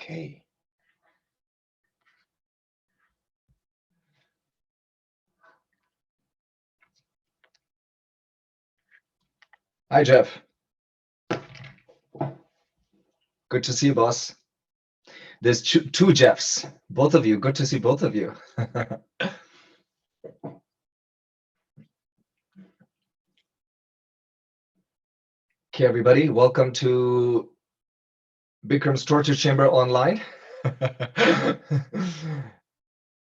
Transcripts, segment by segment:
Okay. Hi, Jeff. Good to see you, boss. There's two Jeffs, both of you. Good to see both of you. Okay, everybody, welcome to Bikram's Torture Chamber online.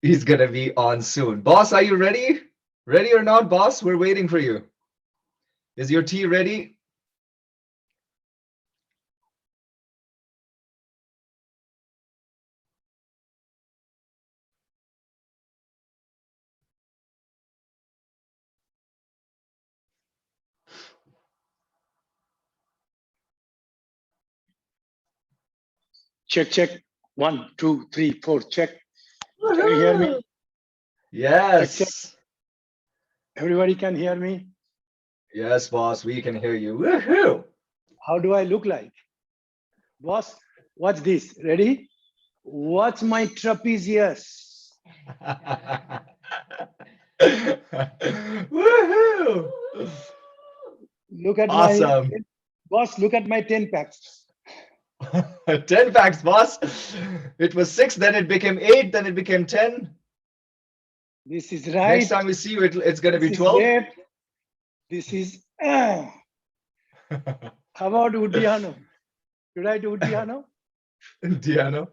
He's gonna be on soon. Boss, are you ready? Ready or not, boss? We're waiting for you. Is your tea ready? Check, check. 1, 2, 3, 4, check. Can you hear me? Yes. Check, check. Everybody can hear me? Yes, boss, we can hear you. Woohoo! How do I look like? Boss, watch this. Ready? Watch my trapezius. Woohoo! Look at Awesome. my boss, look at my 10 packs. 10 packs, boss. It was 6, then it became 8, then it became 10. This is right. Next time we see you, it's going to be This 12. is left. This is how about Uddiano? Should I do Uddiano? Diano.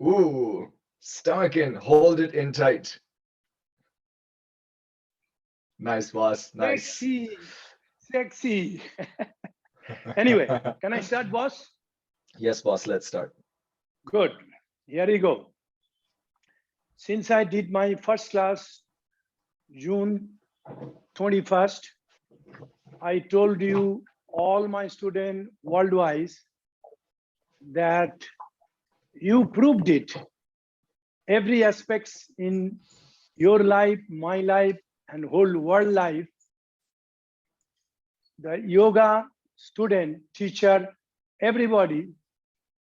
Ooh, stomach in, hold it in tight. Nice, boss. Nice. Sexy, sexy. Anyway, can I start, boss? Yes, boss, let's start. Good. Here we go. Since I did my first class June 21st, I told you all my students worldwide that you proved it. Every aspects in your life, my life, and whole world life, the yoga student, teacher, everybody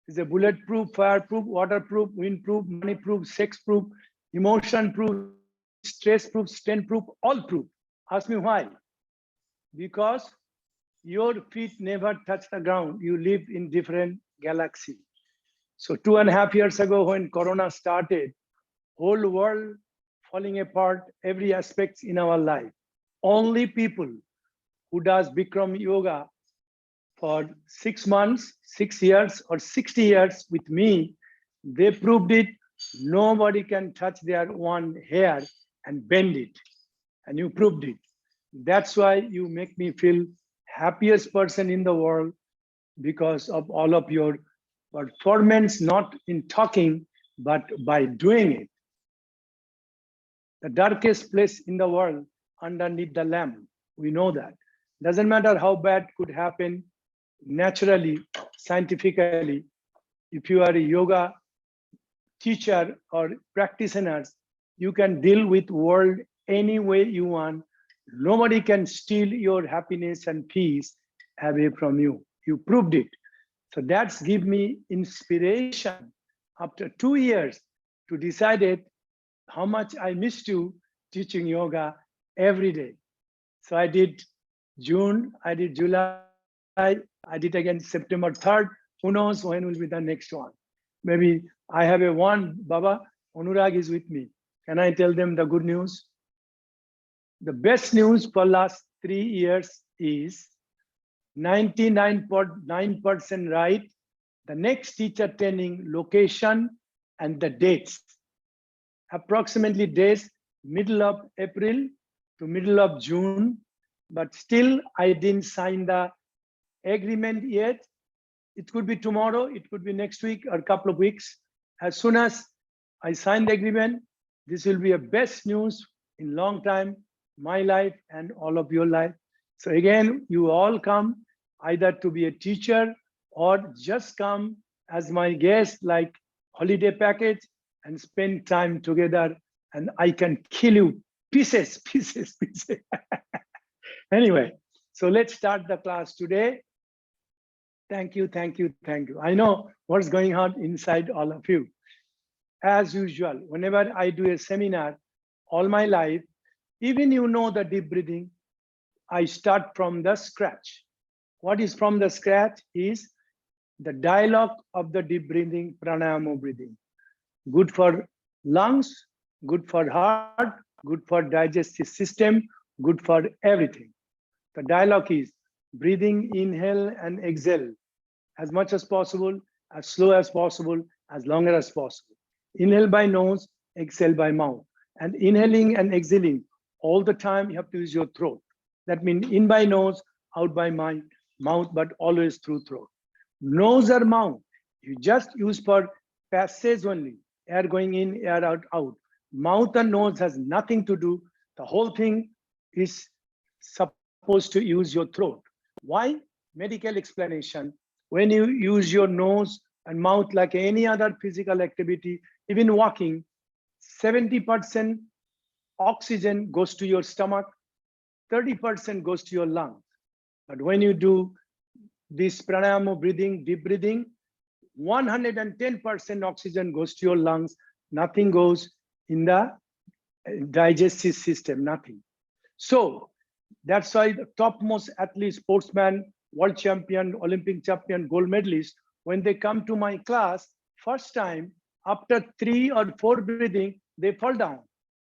is a bulletproof, fireproof, waterproof, windproof, money-proof, sex-proof, emotion-proof, stress-proof, stent-proof, all proof. Ask me why. Because your feet never touch the ground. You live in different galaxy. So 2.5 years ago, when Corona started, whole world falling apart, every aspect in our life. Only people who does Bikram Yoga for 6 months, 6 years, or 60 years with me, they proved it. Nobody can touch their one hair and bend it. And you proved it. That's why you make me feel happiest person in the world, because of all of your performance, not in talking, but by doing it. The darkest place in the world underneath the lamp. We know that. Doesn't matter how bad could happen naturally, scientifically. If you are a yoga teacher or practitioners, you can deal with world any way you want. Nobody can steal your happiness and peace away from you. You proved it. So that's give me inspiration after 2 years to decide it how much I missed you teaching yoga every day. So I did June, I did July, I did again September 3rd. Who knows when will be the next one? Maybe I have a one, Baba, Anurag is with me. Can I tell them the good news? The best news for last 3 years is 99.9% right. The next teacher training location and the dates. Approximately days, middle of April to middle of June, but still I didn't sign the agreement yet. It could be tomorrow, it could be next week or a couple of weeks. As soon as I sign the agreement, this will be a best news in long time, my life and all of your life. So again, you all come either to be a teacher or just come as my guest, like holiday package, and spend time together, and I can kill you pieces, pieces, pieces. Anyway, so let's start the class today. Thank you, thank you, thank you. I know what's going on inside all of you. As usual, whenever I do a seminar, all my life, even you know the deep breathing, I start from the scratch. What is from the scratch is the dialogue of the deep breathing, pranayama breathing. Good for lungs, good for heart, good for digestive system, good for everything. The dialogue is breathing, inhale and exhale as much as possible, as slow as possible, as longer as possible. Inhale by nose, exhale by mouth. And inhaling and exhaling all the time, you have to use your throat. That means in by nose, out by mouth, but always through throat. Nose or mouth, you just use for passage only, air going in, air out. Mouth and nose has nothing to do. The whole thing is supposed to use your throat. Why? Medical explanation. When you use your nose and mouth like any other physical activity, even walking, 70% oxygen goes to your stomach, 30% goes to your lungs. But when you do this pranayama breathing, deep breathing, 110% oxygen goes to your lungs, nothing goes in the digestive system, nothing. So that's why the topmost athletes, sportsmen, world champion, Olympic champion, gold medalist, when they come to my class, first time, after 3 or 4 breathing, they fall down.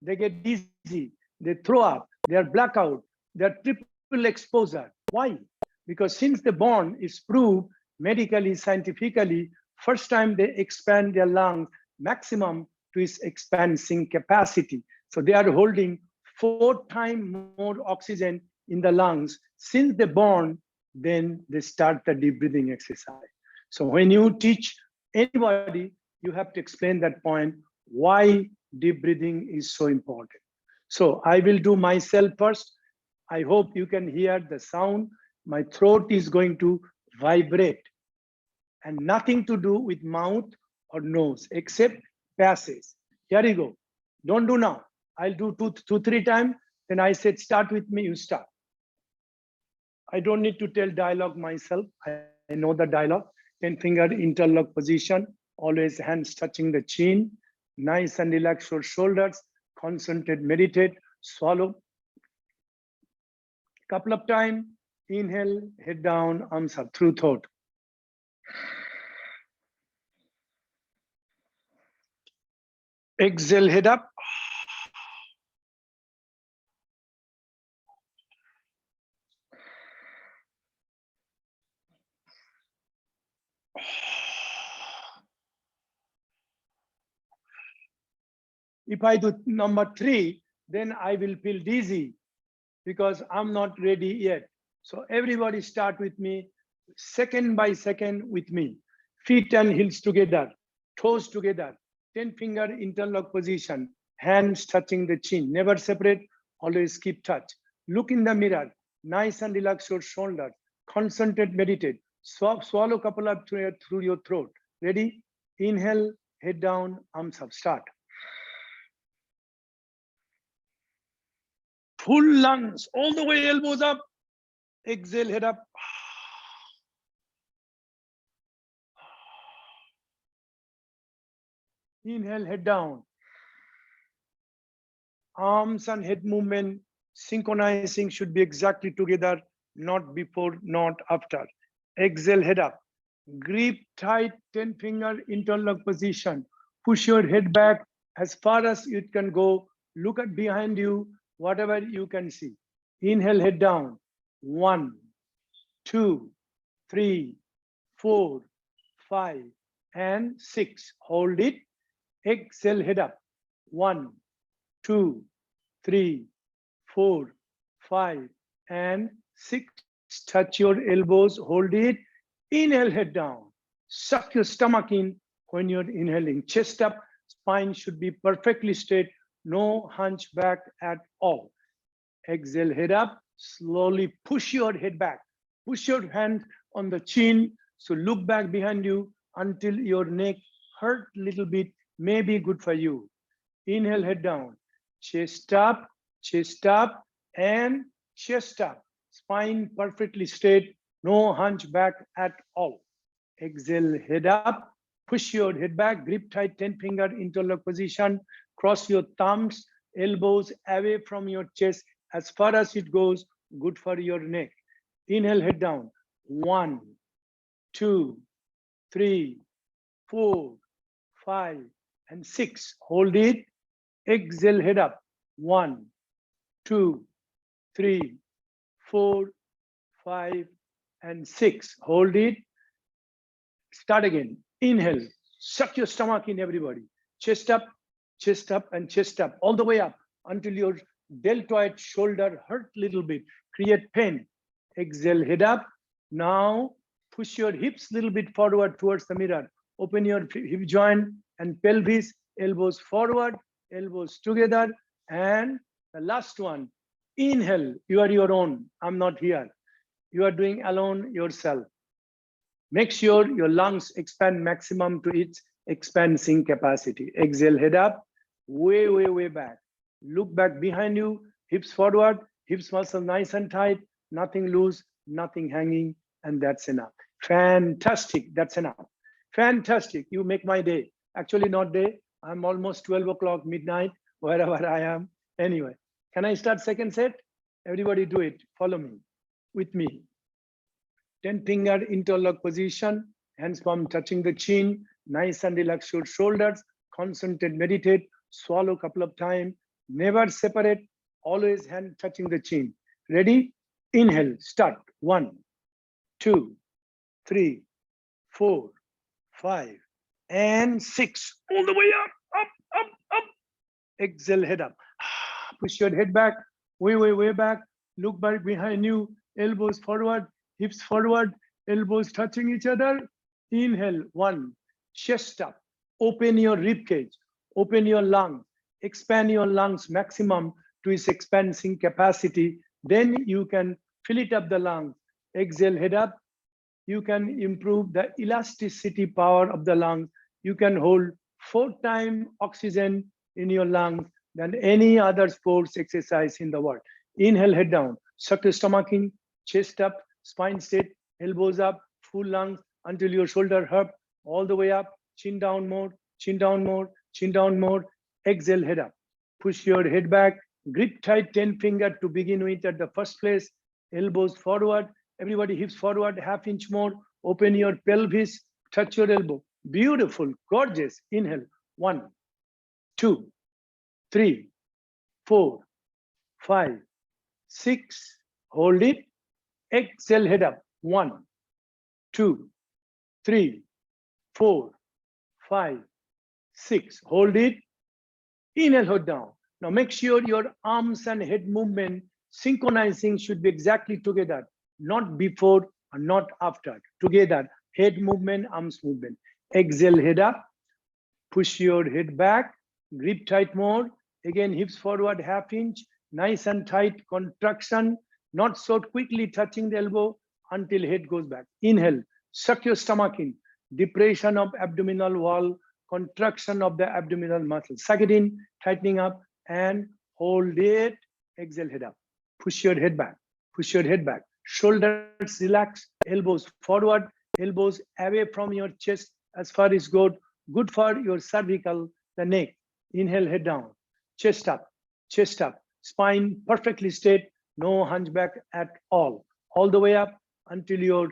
They get dizzy, they throw up, they are blackout, they are triple exposure. Why? Because since the born is proved medically, scientifically, first time they expand their lungs maximum to its expanding capacity. So they are holding 4 times more oxygen in the lungs since they born, then they start the deep breathing exercise. So when you teach anybody, you have to explain that point, why deep breathing is so important. So I will do myself first. I hope you can hear the sound. My throat is going to vibrate and nothing to do with mouth or nose except passes. Here you go. Don't do now. I'll do two, 3 times. Then I said, start with me, you start. I don't need to tell dialogue myself. I know the dialogue. 10 finger interlock position, always hands touching the chin. Nice and relax your shoulders. Concentrate, meditate, swallow. Couple of times, inhale, head down, arms up through throat. Exhale, head up. If I do number 3, then I will feel dizzy because I'm not ready yet. So everybody start with me, second by second with me. Feet and heels together, toes together, 10 finger interlock position, hands touching the chin, never separate, always keep touch. Look in the mirror, nice and relax your shoulder, concentrate, meditate, swallow couple of through your throat. Ready? Inhale, head down, arms up, start. Full lungs, all the way, elbows up. Exhale, head up. Inhale, head down. Arms and head movement synchronizing should be exactly together, not before, not after. Exhale, head up. Grip tight, 10 finger interlock position. Push your head back as far as it can go. Look at behind you, whatever you can see. Inhale, head down. 1, 2, 3, 4, 5, and 6. Hold it. Exhale, head up. 1, 2, 3, 4, 5, and 6. Touch your elbows, hold it. Inhale, head down. Suck your stomach in when you're inhaling. Chest up, spine should be perfectly straight, no hunchback at all. Exhale, head up. Slowly push your head back. Push your hand on the chin. So look back behind you until your neck hurt a little bit, may be good for you. Inhale, head down. Chest up, and chest up. Spine perfectly straight, No hunchback at all. Exhale, head up. Push your head back. Grip tight, 10 finger interlock position. Cross your thumbs, elbows away from your chest as far as it goes. Good for your neck. Inhale, head down. 1, 2, 3, 4, 5, and 6. Hold it. Exhale, head up. 1, 2, 3, 4, 5, and 6. Hold it. Start again. Inhale. Suck your stomach in, everybody. Chest up, and chest up. All the way up until your deltoid shoulder hurt little bit. Create pain. Exhale, head up. Now push your hips a little bit forward towards the mirror. Open your hip joint and pelvis. Elbows forward, elbows together. And the last one. Inhale. You are your own. I'm not here. You are doing alone yourself. Make sure your lungs expand maximum to its expanding capacity. Exhale, head up, way, way, way back. Look back behind you, hips forward, hips muscle nice and tight, nothing loose, nothing hanging, and that's enough. Fantastic, that's enough. Fantastic, you make my day. Actually, not day, I'm almost 12 o'clock, midnight, wherever I am. Anyway, can I start second set? Everybody do it, follow me, with me. 10 finger interlock position, hands palm touching the chin, nice and relax your shoulders, concentrate, meditate, swallow a couple of times, never separate, always hand touching the chin. Ready? Inhale, start. 1, 2, 3, 4, 5, and 6. All the way up. Exhale, head up. Push your head back, way, way, way back. Look back behind you, elbows forward, hips forward, elbows touching each other. Inhale, 1, chest up. Open your rib cage, open your lungs, expand your lungs maximum to its expanding capacity. Then you can fill it up the lungs. Exhale, head up. You can improve the elasticity power of the lungs. You can hold 4 times oxygen in your lungs than any other sports exercise in the world. Inhale, head down. Suck your stomach in, chest up, spine straight, elbows up, full lungs until your shoulder hurt, all the way up, chin down more, chin down more, chin down more. Exhale, head up. Push your head back, grip tight 10 finger to begin with at the first place, elbows forward, everybody hips forward, half inch more, open your pelvis, touch your elbow. Beautiful, gorgeous. Inhale, 1, 2, 3, 4, 5, 6, hold it. Exhale, head up. 1, 2, 3, 4, 5, 6. Hold it. Inhale, hold down. Now make sure your arms and head movement synchronizing should be exactly together, not before and not after. Together, head movement, arms movement. Exhale, head up. Push your head back. Grip tight more. Again, hips forward, half inch. Nice and tight contraction. Not so quickly touching the elbow until head goes back. Inhale, suck your stomach in. Depression of abdominal wall, contraction of the abdominal muscle. Suck it in, tightening up, and hold it. Exhale, head up. Push your head back. Push your head back. Shoulders relax. Elbows forward. Elbows away from your chest as far as good. Good for your cervical, the neck. Inhale, head down. Chest up. Chest up. Spine perfectly straight. No hunchback at all the way up until your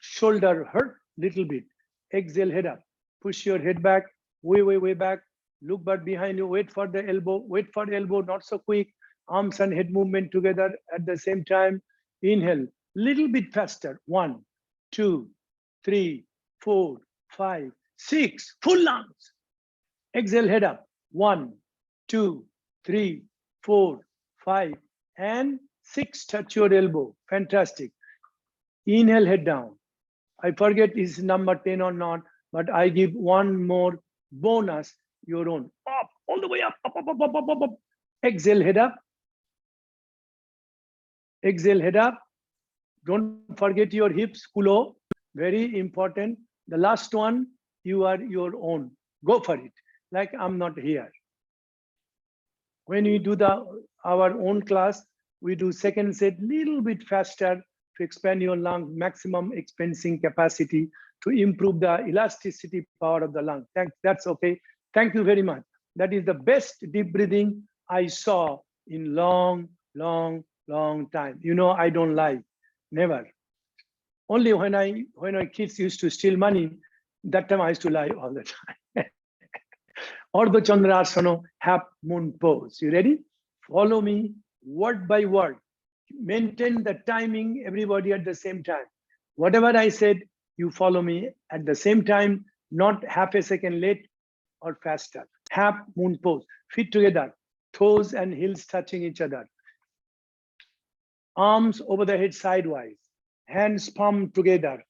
shoulder hurt little bit. Exhale, head up. Push your head back, way, way, way back. Look back behind you. Wait for the elbow, not so quick. Arms and head movement together at the same time. Inhale, little bit faster. 1, 2, 3, 4, 5, 6. Full lungs. Exhale, head up. 1, 2, 3, 4, 5, and 6. Touch your elbow. Fantastic. Inhale, head down. I forget is number 10 or not, but I give one more bonus, your own. Up, all the way up, up. Exhale, head up. Exhale, head up. Don't forget your hips, kulo. Very important. The last one, you are your own. Go for it. Like I'm not here. When we do our own class, we do second set little bit faster to expand your lung, maximum expensing capacity to improve the elasticity power of the lung. That's okay. Thank you very much. That is the best deep breathing I saw in long time. You know, I don't lie, never. Only when our kids used to steal money, that time I used to lie all the time. Ardha Chandrasana, half moon pose. You ready? Follow me word by word. Maintain the timing, everybody at the same time. Whatever I said, you follow me at the same time, not half a second late or faster. Half moon pose. Feet together, toes and heels touching each other. Arms over the head sidewise. Hands palm together.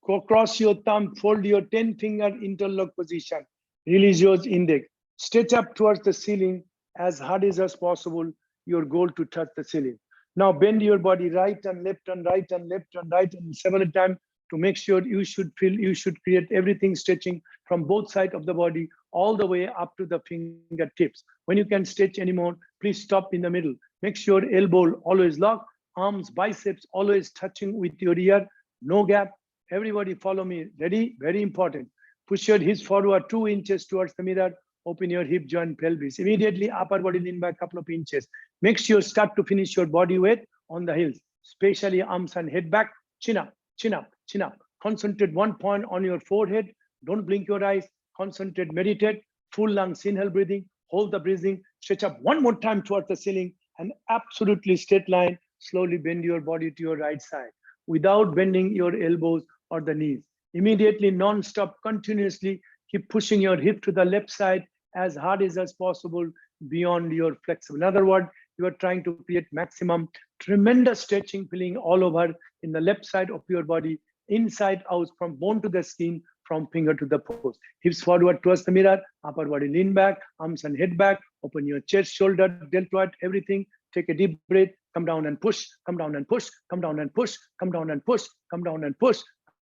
Cross your thumb, fold your 10-finger interlock position. Release your index. Stretch up towards the ceiling as hard as possible. Your goal to touch the ceiling. Now bend your body right and left and right and left and right and several times to make sure you should create everything stretching from both sides of the body all the way up to the fingertips. When you can stretch anymore, please stop in the middle. Make sure elbow always locked, arms, biceps always touching with your ear, no gap. Everybody follow me. Ready? Very important. Push your hips forward 2 inches towards the mirror. Open your hip joint pelvis. Immediately upper body lean back a couple of inches. Make sure start to finish your body weight on the heels, especially arms and head back. Chin up, chin up, chin up. Concentrate one point on your forehead. Don't blink your eyes. Concentrate, meditate. Full lungs, inhale breathing. Hold the breathing. Stretch up one more time towards the ceiling and absolutely straight line. Slowly bend your body to your right side without bending your elbows or the knees. Immediately, non-stop, continuously keep pushing your hip to the left side as hard as possible beyond your flexible. In other words, you are trying to create maximum tremendous stretching feeling all over in the left side of your body, inside out, from bone to the skin, from finger to the pose. Hips forward towards the mirror, upper body lean back, arms and head back, open your chest, shoulder, deltoid, everything. Take a deep breath, come down and push, come down and push, come down and push, come down and push, come down and push,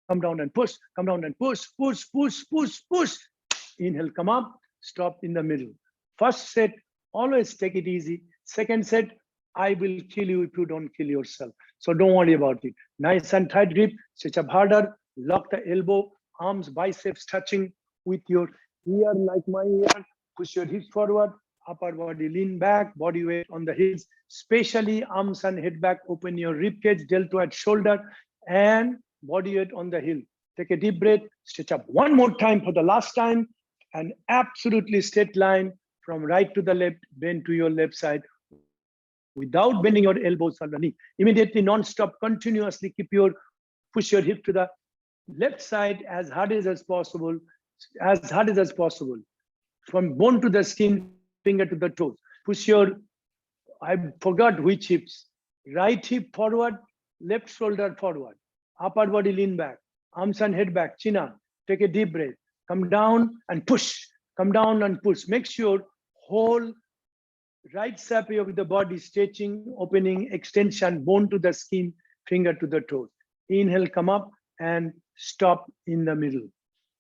come down and push, come down and push, push, push, push, push. Inhale, come up, stop in the middle. First set, always take it easy. Second set, I will kill you if you don't kill yourself. So don't worry about it. Nice and tight grip, stretch up harder, lock the elbow, arms, biceps touching with your ear like my ear. Push your hips forward, upper body lean back, body weight on the heels, especially arms and head back, open your rib cage, deltoid shoulder, and body weight on the heel. Take a deep breath, stretch up one more time for the last time, and absolutely straight line from right to the left, bend to your left side without bending your elbows on the knee. Immediately, non-stop, continuously push your hip to the left side as hard as possible, from bone to the skin, finger to the toes. Push your, I forgot which hips, right hip forward, left shoulder forward, upper body lean back, arms and head back, chin up. Take a deep breath, come down and push, come down and push. Make sure whole right side of the body stretching, opening, extension, bone to the skin, finger to the toes. Inhale, come up and stop in the middle.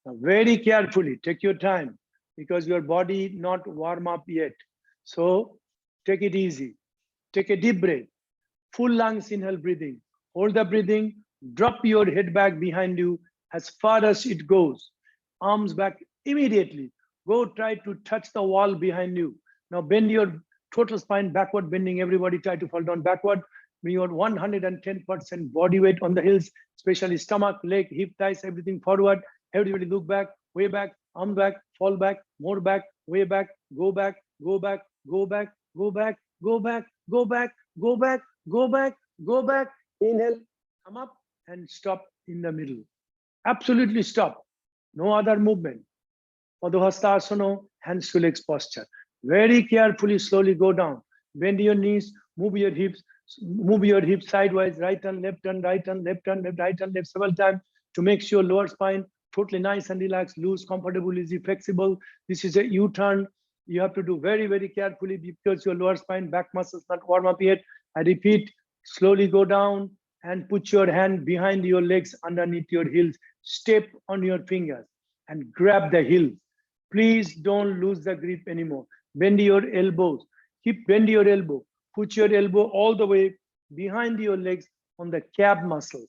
Now, very carefully, take your time because your body not warm up yet. So take it easy. Take a deep breath. Full lungs inhale breathing. Hold the breathing. Drop your head back behind you as far as it goes. Arms back immediately. Go try to touch the wall behind you. Now bend your total spine backward, bending. Everybody try to fall down backward. Bring your 110% body weight on the heels, especially stomach, leg, hip, thighs, everything forward. Everybody look back, way back, arm back, fall back, more back, way back, go back, go back, go back, go back, go back, go back, go back, go back, go back. Inhale, come up and stop in the middle. Absolutely stop. No other movement. Padahastasana, hands to legs posture. Very carefully, slowly go down. Bend your knees, move your hips sideways, right and left and right and left and left, right and left several times to make sure lower spine totally nice and relaxed, loose, comfortable, easy, flexible. This is a U-turn. You have to do very, very carefully because your lower spine, back muscles not warm up yet. I repeat, slowly go down and put your hand behind your legs underneath your heels. Step on your fingers and grab the heels. Please don't lose the grip anymore. Bend your elbows. Bend your elbow. Put your elbow all the way behind your legs. on the calf muscles.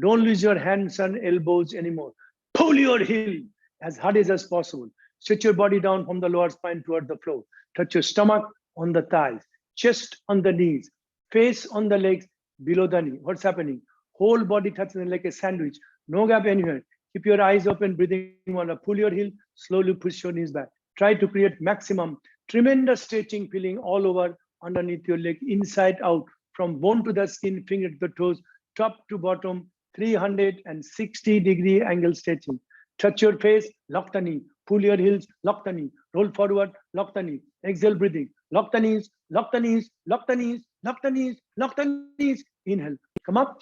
Don't lose your hands and elbows anymore. Pull your heel as hard as possible. Stretch your body down from the lower spine toward the floor. Touch your stomach on the thighs, chest on the knees, face on the legs, below the knee. What's happening? Whole body touching like a sandwich. No gap anywhere. Keep your eyes open, breathing on. Pull your heel, slowly push your knees back. Try to create maximum, tremendous stretching feeling all over underneath your leg, inside out, from bone to the skin, finger to the toes, top to bottom, 360-degree angle stretching. Touch your face, lock the knee. Pull your heels, lock the knee. Roll forward, lock the knee. Exhale, breathing. Lock the knees, lock the knees, lock the knees, lock the knees, lock the knees. Inhale, come up.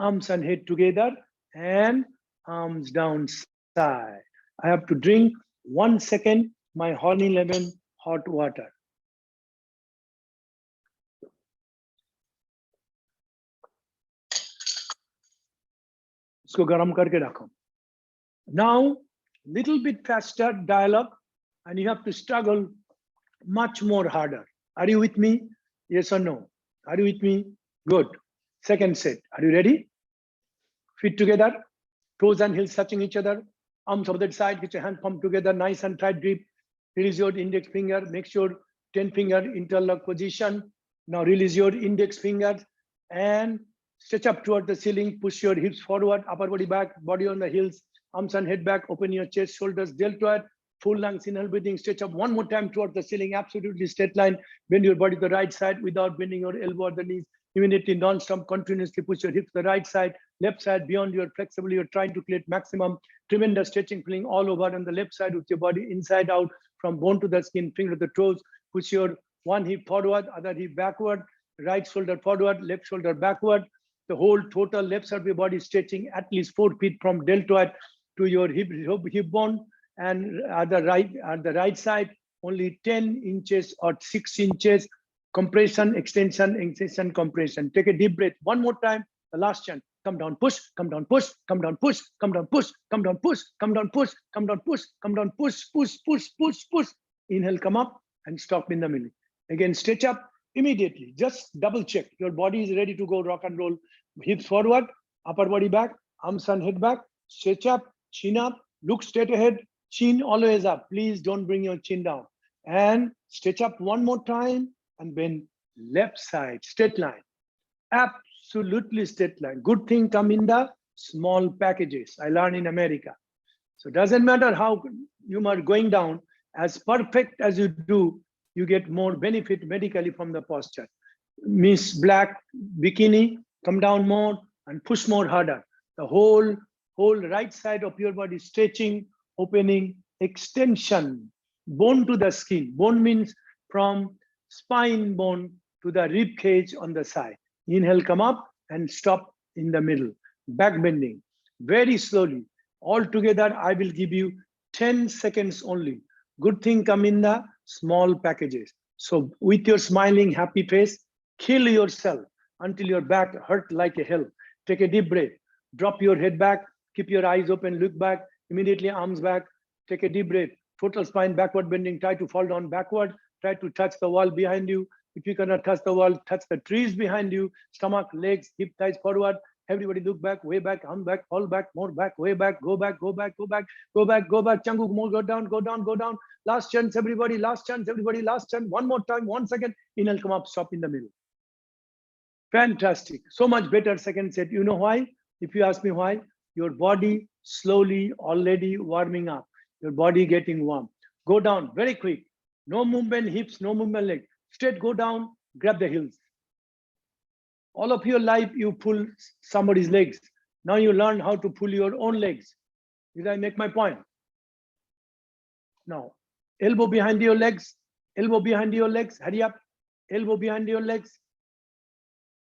Arms and head together and arms down side. I have to drink 1 second my honey lemon hot water. इसको गरम करके रखो. Now, little bit faster dialogue, and you have to struggle much more harder. Are you with me? Yes or no? Are you with me? Good. Second set. Are you ready? Feet together, toes and heels touching each other, arms over that side, get your hand pumped together, nice and tight grip. Release your index finger, make sure 10-finger interlock position. Now release your index fingers and stretch up toward the ceiling, push your hips forward, upper body back, body on the heels, arms and head back, open your chest, shoulders, deltoid, full lungs, inhale, breathing, stretch up one more time toward the ceiling, absolutely straight line, bend your body to the right side without bending your elbow or the knees. Immediately non-stop, continuously push your hips to the right side, left side, beyond your flexible. You're trying to create maximum, tremendous stretching feeling all over on the left side with your body inside out, from bone to the skin, finger to the toes. Push your one hip forward, other hip backward, right shoulder forward, left shoulder backward. The whole total left side of your body stretching at least 4 feet from deltoid to your hip bone, and at the right side, only 10 inches or 6 inches. Compression, extension, compression. Take a deep breath. One more time. The last chant. Come down, push, come down, push, come down, push, come down, push, come down, push, come down, push, come down, push, come down, push, push, push, push, push. Inhale, come up and stop in the middle. Again, stretch up immediately. Just double check. Your body is ready to go rock and roll. Hips forward, upper body back, arms and head back. Stretch up, chin up, look straight ahead, chin always up. Please don't bring your chin down. And stretch up one more time. And bend left side, straight line, absolutely straight line. Good thing come in the small packages. I learned in America. So it doesn't matter how you are going down, as perfect as you do, you get more benefit medically from the posture. Miss Black bikini, come down more and push more harder. The whole right side of your body stretching, opening, extension, bone to the skin. Bone means from spine bone to the rib cage on the side. Inhale, come up and stop in the middle. Back bending, very slowly. All together, I will give you 10 seconds only. Good thing come in the small packages. So with your smiling, happy face, kill yourself until your back hurt like a hell. Take a deep breath. Drop your head back. Keep your eyes open. Look back. Immediately arms back. Take a deep breath. Total spine backward bending. Try to fall down backward. Try to touch the wall behind you. If you cannot touch the wall, touch the trees behind you. Stomach, legs, hip, thighs forward. Everybody look back, way back, arm back, fall back, more back, way back, go back, go back, go back, go back, go back. Changu, more, go down, go down, go down. Last chance, everybody, last chance, everybody, last chance. One more time, 1 second. Inhale, come up, stop in the middle. Fantastic. So much better second set. You know why? If you ask me why, your body slowly already warming up. Your body getting warm. Go down very quick. No movement hips, no movement leg. Straight go down, grab the heels. All of your life, you pull somebody's legs. Now you learn how to pull your own legs. Did I make my point? Now, elbow behind your legs, elbow behind your legs, hurry up. Elbow behind your legs.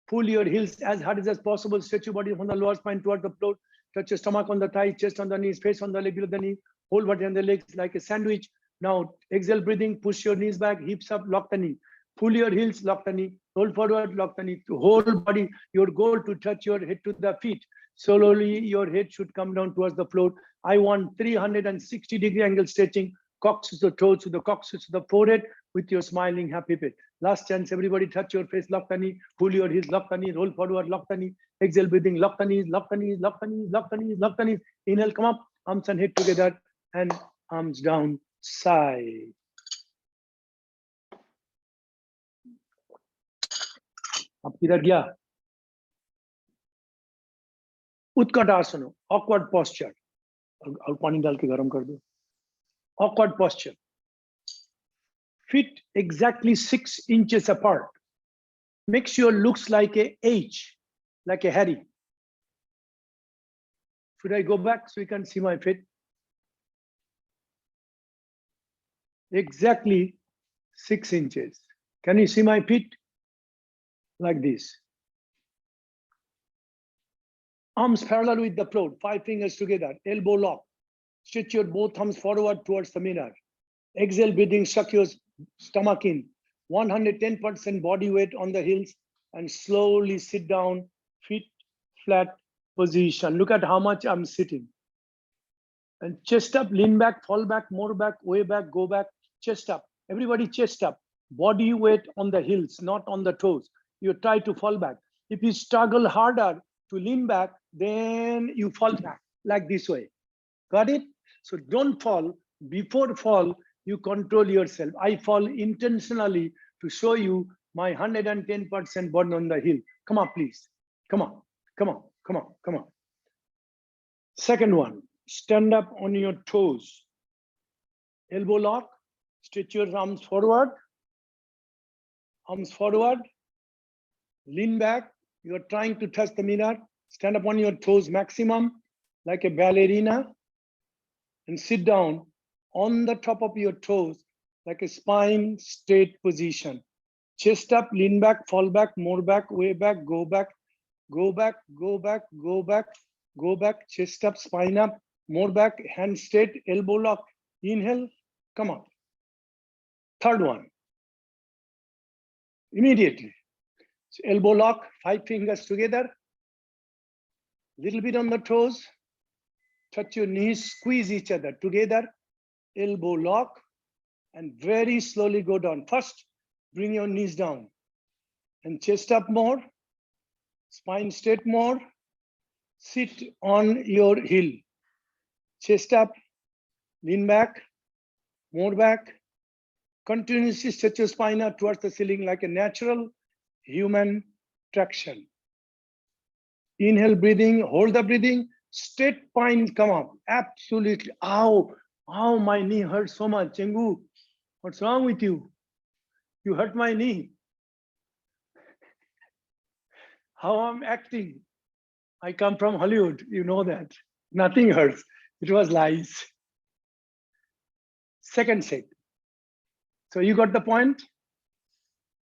Pull your heels as hard as possible. Stretch your body from the lower spine toward the floor. Touch your stomach on the thigh, chest on the knees, face on the leg, below the knee. Whole body on the legs like a sandwich. Now, exhale, breathing, push your knees back, hips up, lock the knee. Pull your heels, lock the knee. Roll forward, lock the knee. To whole body, your goal to touch your head to the feet. Slowly, your head should come down towards the floor. I want 360-degree angle stretching. Coccyx to the toes, to the coccyx to the forehead, with your smiling happy face. Last chance, everybody touch your face, lock the knee, pull your heels, lock the knee, roll forward, lock the knee, exhale, breathing, lock the knees, lock the knees, lock the knees, lock the knees, lock the knees. Inhale, come up, arms and head together, and arms down, sigh. अब किधर गया? उत्कट आसन, awkward posture. और पानी डाल के गरम कर दो. Awkward posture. Feet exactly 6 inches apart. Make sure looks like a H, like a Harry. Should I go back so you can see my feet? Exactly 6 inches. Can you see my feet? Like this. Arms parallel with the floor, 5 fingers together, elbow lock. Stretch your both thumbs forward towards the mirror. Exhale, breathing, suck your stomach in. 110% body weight on the heels, and slowly sit down, feet flat position. Look at how much I'm sitting. And chest up, lean back, fall back, more back, way back, go back, chest up. Everybody chest up. Body weight on the heels, not on the toes. You try to fall back. If you struggle harder to lean back, then you fall back like this way. Got it? So don't fall. Before fall, you control yourself. I fall intentionally to show you my 110% burn on the heel. Come on, please. Come on, come on, come on, come on. Second one, stand up on your toes. Elbow lock, stretch your arms forward. Arms forward. Lean back. You're trying to touch the mirror. Stand up on your toes maximum, like a ballerina. And sit down on the top of your toes, like a spine straight position. Chest up, lean back, fall back, more back, way back, go back, go back, go back, go back, go back, chest up, spine up, more back, hand straight, elbow lock. Inhale, come on. Third one. Immediately. So elbow lock, 5 fingers together. Little bit on the toes. Touch your knees, squeeze each other together, elbow lock, and very slowly go down. First, bring your knees down and chest up more, spine straight more, sit on your heel, chest up, lean back, more back, continuously stretch your spine up towards the ceiling like a natural human traction. Inhale, breathing, hold the breathing. Straight spine come up. Absolutely. Ow, ow, my knee hurts so much. Chengu, what's wrong with you? You hurt my knee. How I'm acting. I come from Hollywood. You know that. Nothing hurts. It was lies. Second set. So you got the point?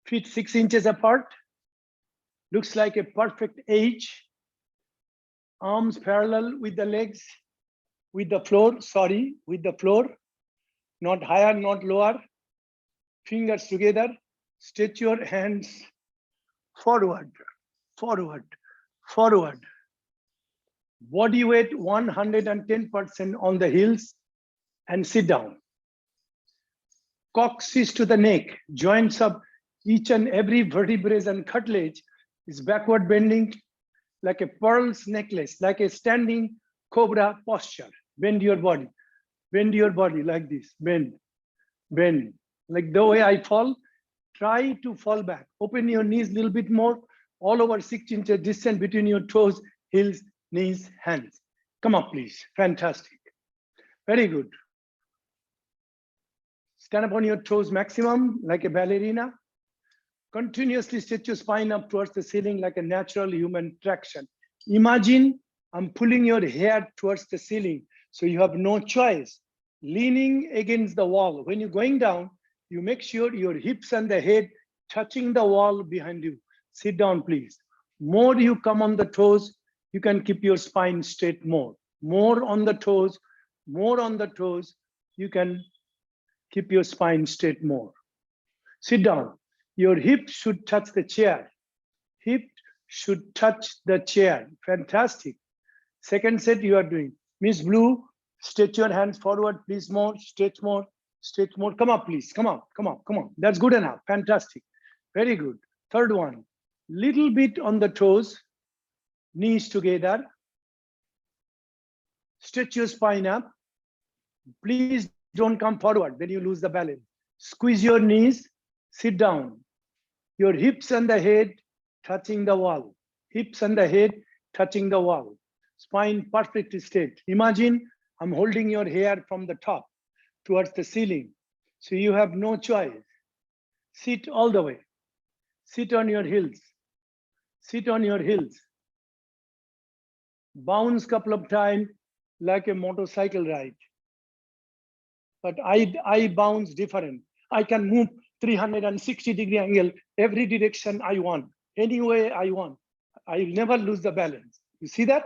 Feet 6 inches apart. Looks like a perfect H. Arms parallel with the legs, with the floor, with the floor, not higher, not lower. Fingers together, stretch your hands forward, forward, forward. Body weight 110% on the heels, and sit down. Coccyx to the neck, joints up, each and every vertebrae and cartilage is backward bending, like a pearl's necklace, like a standing cobra posture. Bend your body like this, bend, bend. Like the way I fall, try to fall back. Open your knees a little bit more, all over 6 inches distance between your toes, heels, knees, hands. Come up, please, fantastic. Very good. Stand up on your toes maximum, like a ballerina. Continuously stretch your spine up towards the ceiling like a natural human traction. Imagine I'm pulling your hair towards the ceiling, so you have no choice. Leaning against the wall. When you're going down, you make sure your hips and the head touching the wall behind you. Sit down, please. More you come on the toes, you can keep your spine straight more. More on the toes, more on the toes, you can keep your spine straight more. Sit down. Your hip should touch the chair. Hip should touch the chair. Fantastic. Second set you are doing. Miss Blue, stretch your hands forward, please more, stretch more. Stretch more. Come up, please. Come up, come up, come on. That's good enough. Fantastic. Very good. Third one. Little bit on the toes, knees together. Stretch your spine up. Please don't come forward, then you lose the balance. Squeeze your knees, sit down. Your hips and the head touching the wall. Hips and the head touching the wall. Spine perfectly straight. Imagine I'm holding your hair from the top towards the ceiling. So you have no choice. Sit all the way. Sit on your heels. Sit on your heels. Bounce couple of times like a motorcycle ride. But I bounce different. I can move 360-degree angle every direction I want, any way I want. I will never lose the balance. You see that?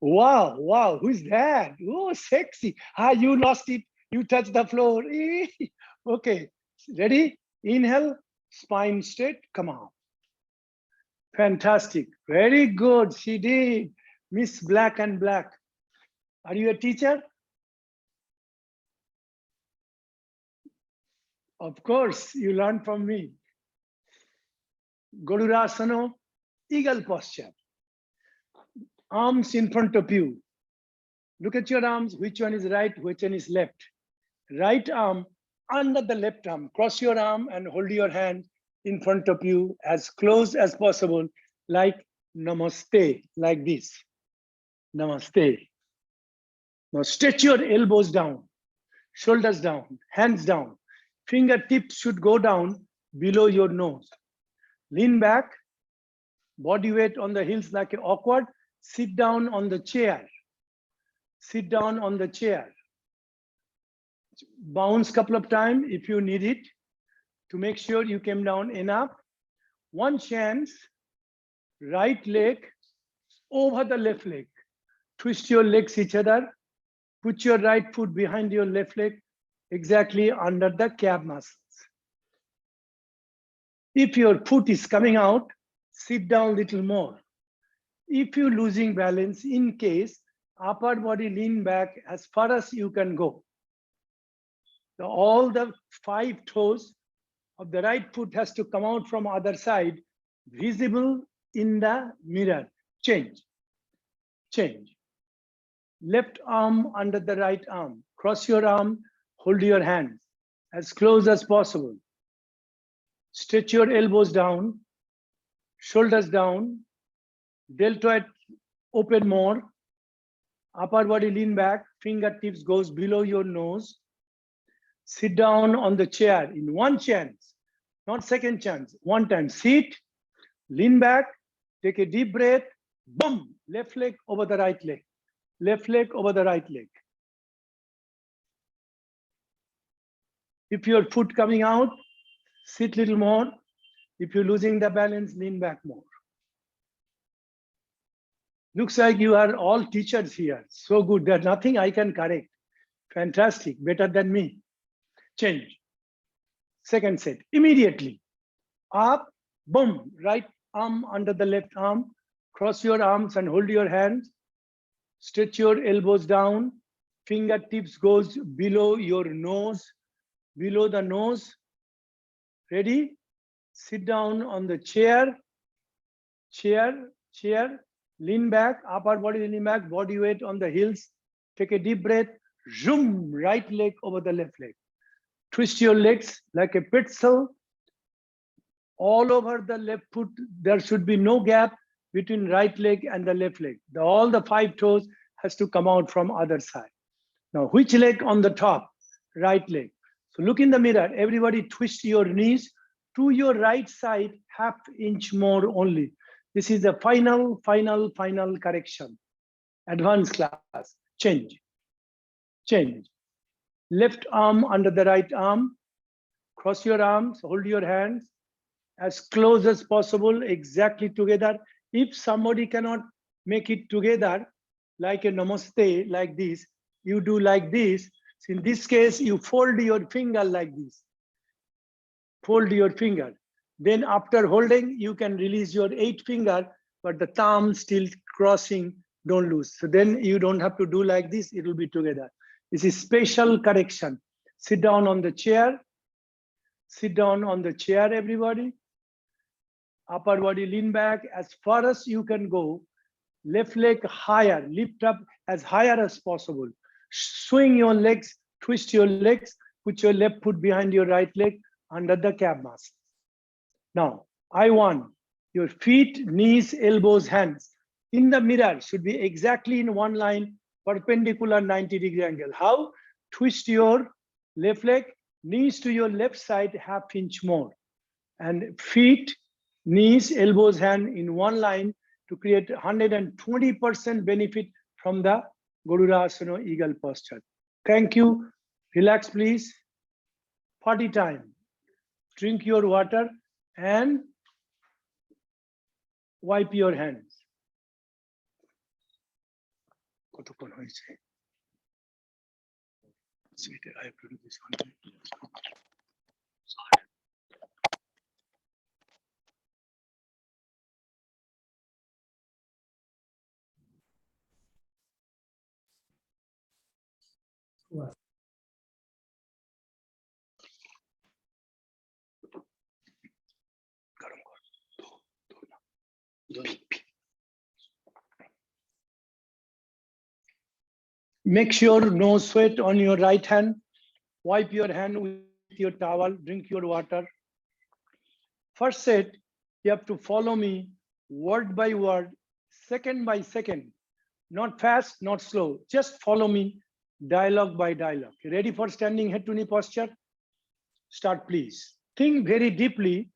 Wow, wow, who's that? Oh, sexy. You lost it. You touched the floor. Okay, ready? Inhale, spine straight, come on. Fantastic, very good, she did. Miss Black and Black. Are you a teacher? Of course, you learn from me. Garudasana, eagle posture. Arms in front of you. Look at your arms, which one is right, which one is left. Right arm under the left arm. Cross your arm and hold your hand in front of you as close as possible, like namaste, like this. Namaste. Now stretch your elbows down, shoulders down, hands down. Fingertips should go down below your nose. Lean back, body weight on the heels like awkward. Sit down on the chair. Sit down on the chair. Bounce couple of times if you need it to make sure you came down enough. One chance, right leg over the left leg. Twist your legs each other. Put your right foot behind your left leg, exactly under the calf muscles. If your foot is coming out, sit down a little more. If you're losing balance, in case, upper body lean back as far as you can go. So all the 5 toes of the right foot has to come out from other side, visible in the mirror. Change, change. Left arm under the right arm. Cross your arm, hold your hands as close as possible. Stretch your elbows down, shoulders down, deltoid open more, upper body lean back, fingertips goes below your nose. Sit down on the chair in one chance, not second chance, one time. Sit, lean back, take a deep breath, boom, left leg over the right leg, left leg over the right leg. If your foot coming out, sit little more. If you're losing the balance, lean back more. Looks like you are all teachers here. So good, there's nothing I can correct. Fantastic, better than me. Change. Second set, immediately. Up, boom, right arm under the left arm. Cross your arms and hold your hands. Stretch your elbows down. Fingertips goes below your nose, below the nose. Ready? Sit down on the chair, chair, chair. Lean back, upper body lean back, body weight on the heels. Take a deep breath. Zoom, right leg over the left leg. Twist your legs like a pretzel. All over the left foot, there should be no gap between right leg and the left leg. All the 5 toes has to come out from other side. Now, which leg on the top? Right leg. So look in the mirror. Everybody twist your knees to your right side, ½ inch more only. This is the final correction. Advanced class. Change. Change. Left arm under the right arm. Cross your arms, hold your hands as close as possible, exactly together. If somebody cannot make it together, like a namaste, like this, you do like this. So in this case, you fold your finger like this. Fold your finger. Then after holding, you can release your 8 finger, but the thumb still crossing, don't lose. So then you don't have to do like this, it will be together. This is special correction. Sit down on the chair. Sit down on the chair, everybody. Upper body lean back as far as you can go. Left leg higher, lift up as higher as possible. Swing your legs, twist your legs, put your left foot behind your right leg under the calf muscle. Now, I want your feet, knees, elbows, hands in the mirror should be exactly in one line, perpendicular 90-degree angle. How? Twist your left leg, knees to your left side, half inch more. And feet, knees, elbows, hand in one line to create 120% benefit from the Garudasana eagle posture. Thank you. Relax, please. Party time. Drink your water and wipe your hands. I have to do this one. Make sure no sweat on your right hand. Wipe your hand with your towel, drink your water. First set, you have to follow me word by word, second by second. Not fast, not slow. Just follow me dialogue by dialogue. Ready for standing head to knee posture? Start, please. Think very deeply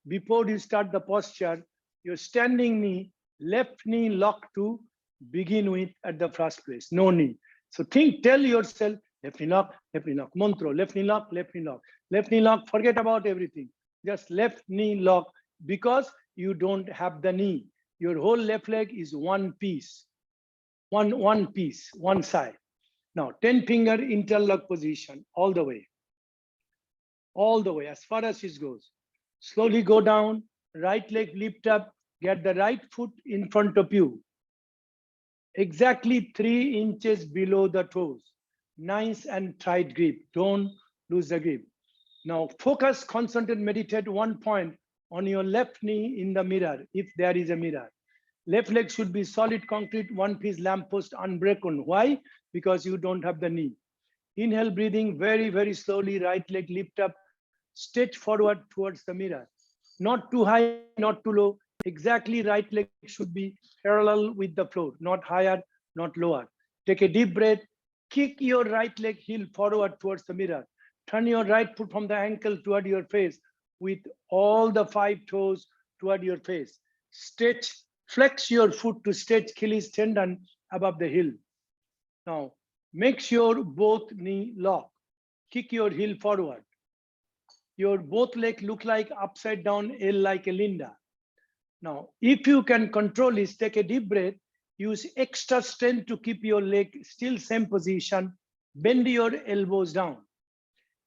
before you start the posture. Your standing knee, left knee lock to begin with at the first place. No knee. So think, tell yourself, left knee lock, mantra, left knee lock, left knee lock, left knee lock, forget about everything. Just left knee lock because you don't have the knee. Your whole left leg is one piece, one piece, one side. Now, 10-finger interlock position, all the way, as far as it goes. Slowly go down, right leg lift up, get the right foot in front of you. Exactly 3 inches below the toes. Nice and tight grip. Don't lose the grip. Now focus, concentrate, meditate one point on your left knee in the mirror, if there is a mirror. Left leg should be solid concrete, one piece lamppost unbroken. Why? Because you don't have the knee. Inhale, breathing very, very slowly, right leg lift up, stretch forward towards the mirror. Not too high, not too low. Exactly right leg should be parallel with the floor, not higher, not lower. Take a deep breath, kick your right leg heel forward towards the mirror. Turn your right foot from the ankle toward your face with all the 5 toes toward your face. Stretch, flex your foot to stretch Achilles tendon above the heel. Now, make sure both knee lock. Kick your heel forward. Your both legs look like upside down L like a Linda. Now, if you can control this, take a deep breath, use extra strength to keep your leg still same position, bend your elbows down.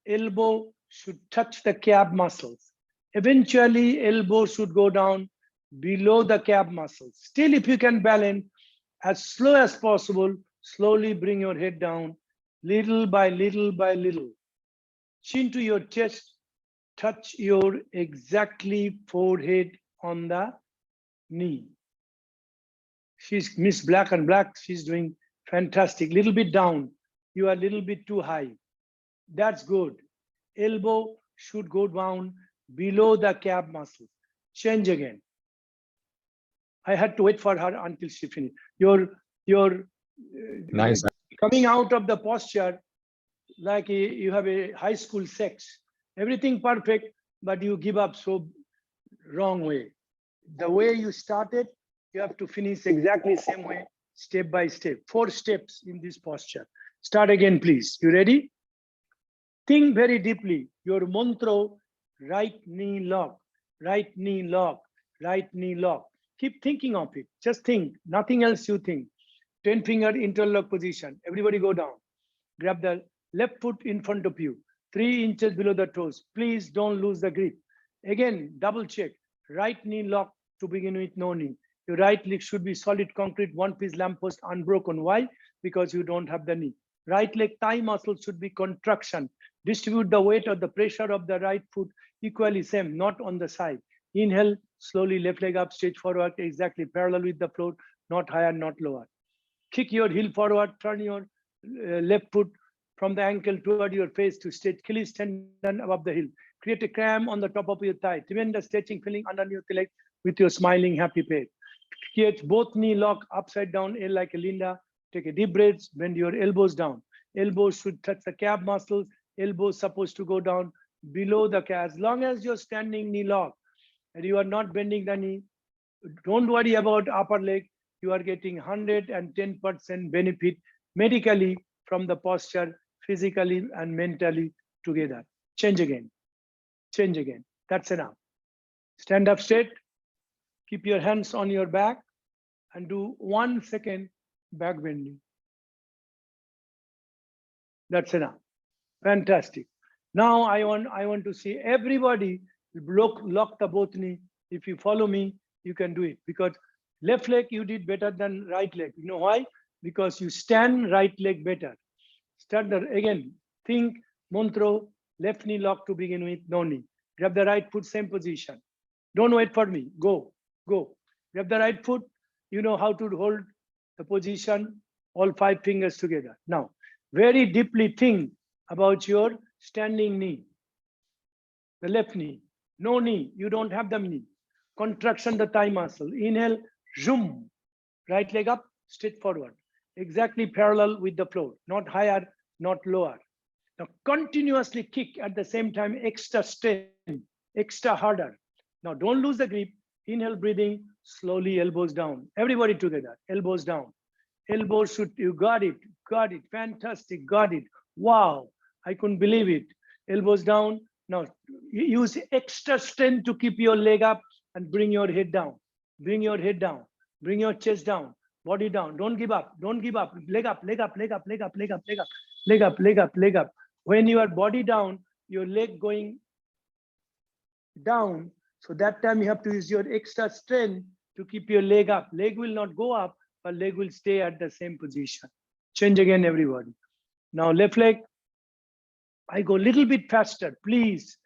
Elbow should touch the calf muscles. Eventually, elbow should go down below the calf muscles. Still, if you can balance, as slow as possible, slowly bring your head down, little by little by little. Chin to your chest, touch your exactly forehead on the knee. She's Miss Black and Black. She's doing fantastic. Little bit down. You are a little bit too high. That's good. Elbow should go down below the calf muscle. Change again. I had to wait for her until she finished. You're Nice. coming out of the posture like you have a high school sex. Everything perfect, but you give up so wrong way. The way you started, you have to finish exactly same way, step by step. 4 steps in this posture. Start again, please. You ready? Think very deeply. Your mantra, right knee lock, right knee lock, right knee lock. Keep thinking of it. Just think, nothing else you think. 10-finger interlock position. Everybody go down. Grab the left foot in front of you, 3 inches below the toes. Please don't lose the grip. Again, double check. Right knee lock to begin with, no knee. Your right leg should be solid concrete, one piece lamppost unbroken. Why? Because you don't have the knee. Right leg thigh muscles should be contraction. Distribute the weight or the pressure of the right foot equally same, not on the side. Inhale, slowly left leg up, straight forward, exactly parallel with the floor, not higher, not lower. Kick your heel forward, turn your left foot from the ankle toward your face to straight Achilles tendon above the heel. Create a cramp on the top of your thigh. Tremendous stretching feeling underneath the leg with your smiling happy face. Create both knee lock upside down, L like a Linda. Take a deep breath, bend your elbows down. Elbows should touch the calf muscles. Elbows supposed to go down below the calf. As long as you're standing knee lock and you are not bending the knee, don't worry about upper leg. You are getting 110% benefit medically from the posture, physically and mentally together. Change again. Change again. That's enough. Stand up straight. Keep your hands on your back and do 1 second back bending. That's enough. Fantastic. Now I want to see everybody lock the both knee. If you follow me, you can do it, because left leg you did better than right leg. You know why? Because you stand right leg better. Start again. Think mantra, left knee lock to begin with, no knee. Grab the right foot, same position. Don't wait for me. Go, go. Grab the right foot. You know how to hold the position, all 5 fingers together. Now, very deeply think about your standing knee, the left knee. No knee, you don't have the knee. Contraction the thigh muscle. Inhale, zoom. Right leg up, straight forward. Exactly parallel with the floor, not higher, not lower. Now continuously kick at the same time, extra strength, extra harder. Now don't lose the grip. Inhale, breathing, slowly elbows down. Everybody together, elbows down. Elbows should, you got it, fantastic, got it. Wow, I couldn't believe it. Elbows down. Now use extra strength to keep your leg up and bring your head down. Bring your head down. Bring your chest down. Body down. Don't give up. Don't give up. Leg up, leg up, leg up, leg up, leg up, leg up, leg up, leg up, leg up. When you are body down, your leg going down. So that time you have to use your extra strength to keep your leg up. Leg will not go up, but leg will stay at the same position. Change again, everybody. Now left leg. I go a little bit faster. Please,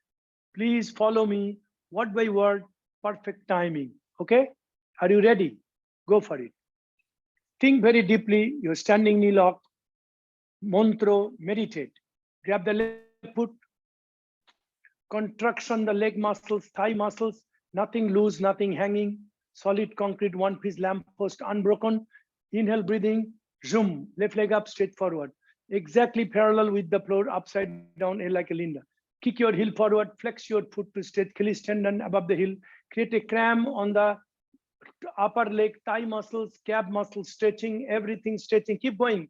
please follow me. Word by word, perfect timing. Okay? Are you ready? Go for it. Think very deeply. You're standing knee lock. Mantra, meditate. Grab the left foot. Contraction the leg muscles, thigh muscles. Nothing loose, nothing hanging. Solid concrete, one piece lamppost, unbroken. Inhale, breathing. Zoom. Left leg up, straight forward. Exactly parallel with the floor, upside down, like a Linda. Kick your heel forward, flex your foot to straight Achilles tendon above the heel. Create a cramp on the upper leg, thigh muscles, calf muscles, stretching, everything stretching. Keep going,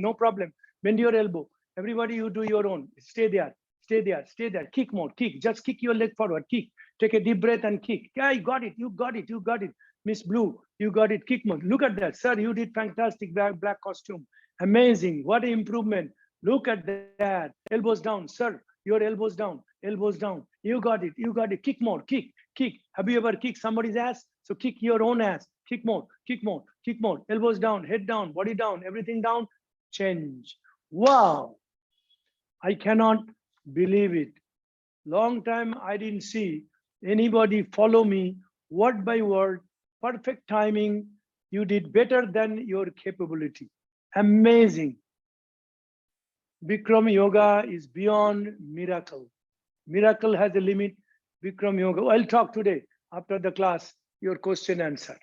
no problem. Bend your elbow. Everybody, you do your own. Stay there, stay there, stay there. Kick more, kick. Just kick your leg forward, kick. Take a deep breath and kick. Yeah, you got it, you got it, you got it. Miss Blue, you got it. Kick more. Look at that, sir. You did fantastic. Black costume. Amazing. What an improvement. Look at that. Elbows down, sir. Your elbows down. Elbows down. You got it. You got it. Kick more. Kick. Kick. Have you ever kicked somebody's ass? So kick your own ass. Kick more. Kick more. Kick more. Elbows down. Head down. Body down. Everything down. Change. Wow. I cannot believe it. Long time I didn't see anybody follow me word by word. Perfect timing. You did better than your capability. Amazing. Bikram Yoga is beyond miracle. Miracle has a limit. Bikram Yoga. I'll talk today after the class, your question answer.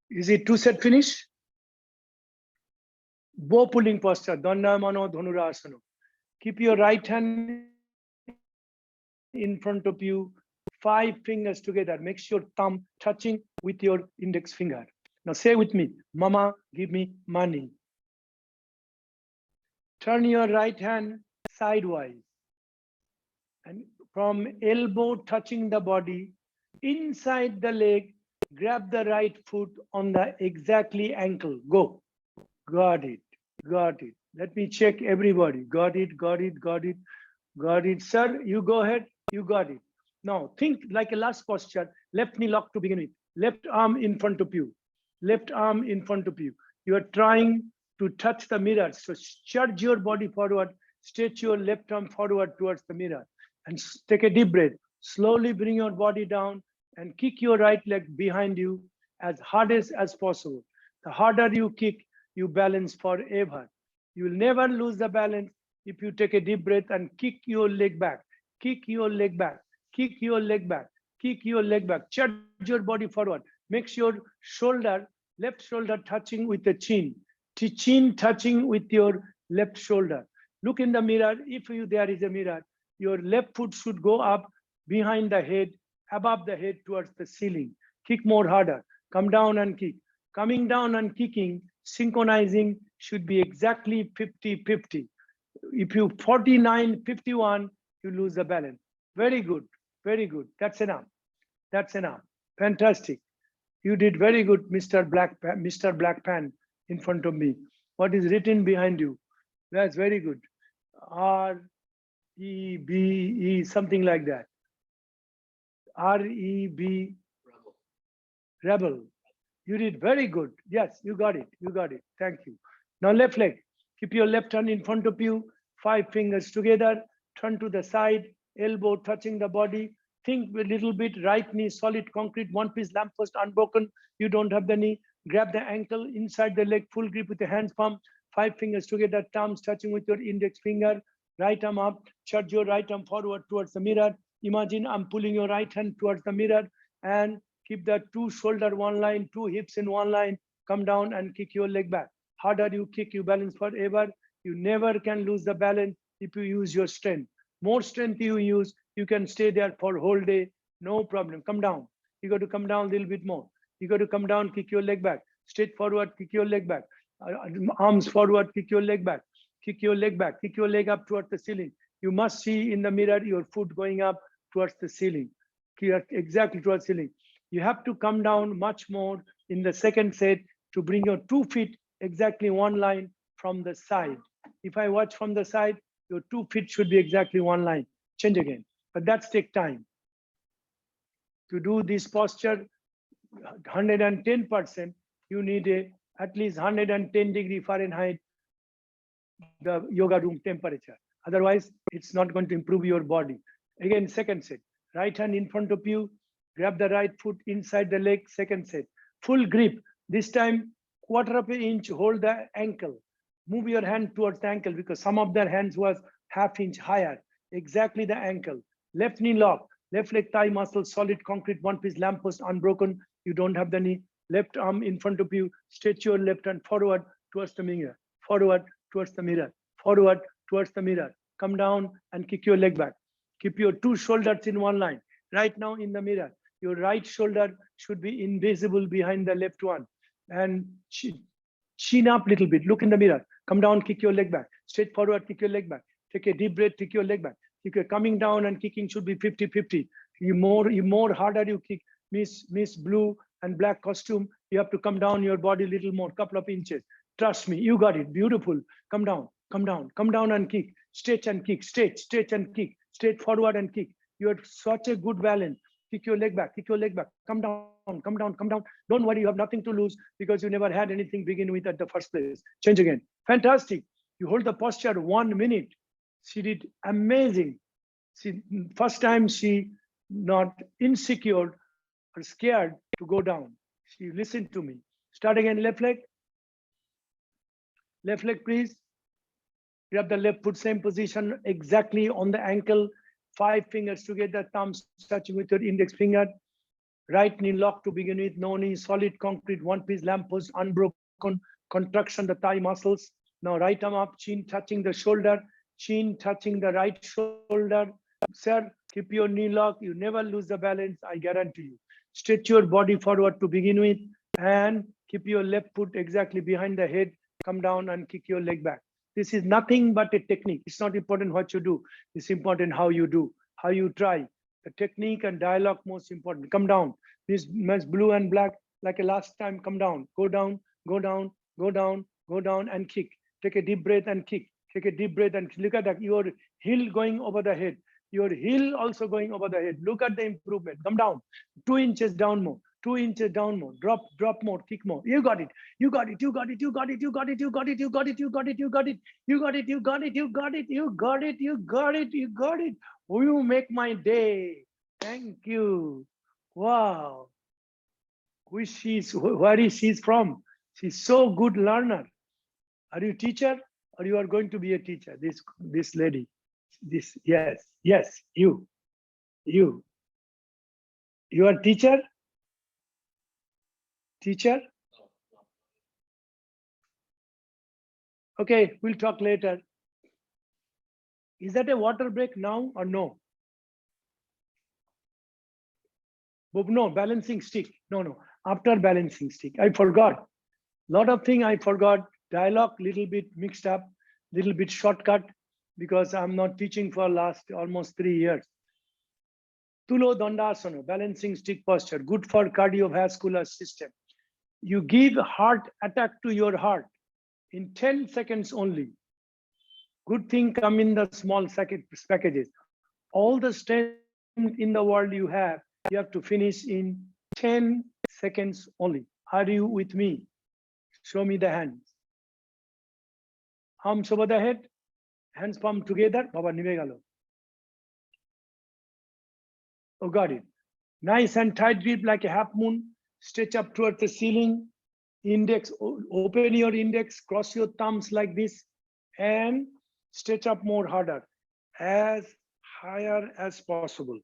Is it 2 set finish? Bow pulling posture. Dandamano Dhanurasana. Keep your right hand in front of you. 5 fingers together. Make sure thumb touching with your index finger. Now say with me, Mama, give me money. Turn your right hand sidewise. And from elbow touching the body, inside the leg, grab the right foot on the exactly ankle. Go. Got it. Got it. Let me check everybody. Got it. Got it. Got it. Got it. Sir, you go ahead. You got it. Now think like a last posture. Left knee lock to begin with. Left arm in front of you. Left arm in front of you. You are trying to touch the mirror. So charge your body forward, stretch your left arm forward towards the mirror, and take a deep breath. Slowly bring your body down and kick your right leg behind you as hard as possible. The harder you kick, you balance forever. You will never lose the balance if you take a deep breath and kick your leg back, kick your leg back, kick your leg back, kick your leg back. Charge your body forward. Makes your shoulder, left shoulder touching with the chin, chin touching with your left shoulder. Look in the mirror. If there is a mirror, your left foot should go up behind the head, above the head towards the ceiling. Kick more harder. Come down and kick. Coming down and kicking, synchronizing should be exactly 50-50. If you 49-51, you lose the balance. Very good. Very good. That's enough. That's enough. Fantastic. You did very good, Mr. Black Pan in front of me. What is written behind you? That's very good. R-E-B-E, something like that. R-E-B, rebel. You did very good. Yes, you got it. You got it. Thank you. Now left leg. Keep your left hand in front of you. 5 fingers together. Turn to the side. Elbow touching the body. Think a little bit. Right knee solid concrete. One piece lamppost unbroken. You don't have the knee. Grab the ankle inside the leg. Full grip with the hands palm. 5 fingers together. Thumbs touching with your index finger. Right arm up. Charge your right arm forward towards the mirror. Imagine I'm pulling your right hand towards the mirror, and keep the 2 shoulder one line, 2 hips in one line. Come down and kick your leg back. Harder you kick, you balance forever. You never can lose the balance if you use your strength. More strength you use, you can stay there for whole day, no problem. Come down. You got to come down a little bit more. You got to come down, kick your leg back. Straight forward, kick your leg back. Arms forward, kick your leg back. Kick your leg back. Kick your leg up towards the ceiling. You must see in the mirror your foot going up towards the ceiling. Exactly towards the ceiling. You have to come down much more in the second set to bring your 2 feet exactly one line from the side. If I watch from the side, your 2 feet should be exactly one line. Change again. But that's take time. To do this posture 110%, you need at least 110°F the yoga room temperature. Otherwise, it's not going to improve your body. Again, second set. Right hand in front of you. Grab the right foot inside the leg. Second set. Full grip. This time, 1/4 inch, hold the ankle. Move your hand towards the ankle because some of their hands was 1/2 inch higher. Exactly the ankle. Left knee lock. Left leg thigh muscle, solid concrete, one piece lamppost, unbroken. You don't have the knee. Left arm in front of you. Stretch your left hand forward towards the mirror. Forward towards the mirror. Forward towards the mirror. Come down and kick your leg back. Keep your 2 shoulders in one line. Right now in the mirror, your right shoulder should be invisible behind the left one. And chin up a little bit. Look in the mirror. Come down, kick your leg back. Straight forward, kick your leg back. Take a deep breath, kick your leg back. If you're coming down and kicking should be 50-50. You more harder you kick. Miss blue and black costume, you have to come down your body a little more, couple of inches. Trust me, you got it. Beautiful. Come down, come down, come down and kick. Stretch and kick, stretch and kick. Straight forward and kick. You have such a good balance. Kick your leg back, kick your leg back. Come down, come down, come down. Don't worry, you have nothing to lose because you never had anything begin with at the first place. Change again. Fantastic. You hold the posture 1 minute. She did amazing. First time she not insecure or scared to go down. She listened to me. Start again, left leg. Left leg, please. Grab the left foot, same position, exactly on the ankle. 5 fingers together, thumbs touching with your index finger. Right knee locked to begin with, no knee, solid concrete, one piece lamppost, unbroken, contraction the thigh muscles. Now right arm up, chin touching the shoulder, chin touching the right shoulder. Sir, keep your knee locked, you never lose the balance, I guarantee you. Stretch your body forward to begin with and keep your left foot exactly behind the head. Come down and kick your leg back. This is nothing but a technique. It's not important what you do. It's important how you do, how you try. The technique and dialogue most important. Come down. This blue and black, like a last time, come down. Go down, go down, go down, go down and kick. Take a deep breath and kick. Take a deep breath and look at that. Your heel going over the head. Your heel also going over the head. Look at the improvement. Come down. 2 inches down more. 2 inches down more, drop more, kick more. You got it. You got it. You got it. You got it. You got it. You got it. You got it. You got it. You got it. You got it. You got it. You got it. You got it. You got it. You got it. You make my day. Thank you. Wow. Where is she from? She's so good learner. Are you teacher or you are going to be a teacher? This lady. Yes, you. You are teacher? Teacher? Okay, we'll talk later. Is that a water break now or no? No, balancing stick. No. After balancing stick. I forgot. Lot of things I forgot. Dialogue, little bit mixed up, little bit shortcut because I'm not teaching for last almost 3 years. Tulo Dandasana, balancing stick posture, good for cardiovascular system. You give heart attack to your heart in 10 seconds only. Good thing come in the small packages. All the strength in the world you have to finish in 10 seconds only. Are you with me? Show me the hands. Arms over the head, hands palm together. Baba nive galo. Oh, got it. Nice and tight grip like a half moon. Stretch up towards the ceiling. Index, open your index, cross your thumbs like this, and stretch up more harder, as higher as possible.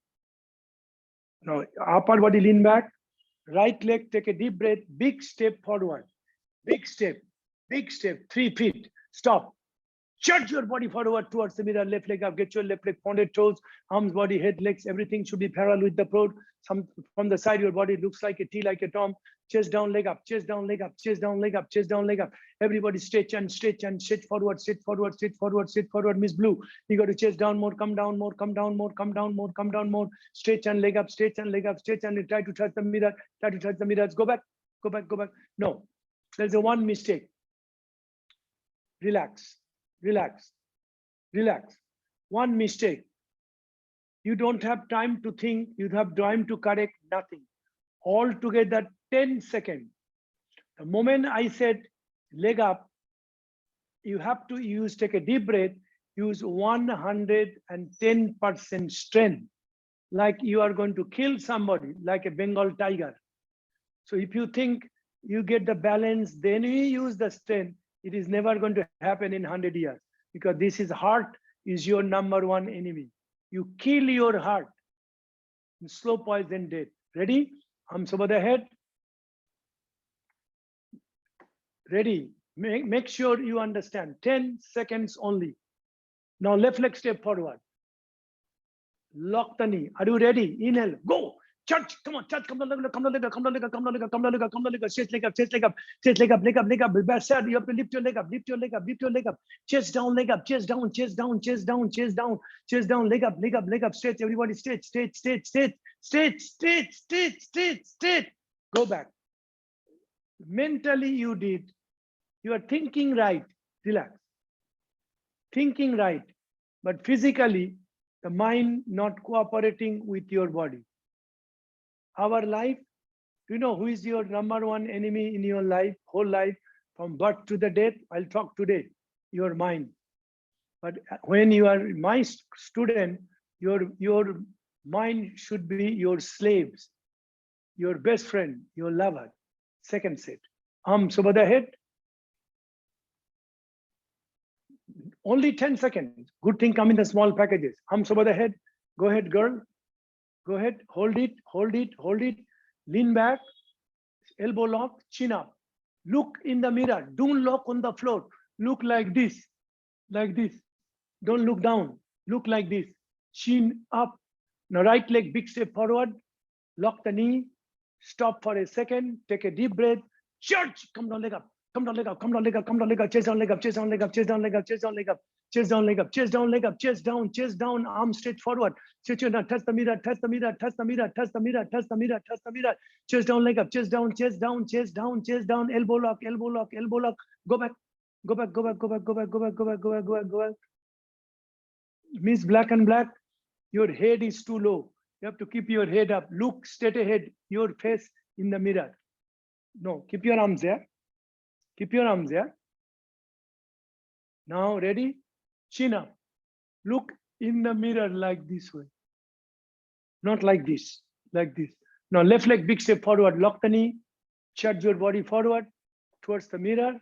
Now, upper body lean back. Right leg, take a deep breath. Big step forward. Big step. 3 feet. Stop. Shut your body forward towards the mirror. Left leg up. Get your left leg pointed toes. Arms, body, head, legs. Everything should be parallel with the floor. From the side, your body looks like a T, like a Tom. Chest down, leg up. Chest down, leg up. Chest down, leg up. Chest down, leg up. Everybody stretch and stretch and stretch forward. Stretch forward. Stretch forward. Stretch forward. Miss Blue. You got to chest down more. Come down more. Come down more. Come down more. Come down more. Stretch and leg up. Stretch and leg up. Stretch and try to touch the mirror. Try to touch the mirrors. Go back. Go back. Go back. No. There's a one mistake. Relax. Relax. Relax. One mistake. You don't have time to think. You have time to correct nothing. All together 10 seconds. The moment I said leg up, you have to take a deep breath, use 110% strength, like you are going to kill somebody, like a Bengal tiger. So if you think you get the balance, then you use the strength, it is never going to happen in 100 years. Because this is heart is your number one enemy. You kill your heart. Slow poison death. Ready? Arms over the head. Ready? Make sure you understand. 10 seconds only. Now left leg step forward. Lock the knee. Are you ready? Inhale. Go. Touch. Come on. Touch. Come down. Come down. Come down. Come down. Come down. Come down. Chest leg up. Chest leg up. Chest leg up. Leg up. Leg up. Back side. You have to lift your leg up. Lift your leg up. Lift your leg up. Chest down. Leg up. Chest down. Chest down. Chest down. Chest down. Chest down. Leg up. Leg up. Leg up. Stretch. Everybody stretch. Stretch. Stretch. Stretch. Stretch. Stretch. Stretch. Stretch. Stretch. Go back. Mentally you did. You are thinking right. Relax. Thinking right. But physically, the mind not cooperating with your body. Our life, you know who is your number one enemy in your life, whole life, from birth to the death? I'll talk today, your mind. But when you are my student, your mind should be your slaves, your best friend, your lover. Second set. Arms over the head. Only 10 seconds. Good thing come in the small packages. Arms over the head. Go ahead, girl. Go ahead. Hold it. Hold it. Hold it. Lean back. Elbow lock. Chin up. Look in the mirror. Don't look on the floor. Look like this. Like this. Don't look down. Look like this. Chin up. Now right leg big step forward. Lock the knee. Stop for a second. Take a deep breath. Church. Come down, leg up. Come down, leg up. Come down, leg up. Come down, leg up. Chest down, leg up. Chest down, leg up. Chest down, leg up. Chest down, leg up. Chest down, leg up. Chest down, leg up. Chest down. Chest down. Arm straight forward. Touch the mirror. Touch the mirror. Touch the mirror. Touch the mirror. Touch the mirror. Touch the mirror. Chest down, leg up. Chest down. Chest down. Chest down. Chest down. Elbow lock. Elbow lock. Elbow lock. Go back. Go back. Go back. Go back. Go back. Go back. Go back. Go back. Go back. Go back. Miss Black and Black. Your head is too low. You have to keep your head up. Look straight ahead. Your face in the mirror. No, keep your arms there. Keep your arms there. Now, ready? Chin up. Look in the mirror like this way. Not like this, like this. Now, left leg, big step forward. Lock the knee. Charge your body forward towards the mirror.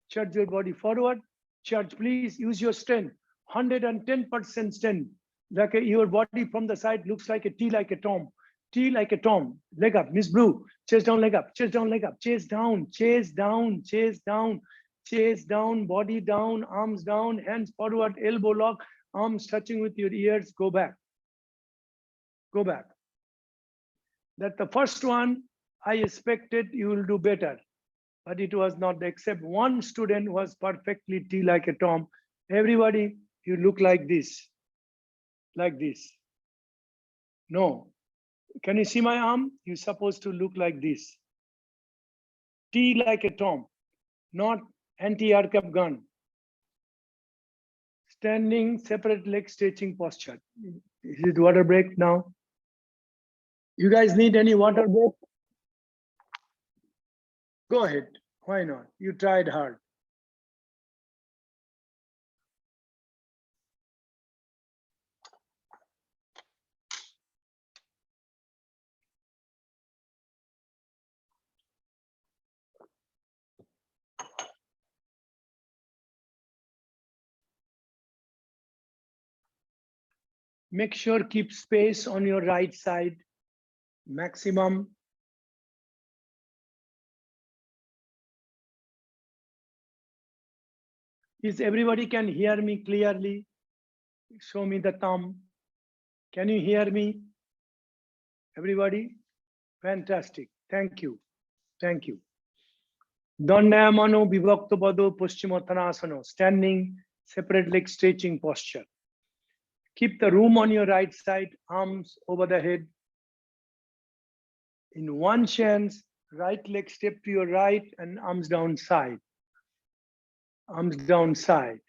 Charge your body forward. Charge, please. Use your strength. 110% strength. Like your body from the side looks like a T, like a Tom. T like a Tom. Leg up, Miss Blue. Chest down, leg up. Chest down, leg up. Chest down, chest down, chest down, chest down, body down, arms down, hands forward, elbow lock, arms touching with your ears. Go back. Go back. That the first one, I expected you will do better, but it was not. Except one student was perfectly T like a Tom. Everybody, you look like this. Like this. No. Can you see my arm? You're supposed to look like this. T like a Tom, not anti-aircraft gun. Standing, separate leg stretching posture. Is it water break now? You guys need any water break? Go ahead. Why not? You tried hard. Make sure keep space on your right side, maximum. Is everybody can hear me clearly? Show me the thumb. Can you hear me? Everybody? Fantastic. Thank you. Thank you. Dandayamano vibhakta pado paschimottanasana. Standing, separate leg stretching posture. Keep the room on your right side, arms over the head. In one chance, right leg step to your right and arms down side. Arms down side.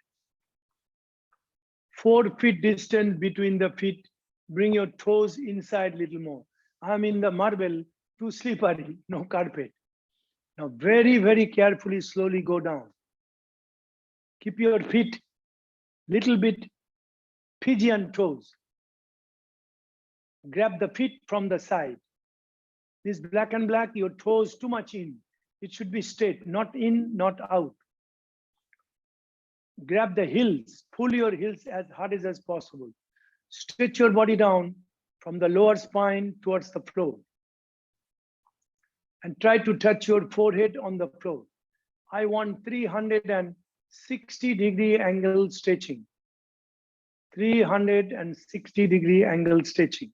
4 feet distance between the feet. Bring your toes inside a little more. I'm in the marble, too slippery, no carpet. Now very, very carefully, slowly go down. Keep your feet little bit pigeon toes. Grab the feet from the side. This black and black, your toes too much in. It should be straight, not in, not out. Grab the heels, pull your heels as hard as possible. Stretch your body down from the lower spine towards the floor. And try to touch your forehead on the floor. I want 360-degree angle stretching. 360-degree angle stretching.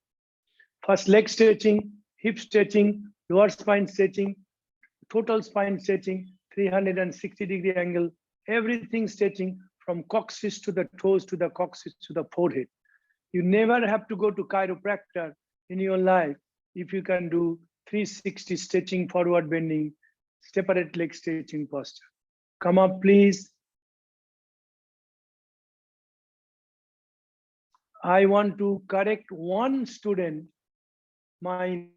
First leg stretching, hip stretching, lower spine stretching, total spine stretching, 360-degree angle, everything stretching from coccyx to the toes to the coccyx to the forehead. You never have to go to chiropractor in your life if you can do 360 stretching, forward bending, separate leg stretching posture. Come up, please. I want to correct one student, my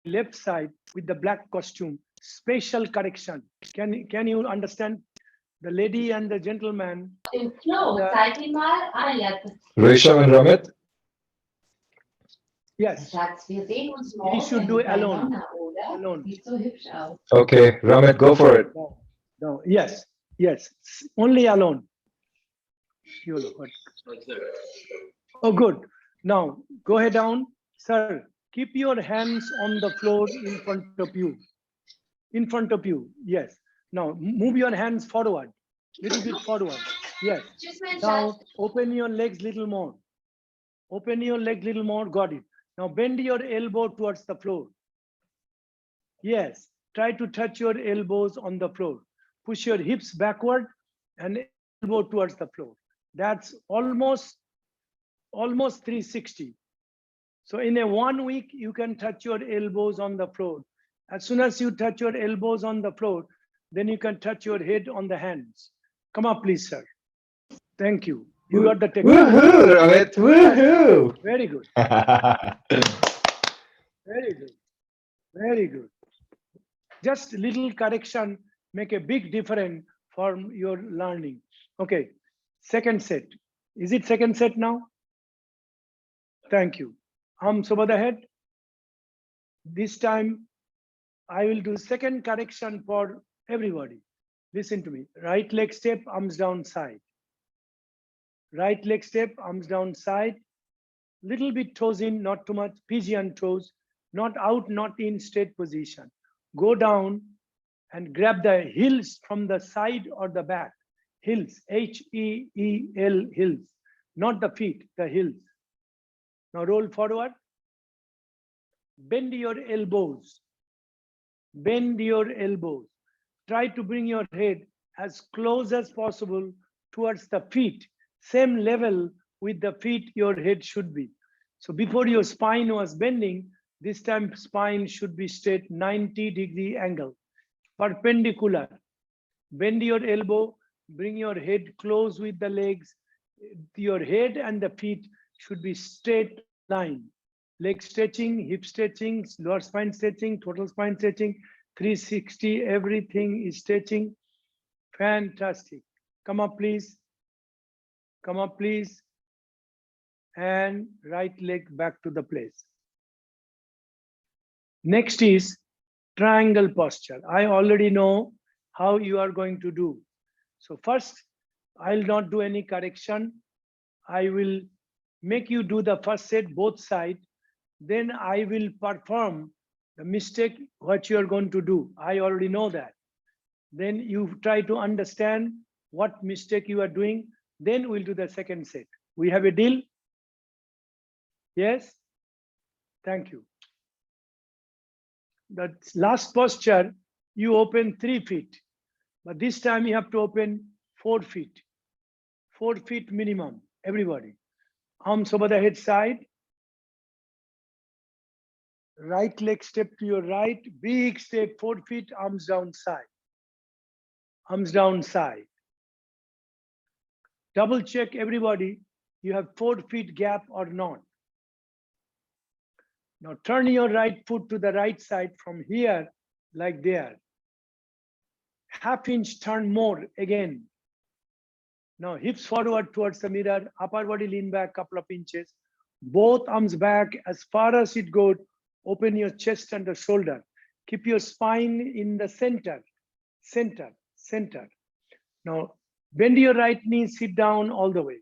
left side with the black costume, special correction. Can you understand? The lady and the gentleman. Risham and Ramit? Yes. He should do alone. Alone. Okay, Ramit, go for it. No. Yes. Yes. Only alone. Oh, good. Now, go ahead down. Sir, keep your hands on the floor in front of you. In front of you. Yes. Now, move your hands forward. Little bit forward. Yes. Now, open your legs little more. Open your leg little more. Got it. Now, bend your elbow towards the floor. Yes. Try to touch your elbows on the floor. Push your hips backward and elbow towards the floor. That's almost 360. So in a 1 week, you can touch your elbows on the floor. As soon as you touch your elbows on the floor, then you can touch your head on the hands. Come up, please, sir. Thank you. You got the technique. Woohoo, Ramit! Woohoo! Very good. Very good. Very good. Just little correction make a big difference for your learning. Okay, second set. Is it second set now? Thank you. Arms over the head. This time I will do second correction for everybody. Listen to me. Right leg step, arms down side. Right leg step, arms down side. Little bit toes in, not too much. Pigeon toes, not out, not in, straight position. Go down and grab the heels from the side or the back. Heels, H-E-E-L, heels. Not the feet, the heels. Now roll forward. Bend your elbows. Bend your elbows. Try to bring your head as close as possible towards the feet. Same level with the feet your head should be. So before your spine was bending, this time spine should be straight 90-degree angle, perpendicular. Bend your elbow, bring your head close with the legs. Your head and the feet should be straight line. Leg stretching, hip stretching, lower spine stretching, total spine stretching, 360, everything is stretching. Fantastic. Come up, please. Come up, please. And right leg back to the place. Next is triangle posture. I already know how you are going to do. So first, I'll not do any correction. I will make you do the first set, both sides. Then I will perform the mistake what you are going to do. I already know that. Then you try to understand what mistake you are doing. Then we'll do the second set. We have a deal? Yes? Thank you. The last posture, you open 3 feet. But this time you have to open 4 feet. 4 feet minimum, everybody. Arms over the head side. Right leg step to your right, big step, 4 feet, arms down side. Arms down side. Double check everybody, you have 4 feet gap or not. Now turn your right foot to the right side from here, like there. Half inch turn more again. Now hips forward towards the mirror, upper body lean back couple of inches. Both arms back as far as it goes. Open your chest and the shoulder. Keep your spine in the center, center, center. Now bend your right knee, sit down all the way.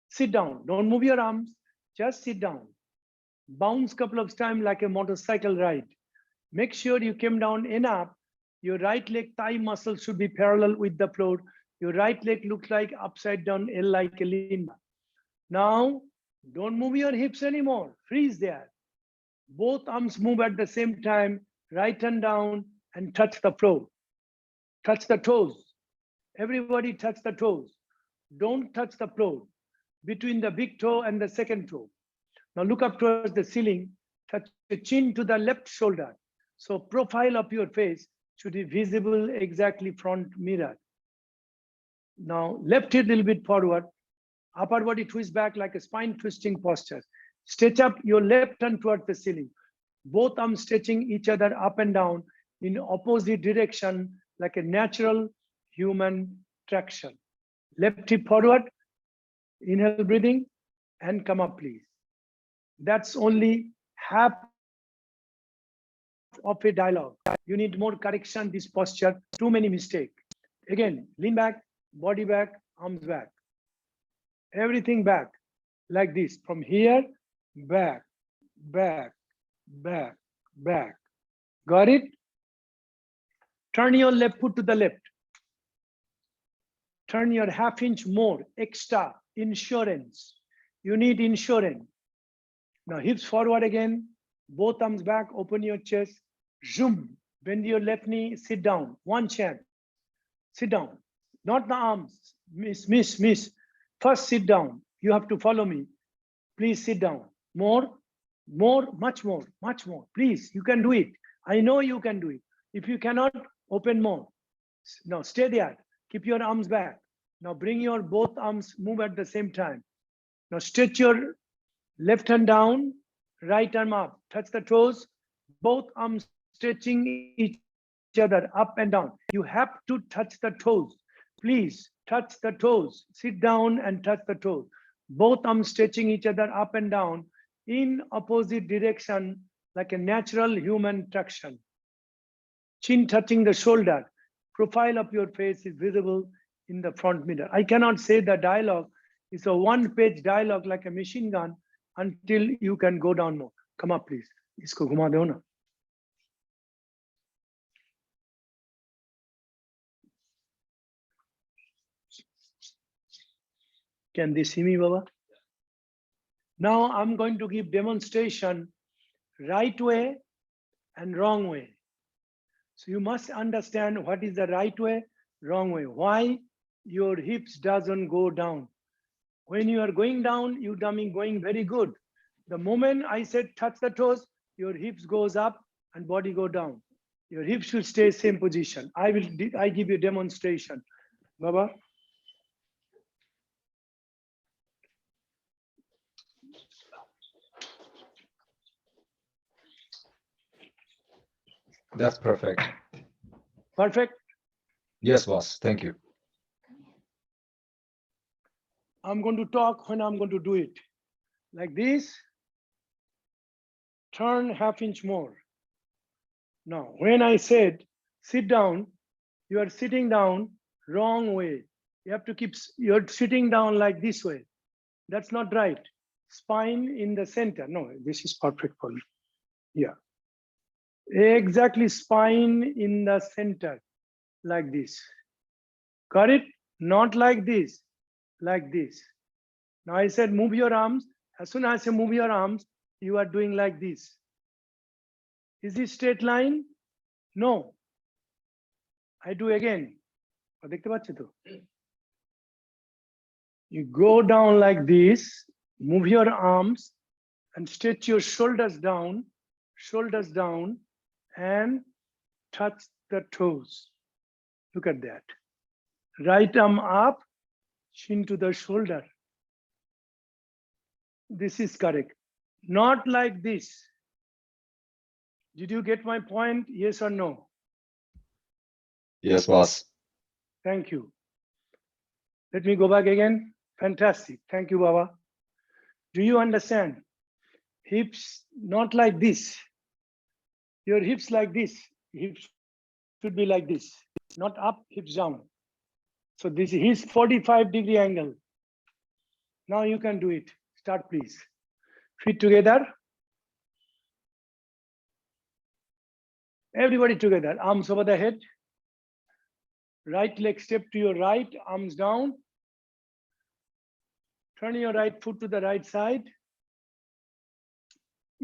Sit down, don't move your arms, just sit down. Bounce couple of times like a motorcycle ride. Make sure you came down enough. Your right leg thigh muscle should be parallel with the floor. Your right leg looks like upside down L like a lean back. Now, don't move your hips anymore. Freeze there. Both arms move at the same time, right hand down and touch the floor. Touch the toes. Everybody touch the toes. Don't touch the floor. Between the big toe and the second toe. Now look up towards the ceiling. Touch your chin to the left shoulder. So profile of your face should be visible exactly front mirror. Now left hip a little bit forward. Upper body twist back like a spine twisting posture. Stretch up your left hand towards the ceiling. Both arms stretching each other up and down in opposite direction like a natural human traction. Left hip forward. Inhale, breathing, and come up, please. That's only half of a dialogue. You need more correction, this posture, too many mistakes. Again, lean back, body back, arms back. Everything back, like this. From here, back, back, back, back. Got it? Turn your left foot to the left. Turn your half inch more, extra, insurance. You need insurance. Now hips forward again, both arms back, open your chest, zoom, bend your left knee, sit down, one chance, sit down, not the arms, miss. First sit down, you have to follow me. Please sit down, more, much more, please, you can do it. I know you can do it. If you cannot, open more. Now stay there, keep your arms back. Now bring your both arms, move at the same time. Now stretch your left hand down, right arm up, touch the toes, both arms stretching each other up and down. You have to touch the toes. Please touch the toes. Sit down and touch the toes. Both arms stretching each other up and down in opposite direction like a natural human traction. Chin touching the shoulder. Profile of your face is visible in the front mirror. I cannot say the dialogue is a one-page dialogue like a machine gun until you can go down more. Come up, please. Isko ghuma do na. Can they see me, Baba? Now I'm going to give demonstration right way and wrong way. So you must understand what is the right way, wrong way. Why your hips doesn't go down. When you are going down, you dummy going very good. The moment I said touch the toes, your hips goes up and body go down. Your hips should stay same position. I give you a demonstration. Baba. That's perfect. Perfect. Yes, boss. Thank you. I'm going to talk when I'm going to do it. Like this. Turn ½ inch more. Now, when I said sit down, you are sitting down wrong way. You have to keep, you're sitting down like this way. That's not right. Spine in the center. No, this is perfect for me. Yeah. Exactly, spine in the center, like this. Got it? Not like this, like this. Now I said move your arms. As soon as you move your arms, you are doing like this. Is this straight line? No. I do again. You go down like this, move your arms and stretch your shoulders down, and touch the toes. Look at that. Right arm up, chin to the shoulder. This is correct. Not like this. Did you get my point? Yes or no? Yes, boss. Thank you. Let me go back again. Fantastic. Thank you, Baba. Do you understand? Hips not like this. Your hips like this. Hips should be like this. Not up, hips down. So this is 45-degree angle. Now you can do it. Start, please. Feet together. Everybody together. Arms over the head. Right leg step to your right, arms down. Turn your right foot to the right side.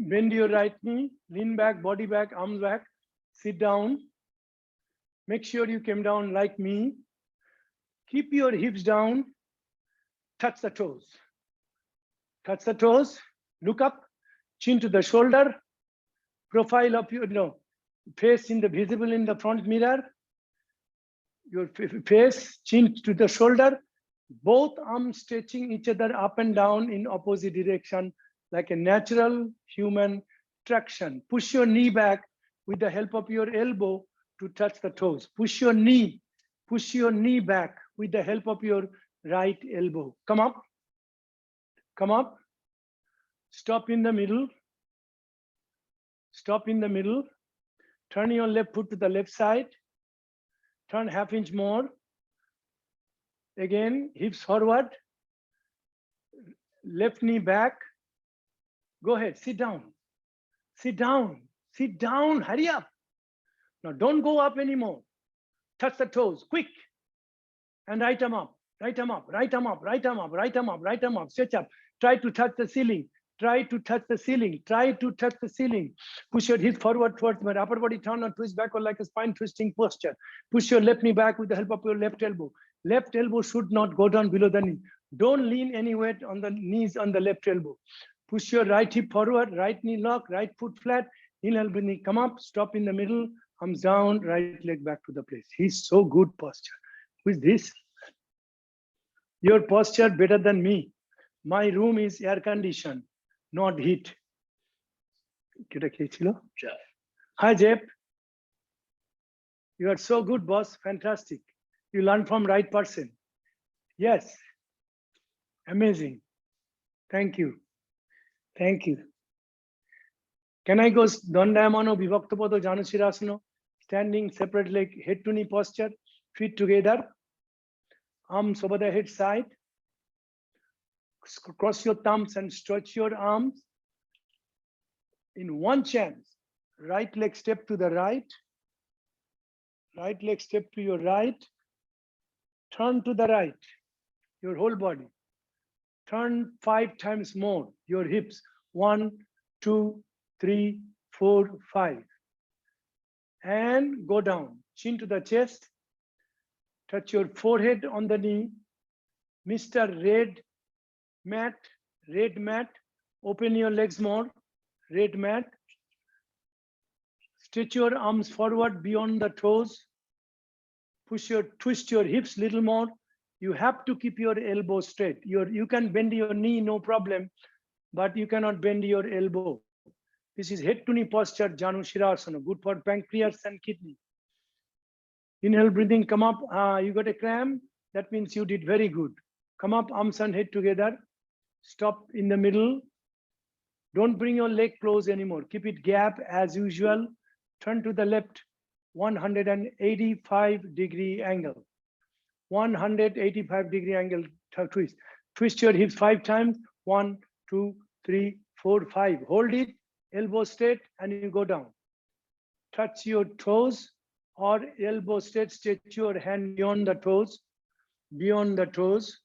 Bend your right knee, lean back, body back, arms back. Sit down. Make sure you came down like me. Keep your hips down. Touch the toes. Touch the toes. Look up. Chin to the shoulder. Profile of your face in the visible in the front mirror. Your face, chin to the shoulder. Both arms stretching each other up and down in opposite direction like a natural human traction. Push your knee back with the help of your elbow to touch the toes. Push your knee back with the help of your right elbow. Come up. Come up. Stop in the middle. Stop in the middle. Turn your left foot to the left side. Turn ½ inch more. Again, hips forward. Left knee back. Go ahead, sit down. Sit down. Sit down. Hurry up. Now don't go up anymore. Touch the toes, quick. And right arm up. Right arm up. Right arm up. Right arm up. Right arm up. Right arm up. Stretch up. Try to touch the ceiling. Try to touch the ceiling. Try to touch the ceiling. Push your hips forward towards my upper body, turn or twist backward like a spine twisting posture. Push your left knee back with the help of your left elbow. Left elbow should not go down below the knee. Don't lean any weight on the knees on the left elbow. Push your right hip forward, right knee lock, right foot flat, inhale, knee come up, stop in the middle, arms down, right leg back to the place. He's so good posture. Who is this? Your posture better than me. My room is air conditioned, not heat. Hi, Jep. You are so good, boss. Fantastic. You learn from right person. Yes. Amazing. Thank you. Thank you. Can I go Dandayamano Vibhaktapada Janushirasana? Standing separate leg, head to knee posture, feet together, arms over the head side. Cross your thumbs and stretch your arms. In one chance, right leg step to the right leg step to your right, turn to the right, your whole body. Turn 5 times more, your hips. 1, 2, 3, 4, 5. And go down, chin to the chest, touch your forehead on the knee. Mr. Red mat, open your legs more, red mat. Stretch your arms forward beyond the toes. Twist your hips a little more. You have to keep your elbow straight. You can bend your knee, no problem, but you cannot bend your elbow. This is head to knee posture, Janu Shirasana, good for pancreas and kidney. Inhale, breathing, come up. You got a cramp? That means you did very good. Come up, arms and head together. Stop in the middle. Don't bring your leg close anymore. Keep it gap as usual. Turn to the left, 185-degree angle. 185-degree angle twist. Twist your hips 5 times. 1, 2, 3, 4, 5. Hold it, elbow straight, and you go down. Touch your toes or elbow straight, stretch your hand beyond the toes. Beyond the toes.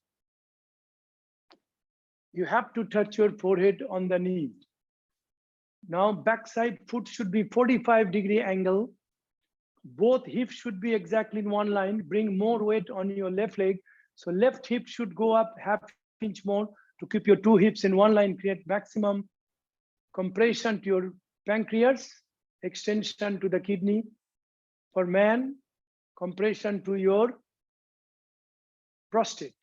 You have to touch your forehead on the knee. Now backside foot should be 45-degree angle. Both hips should be exactly in one line. Bring more weight on your left leg. So left hip should go up half inch more to keep your 2 hips in one line, create maximum compression to your pancreas, extension to the kidney. For man, compression to your prostate.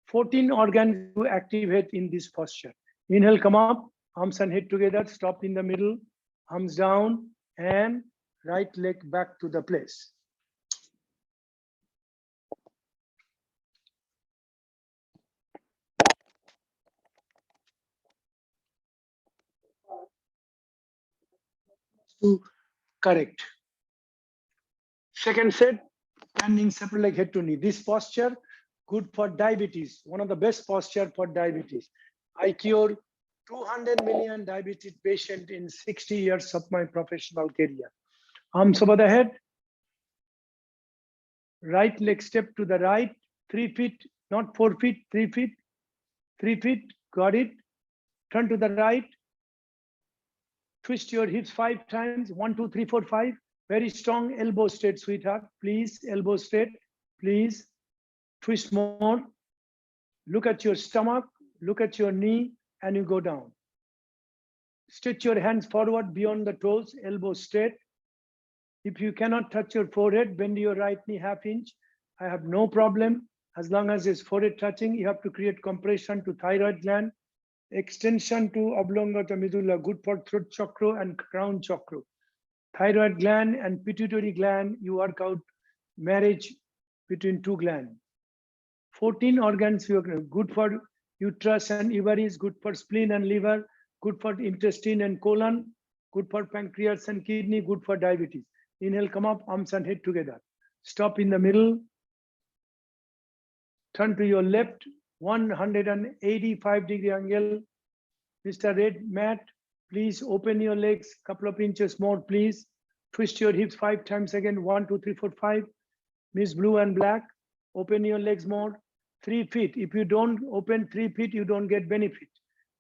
14 organs to activate in this posture. Inhale, come up, arms and head together, stop in the middle, arms down, and right leg back to the place. To correct. Second set, standing separate leg, head to knee. This posture, good for diabetes. One of the best posture for diabetes. I cure 200 million diabetes patients in 60 years of my professional career. Arms over the head. Right leg step to the right, 3 feet, not 4 feet, 3 feet. 3 feet, got it. Turn to the right. Twist your hips 5 times. 1, 2, 3, 4, 5. Very strong elbow straight, sweetheart. Please, elbow straight. Please. Twist more. Look at your stomach. Look at your knee, and you go down. Stretch your hands forward beyond the toes, elbow straight. If you cannot touch your forehead, bend your right knee half inch. I have no problem. As long as it's forehead touching, you have to create compression to thyroid gland, extension to oblongata medulla, good for throat chakra and crown chakra. Thyroid gland and pituitary gland, you work out marriage between 2 glands. 14 organs, good for uterus and ovaries, good for spleen and liver, good for intestine and colon, good for pancreas and kidney, good for diabetes. Inhale, come up, arms and head together. Stop in the middle. Turn to your left, 185-degree angle. Mr. Red mat, please open your legs, couple of inches more, please. Twist your hips 5 times again, 1, 2, 3, 4, 5. Miss Blue and Black, open your legs more. 3 feet. If you don't open 3 feet, you don't get benefit.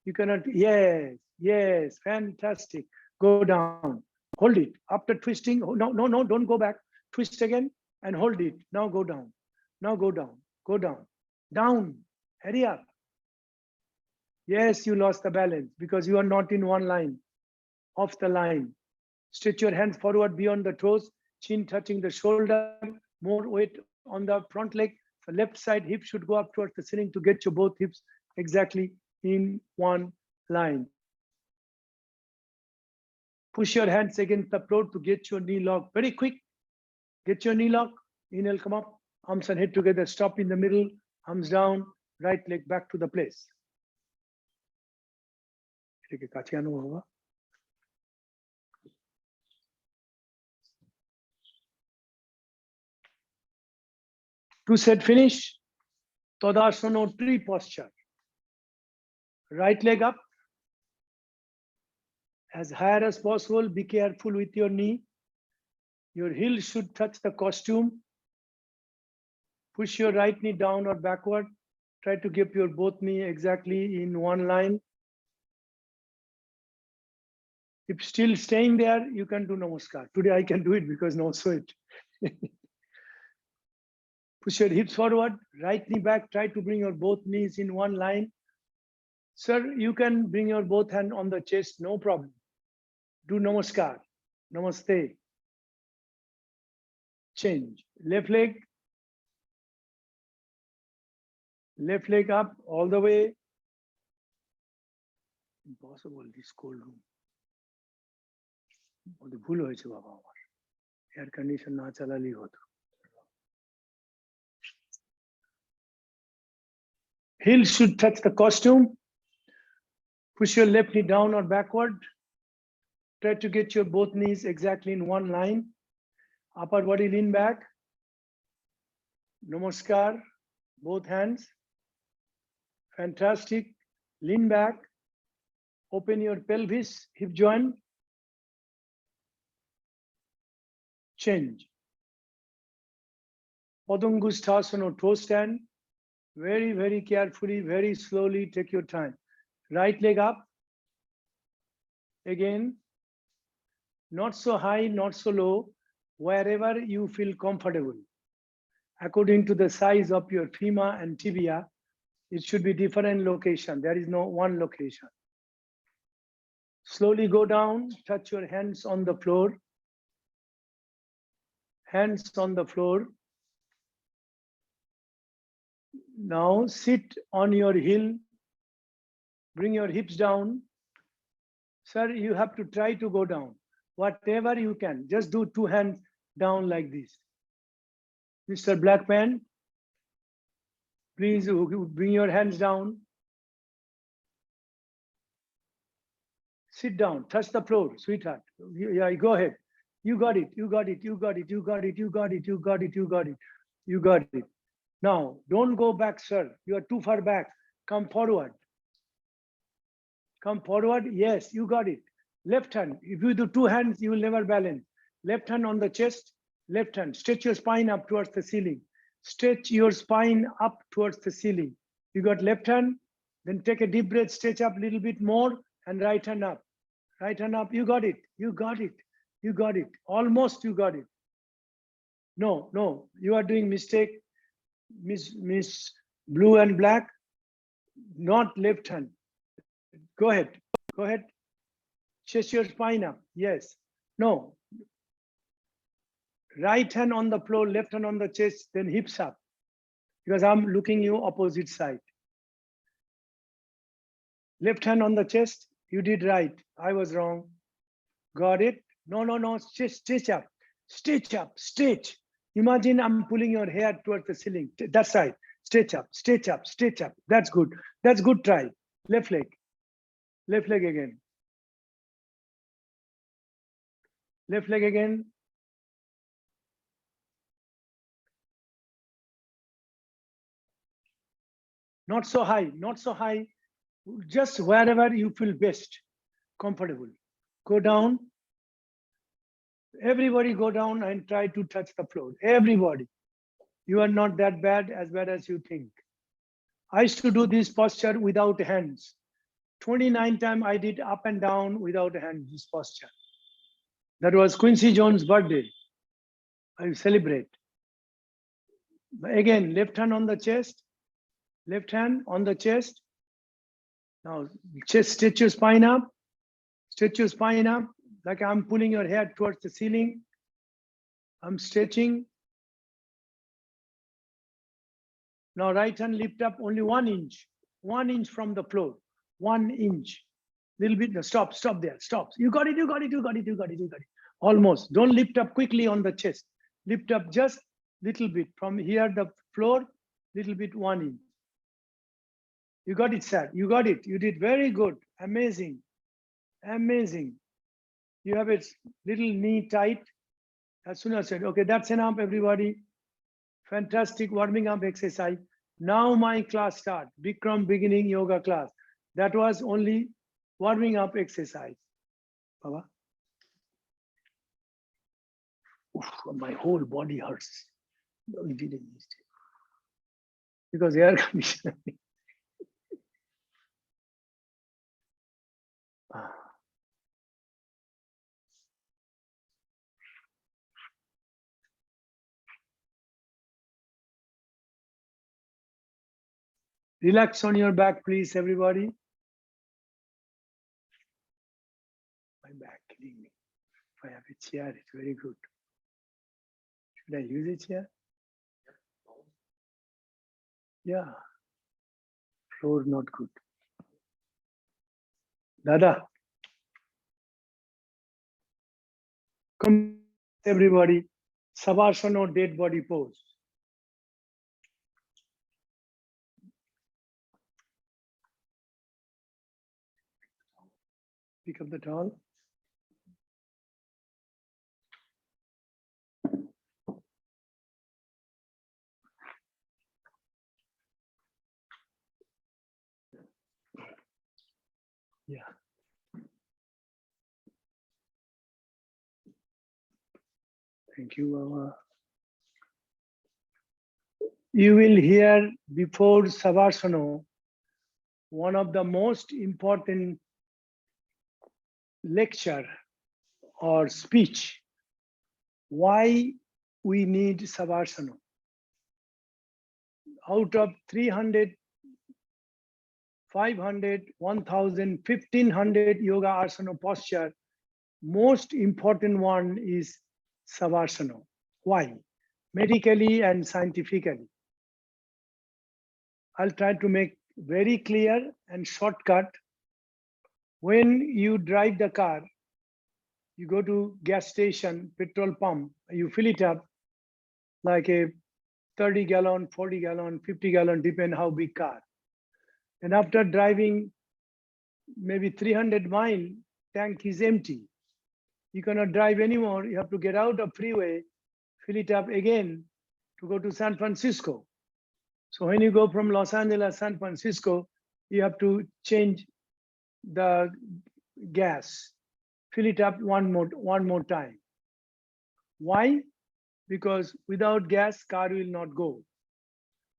You cannot, yes, fantastic. Go down, hold it. After twisting, no, don't go back. Twist again and hold it. Now go down, go down, hurry up. Yes, you lost the balance because you are not in one line, off the line. Stretch your hands forward beyond the toes, chin touching the shoulder, more weight on the front leg. The left side hip should go up towards the ceiling to get your both hips exactly in one line. Push your hands against the floor to get your knee locked. Very quick. Get your knee lock. Inhale, come up. Arms and head together. Stop in the middle. Arms down. Right leg back to the place. Two set finish. Tadasana tree posture. Right leg up. As higher as possible. Be careful with your knee. Your heel should touch the costume. Push your right knee down or backward. Try to keep your both knee exactly in one line. If still staying there, you can do namaskar. Today I can do it because no sweat. Push your hips forward, right knee back. Try to bring your both knees in one line. Sir, you can bring your both hands on the chest, no problem. Do namaskar, namaste. Change. Left leg up all the way. Impossible, this cold room. ভুল হয়েছে বাবা আমার air condition না চালালেই হতো Heel should touch the costume. Push your left knee down or backward. Try to get your both knees exactly in one line. Upper body lean back. Namaskar, both hands. Fantastic. Lean back. Open your pelvis, hip joint. Change. Padangusthasana, toe stand. Very, very carefully, very slowly, take your time. Right leg up. Again, not so high, not so low, wherever you feel comfortable. According to the size of your femur and tibia, it should be different location. There is no one location. Slowly go down, touch your hands on the floor. Hands on the floor. Now sit on your heel. Bring your hips down. Sir, you have to try to go down. Whatever you can, just do two hands down like this. Mr. Black Pant, please bring your hands down. Sit down, touch the floor, sweetheart. Yeah, go ahead. You got it, you got it, you got it, you got it, you got it, you got it, you got it, you got it. Now, don't go back, sir. You are too far back. Come forward. Come forward. Yes, you got it. Left hand. If you do two hands, you will never balance. Left hand on the chest. Left hand. Stretch your spine up towards the ceiling. Stretch your spine up towards the ceiling. You got left hand. Then take a deep breath. Stretch up a little bit more. And right hand up. Right hand up. You got it. You got it. You got it. Almost you got it. No, no. You are doing mistake. Miss blue and black. Not left hand. Go ahead. Go ahead. Stretch your spine up. Yes. No. Right hand on the floor, left hand on the chest, then hips up. Because I'm looking you opposite side. Left hand on the chest. You did right. I was wrong. Got it? No, no, no. Stitch up. Stitch up. Stitch. Imagine I'm pulling your hair towards the ceiling. That side. Stitch up. Stitch up. Stitch up. That's good. That's good try. Left leg. Left leg again. Left leg again. Not so high, not so high. Just wherever you feel best, comfortable. Go down. Everybody go down and try to touch the floor. Everybody. You are not that bad as you think. I used to do this posture without hands. 29 times I did up and down without hands, this posture. That was Quincy Jones' birthday. I celebrate. Again, left hand on the chest. Left hand on the chest. Now, chest, stretch your spine up. Stretch your spine up. Like I'm pulling your head towards the ceiling. I'm stretching. Now right hand lift up only 1 inch. 1 inch from the floor. 1 inch. Little bit, no, stop there, stop. You got it, you got it, you got it, you got it, you got it. Almost. Don't lift up quickly on the chest. Lift up just little bit from here, the floor, little bit 1 inch. You got it, sir. You got it. You did very good. Amazing. Amazing. You have a little knee tight. As soon as I said, okay, that's enough, everybody. Fantastic warming up exercise. Now my class start. Bikram beginning yoga class. That was only warming up exercise. Baba. Oof, my whole body hurts. No, we didn't need it. Because air conditioning. Relax on your back, please, everybody. My back killing me. If I have a chair, it's very good. Should I use a chair? Yeah. Floor not good. Dada. Come, everybody. Savasana dead body pose. Pick up the towel. Yeah. Thank you, Baba. You will hear before Savasana one of the most important lecture or speech. Why we need Savasana. Out of 300, 500, 1000, 1500 yoga asana posture, most important one is Savasana. Why? Medically and scientifically. I'll try to make very clear and shortcut. When you drive the car, you go to gas station, petrol pump, you fill it up like a 30 gallon, 40 gallon, 50 gallon, depend how big car. And after driving maybe 300 mile, tank is empty. You cannot drive anymore. You have to get out of freeway, fill it up again to go to San Francisco. So when you go from Los Angeles, San Francisco, you have to change the gas, fill it up one more time. Why? Because without gas, car will not go.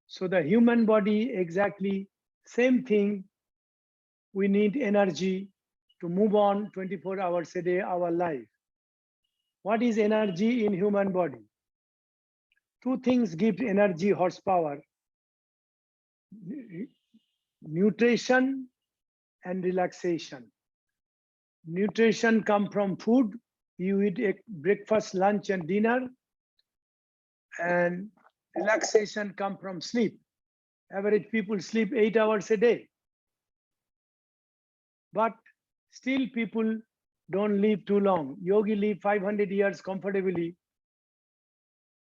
So the human body, exactly same thing. We need energy to move on 24 hours a day, our life. What is energy in human body? Two things give energy, horsepower. Nutrition and relaxation. Nutrition come from food. You eat a breakfast, lunch, and dinner. And relaxation come from sleep. Average people sleep 8 hours a day. But still people don't live too long. Yogi live 500 years comfortably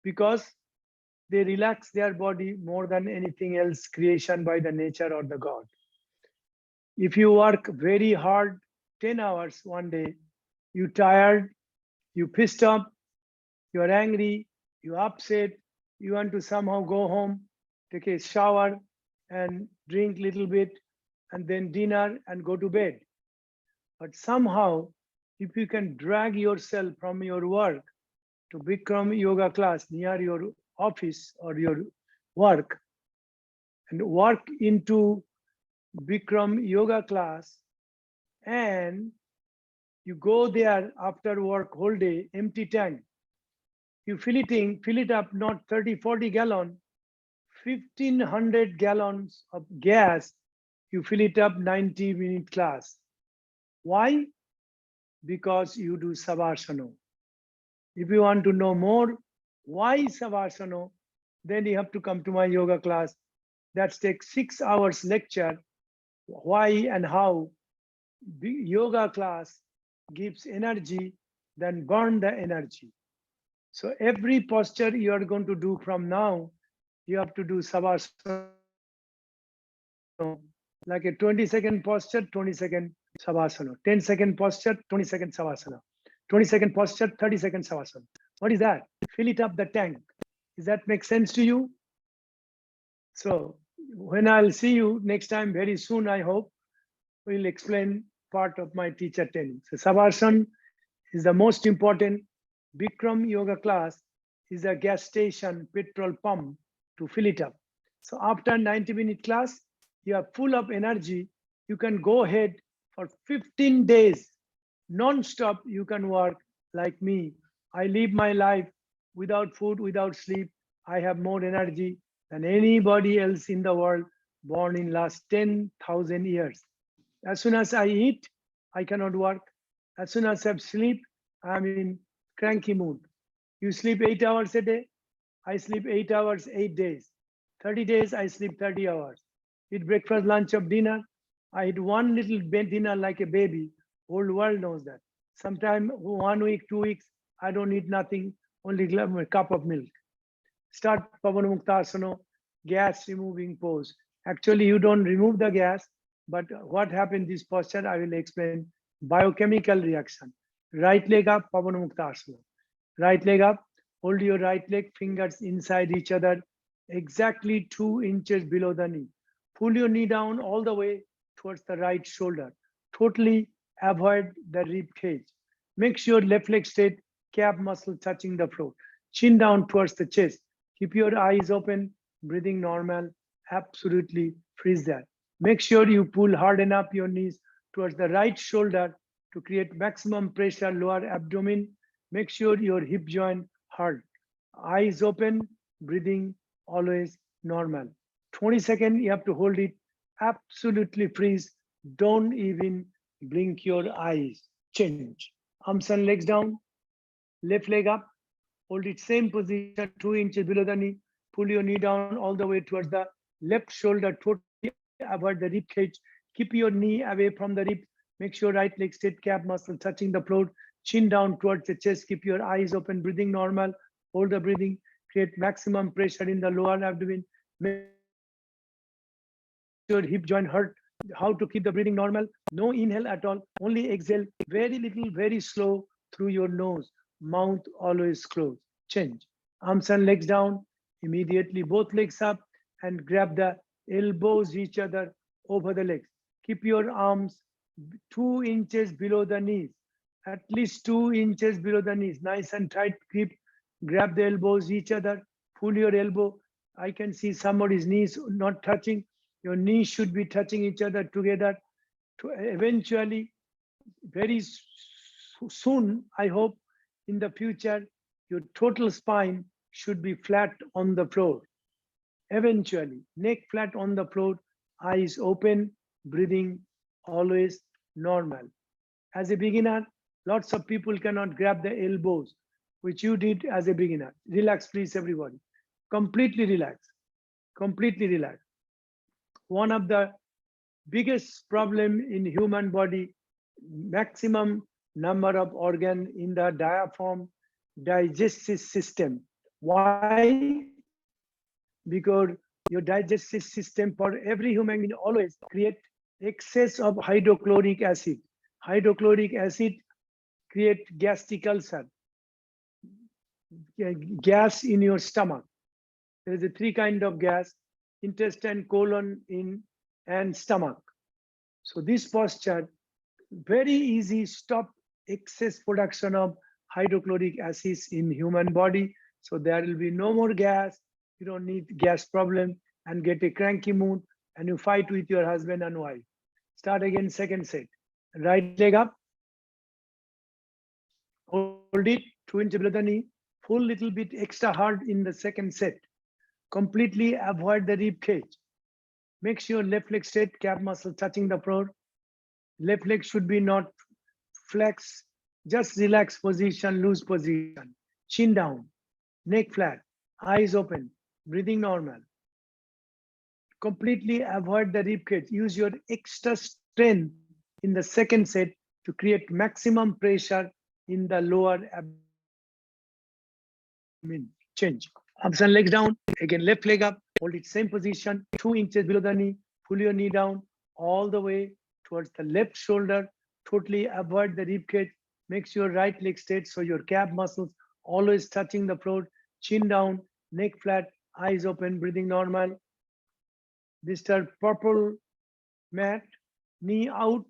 because they relax their body more than anything else creation by the nature or the God. If you work very hard, 10 hours one day, you tired, you pissed off, you're angry, you upset, you want to somehow go home, take a shower and drink little bit and then dinner and go to bed. But somehow, if you can drag yourself from your work to Bikram yoga class near your office or your work and work into Bikram yoga class, and you go there after work whole day, empty tank, you fill it up, not 30, 40 gallon, 1500 gallons of gas, you fill it up 90-minute class. Why? Because you do Savasana. If you want to know more why Savasana, then you have to come to my yoga class. That takes 6 hours lecture, why and how yoga class gives energy, then burn the energy. So every posture you are going to do from now, you have to do savasana, like a 20-second posture, 20-second savasana, 10-second posture, 20-second savasana, 20-second posture, 30-second savasana. What is that? Fill it up the tank. Does that make sense to you? So when I'll see you next time, very soon, I hope, we'll explain part of my teacher training. So savasana is the most important. Bikram Yoga class is a gas station petrol pump to fill it up. So after 90-minute class, you are full of energy. You can go ahead for 15 days non-stop. You can work like me. I live my life without food, without sleep. I have more energy than anybody else in the world born in last 10,000 years. As soon as I eat, I cannot work. As soon as I sleep, I'm in cranky mood. You sleep 8 hours a day. I sleep 8 hours, 8 days. 30 days, I sleep 30 hours. Eat breakfast, lunch, or dinner. I eat one little dinner like a baby. Whole world knows that. Sometime 1 week, 2 weeks, I don't eat nothing, only a cup of milk. Start Pavanamuktasana, gas removing pose. Actually, you don't remove the gas, but what happened this posture, I will explain. Biochemical reaction. Right leg up, Pavanamuktasana. Right leg up, hold your right leg, fingers inside each other, exactly 2 inches below the knee. Pull your knee down all the way towards the right shoulder. Totally avoid the rib cage. Make sure left leg straight, calf muscle touching the floor. Chin down towards the chest. Keep your eyes open, breathing normal. Absolutely freeze that. Make sure you pull harden up your knees towards the right shoulder to create maximum pressure, lower abdomen. Make sure your hip joint hard. Eyes open, breathing always normal. 20 seconds, you have to hold it. Absolutely freeze. Don't even blink your eyes. Change. Arms and legs down, left leg up. Hold it same position, 2 inches below the knee. Pull your knee down all the way towards the left shoulder. Totally avoid the rib cage. Keep your knee away from the rib. Make sure right leg straight, calf muscle touching the floor. Chin down towards the chest. Keep your eyes open, breathing normal. Hold the breathing. Create maximum pressure in the lower abdomen. Make sure hip joint hurt. How to keep the breathing normal? No inhale at all. Only exhale very little, very slow through your nose. Mouth always closed. Change. Arms and legs down. Immediately both legs up and grab the elbows each other over the legs. Keep your arms 2 inches below the knees, at least 2 inches below the knees. Nice and tight grip. Grab the elbows each other. Pull your elbow. I can see somebody's knees not touching. Your knees should be touching each other together. To eventually, very soon, I hope, in the future, your total spine should be flat on the floor. Eventually, neck flat on the floor, eyes open, breathing always normal. As a beginner, lots of people cannot grab the elbows, which you did as a beginner. Relax, please, everybody. Completely relax. Completely relax. One of the biggest problem in human body, maximum number of organ in the diaphragm, digestive system. Why? Because your digestive system for every human being always create excess of hydrochloric acid. Hydrochloric acid create gastric ulcer, gas in your stomach. There is a 3 kind of gas: intestine, colon, in and stomach. So this posture, very easy, stop excess production of hydrochloric acids in human body. So there will be no more gas. You don't need gas problem and get a cranky mood and you fight with your husband and wife. Start again, second set. Right leg up. Hold it 2 inches below the knee. Pull little bit extra hard in the second set. Completely avoid the rib cage. Make sure left leg straight, calf muscle touching the floor. Left leg should be not flex, just relax position, loose position. Chin down, neck flat, eyes open, breathing normal. Completely avoid the rib cage. Use your extra strength in the second set to create maximum pressure in the lower abdomen. Change. Arms and legs down. Again, left leg up. Hold it same position. 2 inches below the knee. Pull your knee down all the way towards the left shoulder. Totally avoid the rib cage. Makes your right leg straight so your calf muscles always touching the floor. Chin down, neck flat, eyes open, breathing normal. Disturb purple mat, knee out.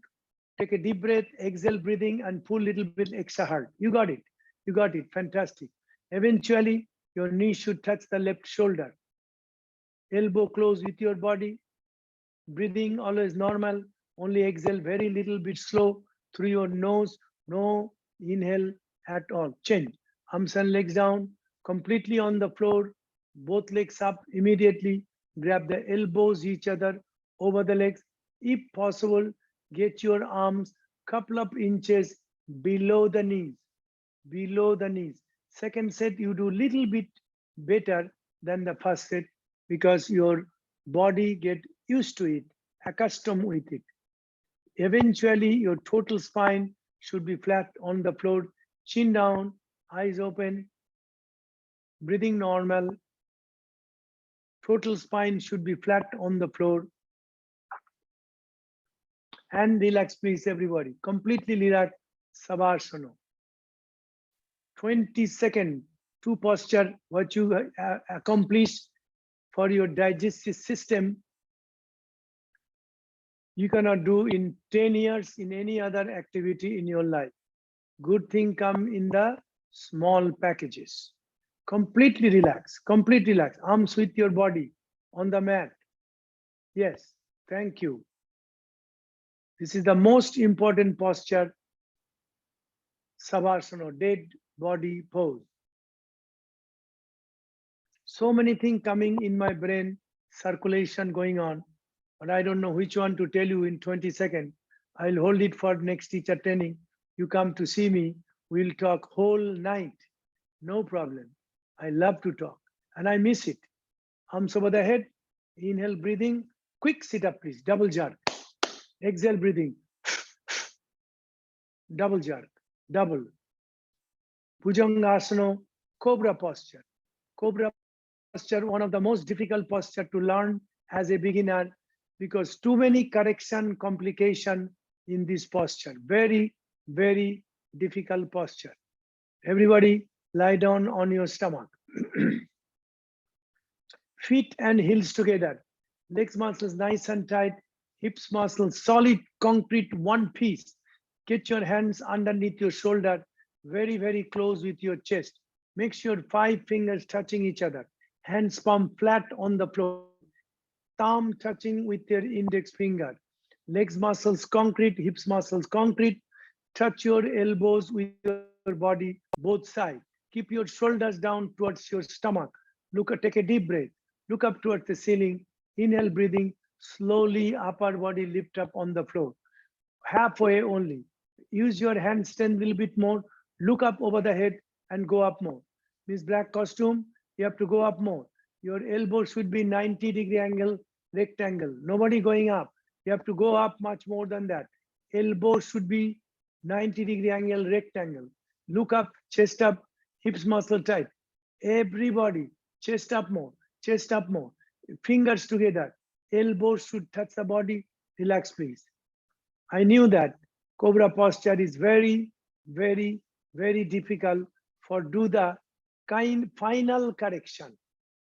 Take a deep breath, exhale breathing, and pull little bit extra hard. You got it. You got it. Fantastic. Eventually, your knee should touch the left shoulder. Elbow close with your body. Breathing always normal. Only exhale very little bit slow through your nose. No inhale at all. Change. Arms and legs down. Completely on the floor. Both legs up immediately. Grab the elbows each other over the legs. If possible, get your arms couple of inches below the knees. Below the knees. Second set, you do little bit better than the first set because your body get used to it, accustomed with it. Eventually, your total spine should be flat on the floor, chin down, eyes open, breathing normal. Total spine should be flat on the floor. And relax, please, everybody. Completely relax, Savasana. 20 seconds to posture, what you accomplish for your digestive system, you cannot do in 10 years in any other activity in your life. Good thing come in the small packages. Completely relax, completely relax. Arms with your body on the mat. Yes, thank you. This is the most important posture, Savasana, dead body pose. So many things coming in my brain, circulation going on, but I don't know which one to tell you in 20 seconds. I'll hold it for next teacher training. You come to see me, we'll talk whole night. No problem. I love to talk and I miss it. Arms over the head, inhale, breathing. Quick sit up, please. Double jerk. Exhale, breathing. Double jerk. Double. Bhujangasana, cobra posture. Cobra posture, one of the most difficult posture to learn as a beginner because too many correction complication in this posture. Very, very difficult posture. Everybody lie down on your stomach. Feet and heels together. Legs muscles nice and tight. Hips muscles solid, concrete, one piece. Get your hands underneath your shoulder, very, very close with your chest. Make sure 5 fingers touching each other. Hands palm flat on the floor. Thumb touching with your index finger. Legs muscles concrete, hips muscles concrete. Touch your elbows with your body, both sides. Keep your shoulders down towards your stomach. Take a deep breath. Look up towards the ceiling. Inhale, breathing. Slowly, upper body lift up on the floor. Halfway only. Use your hand strength a little bit more. Look up over the head and go up more. This black costume, you have to go up more. Your elbow should be 90-degree angle, rectangle. Nobody going up. You have to go up much more than that. Elbow should be 90-degree angle, rectangle. Look up, chest up, hips muscle tight. Everybody, chest up more, chest up more. Fingers together. Elbows should touch the body. Relax, please. I knew that cobra posture is very, very, very difficult for do the final correction.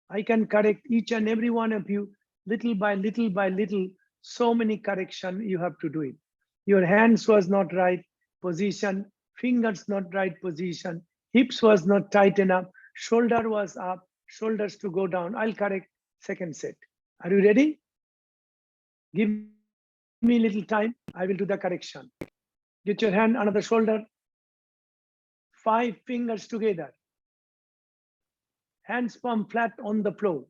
I can correct each and every one of you little by little by little. So many correction you have to do it. Your hands was not right position, fingers not right position, hips was not tight enough, shoulder was up, shoulders to go down. I'll correct second set. Are you ready? Give me a little time. I will do the correction. Get your hand under the shoulder. 5 fingers together. Hands palm flat on the floor.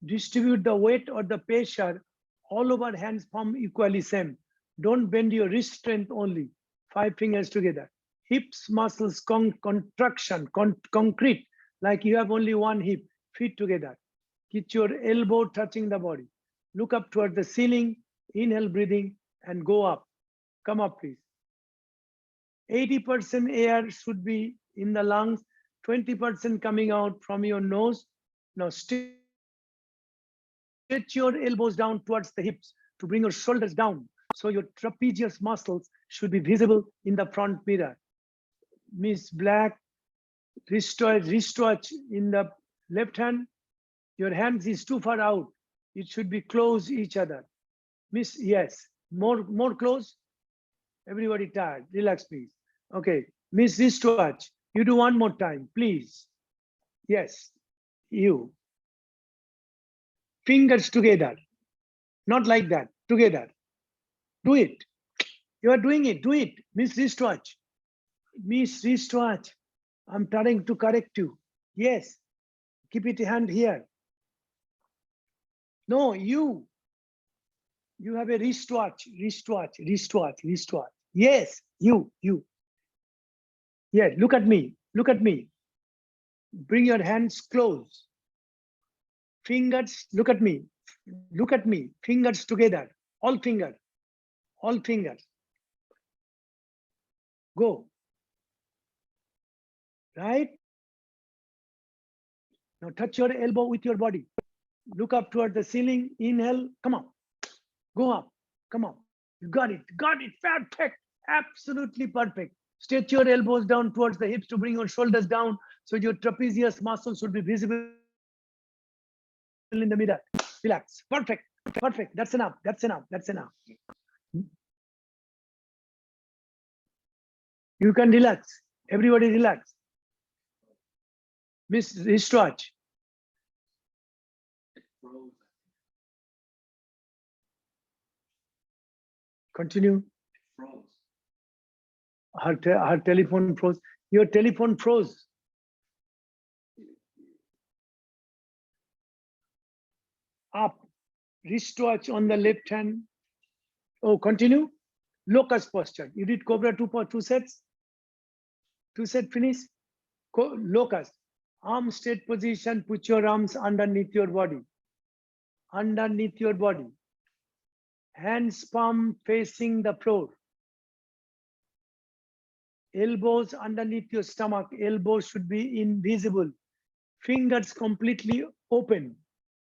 Distribute the weight or the pressure all over hands palm equally same. Don't bend your wrist strength only. 5 fingers together. Hips muscles contraction, concrete, like you have only one hip. Feet together. Get your elbow touching the body. Look up toward the ceiling. Inhale, breathing, and go up. Come up, please. 80% air should be in the lungs, 20% coming out from your nose. Now stretch your elbows down towards the hips to bring your shoulders down. So your trapezius muscles should be visible in the front mirror. Miss Black, wristwatch in the left hand. Your hands is too far out. It should be close each other. Miss, yes, more close. Everybody tired. Relax, please. Okay, Miss Wristwatch, you do one more time, please. Yes, you. Fingers together. Not like that. Together. Do it. You are doing it. Do it. Miss Wristwatch. Miss Wristwatch. I'm trying to correct you. Yes. Keep it hand here. No, you. You have a wristwatch. Yes, you. Yeah, look at me. Look at me. Bring your hands close. Fingers, look at me. Look at me. Fingers together. All fingers. All fingers. Go. Right? Now touch your elbow with your body. Look up toward the ceiling. Inhale. Come on. Go up. Come on. You got it. Got it. Perfect. Absolutely perfect. Stretch your elbows down towards the hips to bring your shoulders down so your trapezius muscles should be visible in the middle. Relax. Perfect. Perfect. That's enough. That's enough. That's enough. You can relax. Everybody relax. Miss Wristwatch. Continue. Her telephone froze. Your telephone froze. Up. Wristwatch on the left hand. Oh, continue. Locust posture. You did Cobra 2 sets. 2 set finish. Locust. Arm straight position. Put your arms underneath your body. Underneath your body. Hands palm facing the floor. Elbows underneath your stomach. Elbows should be invisible. Fingers completely open.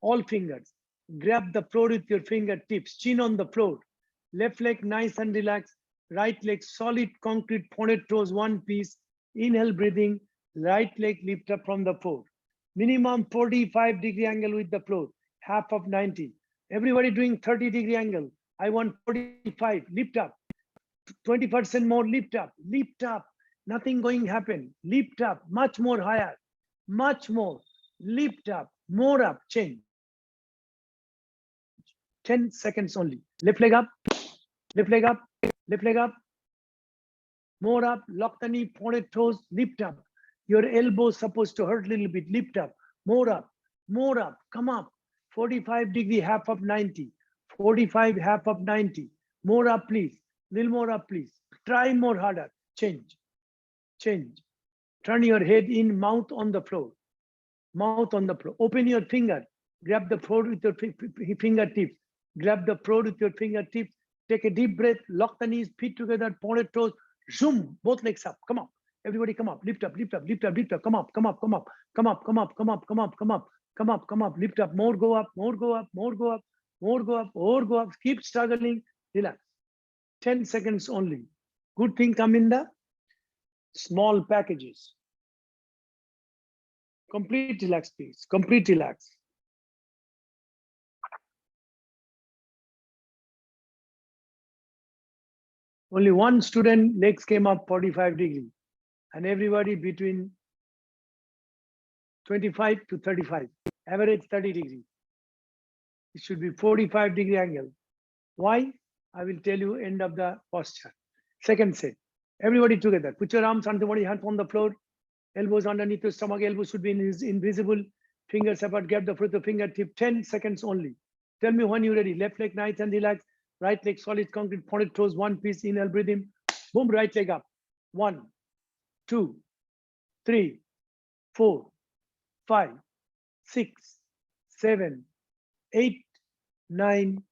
All fingers. Grab the floor with your fingertips. Chin on the floor. Left leg nice and relaxed. Right leg solid concrete pointed toes one piece. Inhale breathing. Right leg lift up from the floor. Minimum 45-degree angle with the floor. Half of 90. Everybody doing 30-degree angle. I want 45. Lift up. 20% more. Lift up. Lift up. Nothing going to happen. Lift up. Much more higher. Much more. Lift up. More up. Change. 10 seconds only. Left leg up. Left leg up. Left leg up. More up. Lock the knee. Pointed toes. Lift up. Your elbow little to hurt a little bit. Lift up. More up. More up. Come up. 45-degree, half of 90. 45, half of 90. More up, please. Little more up, please. Try more harder. Change. Change. Turn your head in, mouth on the floor. Mouth on the floor. Open your finger. Grab the floor with your fingertips. Grab the floor with your fingertips. Take a deep breath. Lock the knees, feet together, pointed toes. Zoom. Both legs up. Come on. Everybody come up. Lift up. Lift up. Lift up. Lift up. Come up. Come up. Come up. Come up. Come up. Come up. Come up. Come up. Come up. Come up. Lift up. More go up. More go up. More go up. More go up. More go up. Keep struggling. Relax. 10 seconds only. Good thing come in the small packages. Complete relax, please. Complete relax. Only one student legs came up 45 degree and everybody between 25 to 35, average 30 degrees. It should be 45-degree angle. Why? I will tell you end of the posture. Second set. Everybody together. Put your arms under the body, hands on the floor. Elbows underneath your stomach. Elbows should be invisible. Fingers apart. Grab the foot of fingertip. 10 seconds only. Tell me when you're ready. Left leg nice and relaxed. Right leg solid concrete. Pointed toes. One piece. Inhale, breathe in. Boom. Right leg up. 1, 2, 3, 4, 5, 6, 7, 8, 9,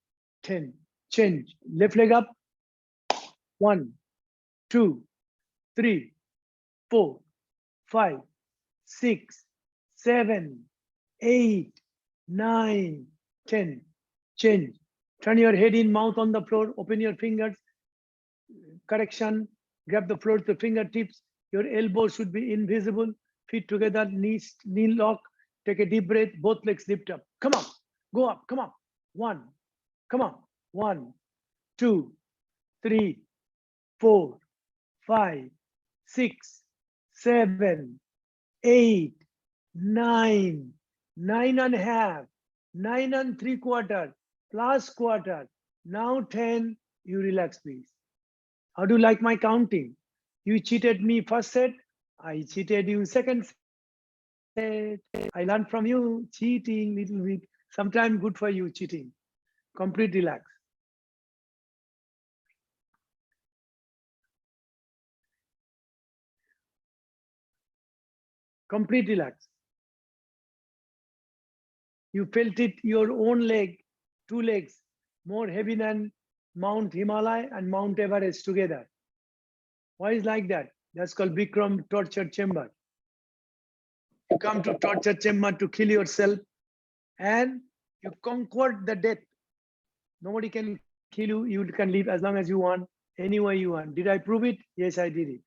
10. Change. Left leg up. 1, 2, 3, 4, 5, 6, 7, 8, 9, 10. Change. Turn your head in, mouth on the floor. Open your fingers. Correction. Grab the floor with the fingertips. Your elbows should be invisible. Feet together, knees, knee lock. Take a deep breath. Both legs lift up. Come on. Go up. Come on. 1. Come on. 1, 2, 3, 4, 5, 6, 7, 8, 9, 9.5, 9 3/4, last quarter. Now 10. You relax, please. How do you like my counting? You cheated me first set. I cheated you second set. I learned from you cheating little bit. Sometimes good for you cheating. Complete relax. Complete relax. You felt it, your own leg, 2 legs, more heavy than Mount Himalaya and Mount Everest together. Why is like that? That's called Bikram torture chamber. You come to torture chamber to kill yourself and you conquered the death. Nobody can kill you. You can live as long as you want, any way you want. Did I prove it? Yes, I did it.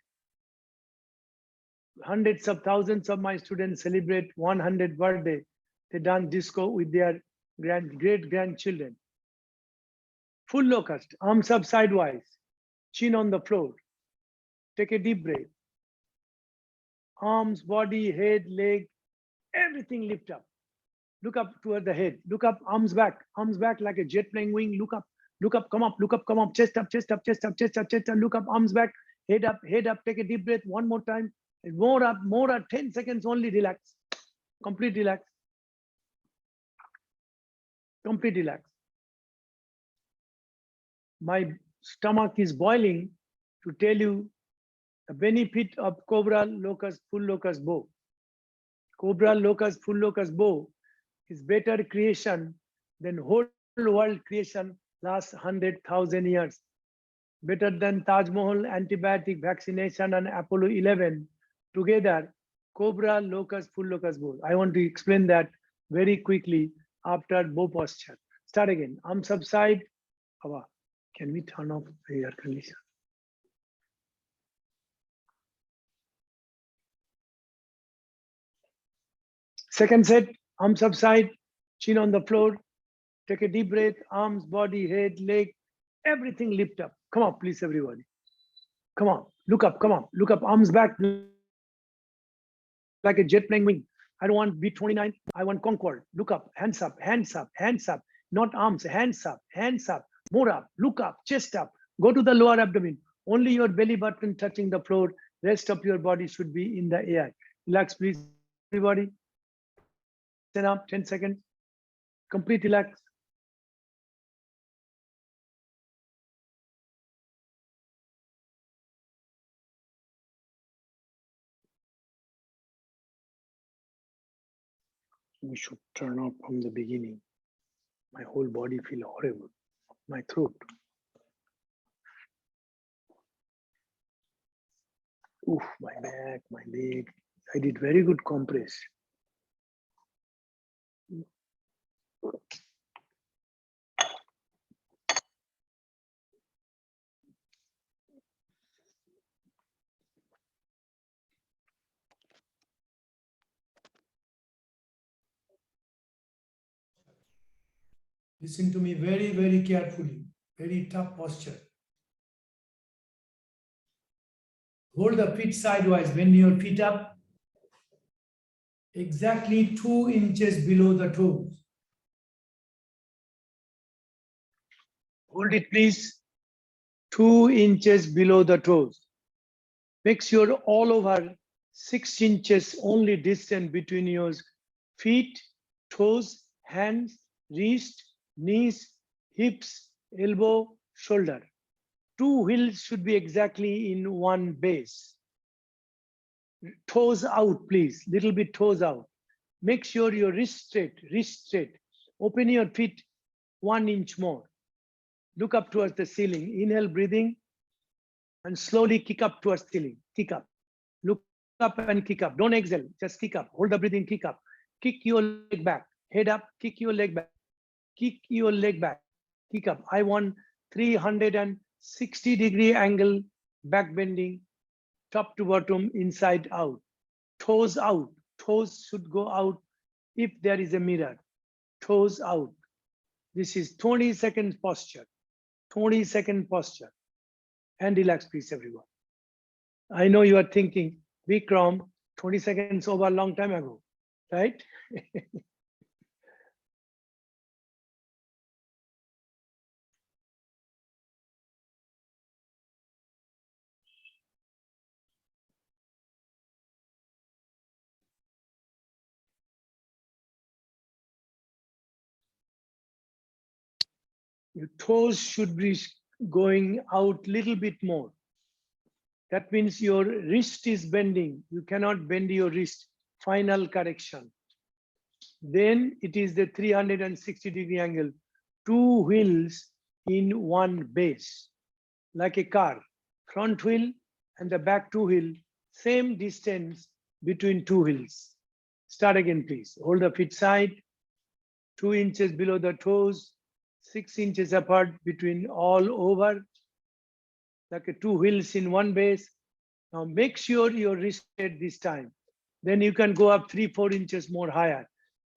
Hundreds of thousands of my students celebrate 100th birthday. They dance disco with their great grandchildren. Full locust, arms up sidewise, chin on the floor. Take a deep breath. Arms, body, head, leg, everything lift up. Look up toward the head. Look up, arms back like a jet plane wing. Look up, come up, chest up, chest up, chest up, chest up, chest up. Look up, arms back, head up. Take a deep breath one more time. More up, 10 seconds only, relax. Complete relax. Complete relax. My stomach is boiling to tell you the benefit of Cobra locust, full locust bow. Cobra locust, full locust bow is better creation than whole world creation last 100,000 years. Better than Taj Mahal, antibiotic, vaccination, and Apollo 11 together. Cobra locust, full locust bow. I want to explain that very quickly after bow posture. Start again. Arms up side. Can we turn off the air conditioner? Second set, arms up side, chin on the floor. Take a deep breath, arms, body, head, leg, everything lift up. Come on, please, everybody. Come on, look up, arms back like a jet plane wing. I don't want B-29, I want Concorde. Look up, hands up, hands up, hands up. Not arms, hands up, hands up. More up, look up, chest up. Go to the lower abdomen. Only your belly button touching the floor. Rest of your body should be in the air. Relax, please, everybody. Stand up, 10 seconds. Complete relax. We should turn off from the beginning. My whole body feel horrible. My throat. Oof, my back, my leg. I did very good compress. Listen to me very, very carefully. Very tough posture. Hold the feet sideways. Bend your feet up. Exactly 2 inches below the toes. Hold it, please. 2 inches below the toes. Make sure all over 6 inches only distance between your feet, toes, hands, wrist, knees, hips, elbow, shoulder. 2 wheels should be exactly in one base. Toes out, please. Little bit toes out. Make sure your wrist straight, wrist straight. Open your feet 1 inch more. Look up towards the ceiling. Inhale, breathing. and slowly kick up towards ceiling. Kick up. Look up and kick up. Don't exhale. Just kick up. Hold the breathing. Kick up. Kick your leg back. Head up. Kick your leg back. Kick your leg back. Kick up. I want 360-degree angle back bending, top to bottom, inside out. Toes out. Toes should go out if there is a mirror. Toes out. This is 20-second posture. 20-second posture. And relax, please, everyone. I know you are thinking, Bikram, 20 seconds over a long time ago, right? Your toes should be going out a little bit more. That means your wrist is bending. You cannot bend your wrist. Final correction. Then it is the 360-degree angle. Two wheels in one base, like a car. Front wheel and the back two wheel, same distance between two wheels. Start again, please. Hold the feet side, 2 inches below the toes, 6 inches apart between all over, like a two wheels in one base. Now make sure your wrist at this time. Then you can go up 3-4 inches more higher.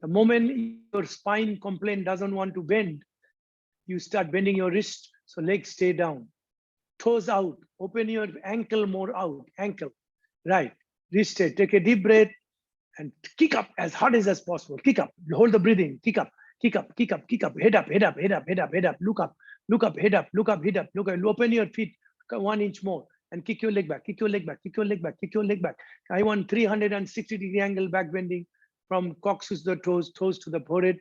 The moment your spine complaint doesn't want to bend, you start bending your wrist, so legs stay down. Toes out, open your ankle more out, ankle, right, wrist straight. Take a deep breath and kick up as hard as possible. Kick up, hold the breathing, kick up, kick up, kick up, kick up, head up, head up, head up, head up, head up, look up, head up, look up, head up, look up, open your feet 1 inch more and kick your leg back, kick your leg back, kick your leg back, kick your leg back. I want 360-degree angle back bending from coccyx to the toes, toes to the forehead,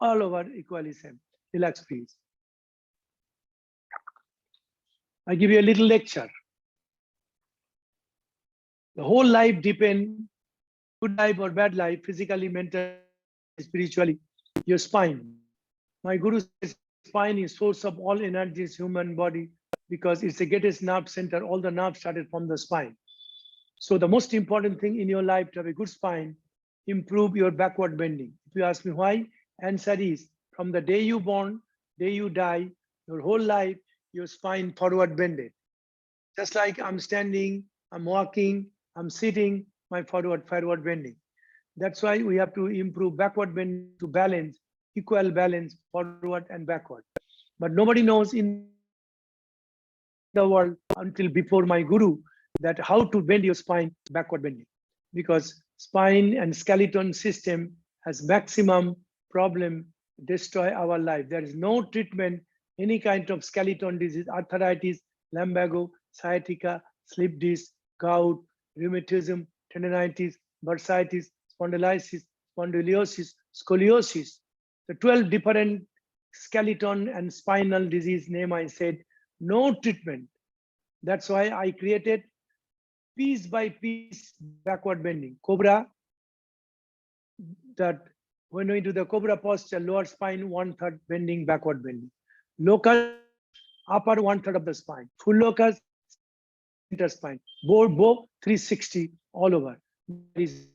all over equally same. Relax, please. I give you a little lecture. The whole life depends, good life or bad life, physically, mentally, spiritually, your spine. My guru says spine is source of all energies, human body, because it's the greatest nerve center. All the nerves started from the spine. So the most important thing in your life to have a good spine, improve your backward bending. If you ask me why, answer is from the day you born, day you die, your whole life, your spine forward bended. Just like I'm standing, I'm walking, I'm sitting, my forward bending. That's why we have to improve backward bending to balance, equal balance, forward and backward. But nobody knows in the world until before my guru that how to bend your spine backward bending, because spine and skeleton system has maximum problem, destroy our life. There is no treatment, any kind of skeleton disease, arthritis, lumbago, sciatica, slip disc, gout, rheumatism, tendinitis, bursitis, spondylitis, spondylosis, scoliosis. The 12 different skeleton and spinal disease name I said, no treatment. That's why I created piece by piece backward bending. Cobra, that when we do the cobra posture, lower spine 1/3 bending, backward bending. Locust, upper 1/3 of the spine. Full locust, center spine. Bow 360 all over. There is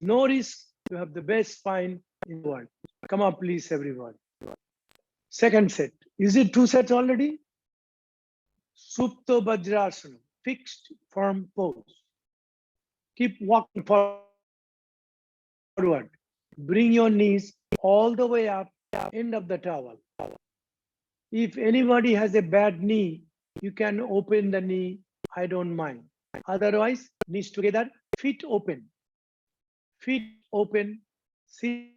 no risk to have the best spine in the world. Come up, please, everyone. Second set. Is it 2 sets already? Supta Vajrasana, fixed firm pose. Keep walking forward. Bring your knees all the way up, end of the towel. If anybody has a bad knee, you can open the knee, I don't mind. Otherwise, knees together, feet open. Feet open, sit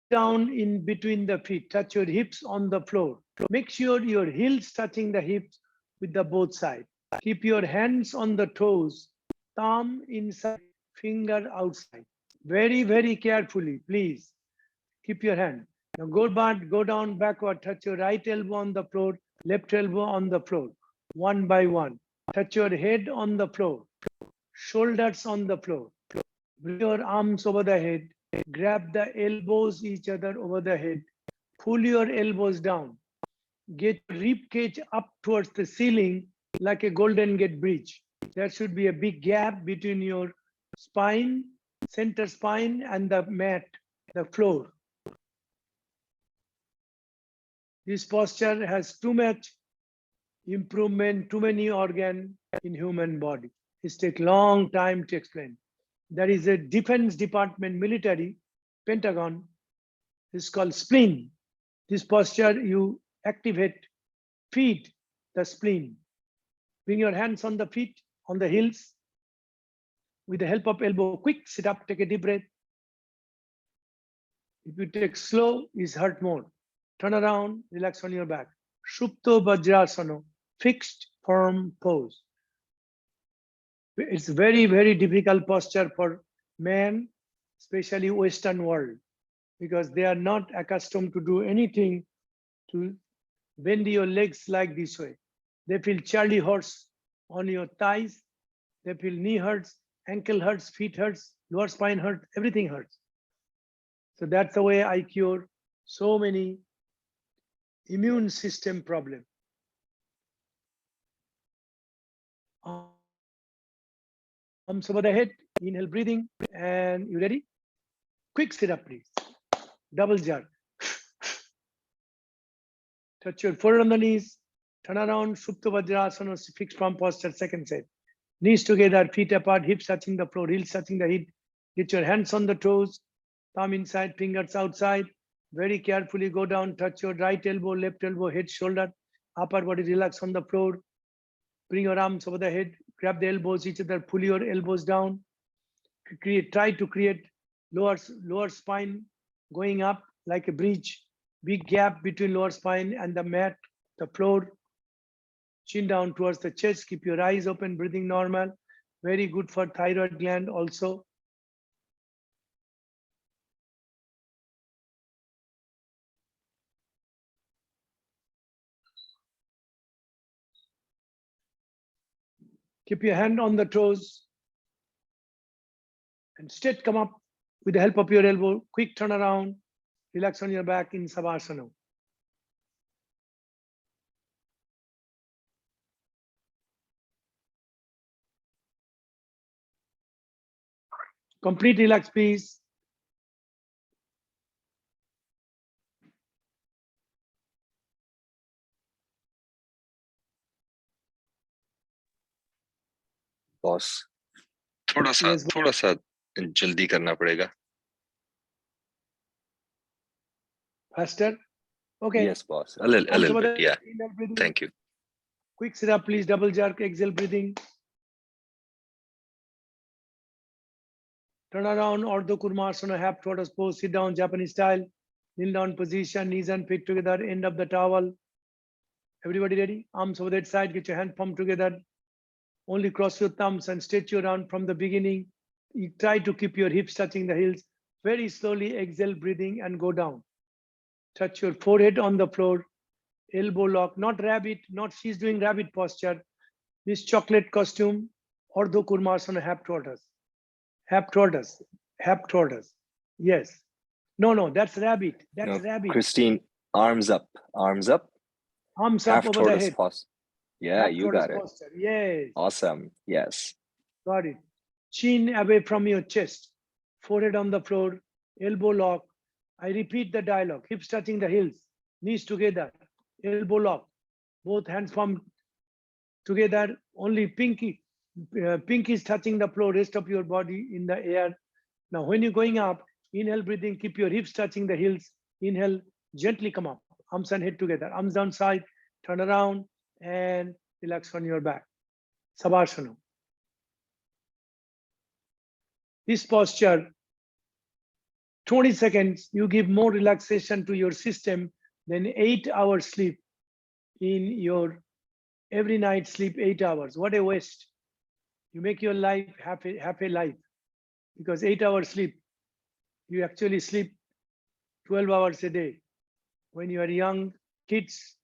down in between the feet, touch your hips on the floor. Make sure your heels touching the hips with the both sides. Keep your hands on the toes, thumb inside, finger outside. Very, very carefully, please. Keep your hand. Now go down backward, touch your right elbow on the floor, left elbow on the floor, one by one. Touch your head on the floor, shoulders on the floor. Bring your arms over the head, grab the elbows each other over the head, pull your elbows down, get rib cage up towards the ceiling like a Golden Gate Bridge. There should be a big gap between your spine, center spine, and the mat, the floor. This posture has too much improvement, too many organs in human body. It takes long time to explain. There is a defense department, military, Pentagon. It's called spleen. This posture, you activate, feed the spleen. Bring your hands on the feet, on the heels. With the help of elbow, quick sit up, take a deep breath. If you take slow, it's hurt more. Turn around, relax on your back. Shupto Vajrasana, fixed, firm pose. It's very, very difficult posture for men, especially Western world, because they are not accustomed to do anything to bend your legs like this way. They feel Charlie horse on your thighs. They feel knee hurts, ankle hurts, feet hurts, lower spine hurts, everything hurts. So that's the way I cure so many immune system problem. Arms over the head, inhale, breathing, and you ready? Quick sit up, please. Double jerk. Touch your forehead on the knees. Turn around, Supta Vajrasana, fixed palm posture, second set. Knees together, feet apart, hips touching the floor, heels touching the hip. Get your hands on the toes, thumb inside, fingers outside. Very carefully go down, touch your right elbow, left elbow, head, shoulder, upper body relax on the floor. Bring your arms over the head, grab the elbows each other, pull your elbows down. Try to create lower spine going up like a bridge. Big gap between lower spine and the mat, the floor. Chin down towards the chest. Keep your eyes open, breathing normal. Very good for thyroid gland also. Keep your hand on the toes. And straight come up with the help of your elbow. Quick turn around. Relax on your back in Savasana. Complete relax, please. Boss थोड़ा Yes, सा जल्दी करना पड़ेगा. faster. Okay. Yes, boss. A little bit, yeah. Breathing. Thank you. Quick sit up, please. Double jerk, exhale, breathing. Turn around, Ardha Kurmasana, half tortoise pose, sit down, Japanese style. Kneel down position, knees and feet together, end of the towel. Everybody ready? Arms over that side, get your hand palm together. Only cross your thumbs and stretch your arm from the beginning. You try to keep your hips touching the heels. Very slowly exhale, breathing, and go down. Touch your forehead on the floor. Elbow lock, not rabbit, not she's doing rabbit posture. This chocolate costume, Ardha Kurmasana, half tortoise. Half tortoise, half tortoise. Yes. No, that's rabbit. That's No, rabbit. Christine, arms up. Arms Half up over the tortoise head. pose. Yeah, Half you tortoise got it. posture. Yes. Awesome. Yes. Got it. Chin away from your chest. Forehead on the floor. Elbow lock. I repeat the dialogue. Hips touching the heels. Knees together. Elbow lock. Both hands palm together. Only pinky is touching the floor. Rest of your body in the air. Now, when you're going up, inhale, breathing, keep your hips touching the heels. Inhale, gently come up. Arms and head together. Arms down side, turn around, and relax on your back. Savasana. This posture, 20 seconds, you give more relaxation to your system than 8 hours sleep in your every night sleep 8 hours. What a waste. You make your life happy life, because 8 hours sleep, you actually sleep 12 hours a day when you are young kids.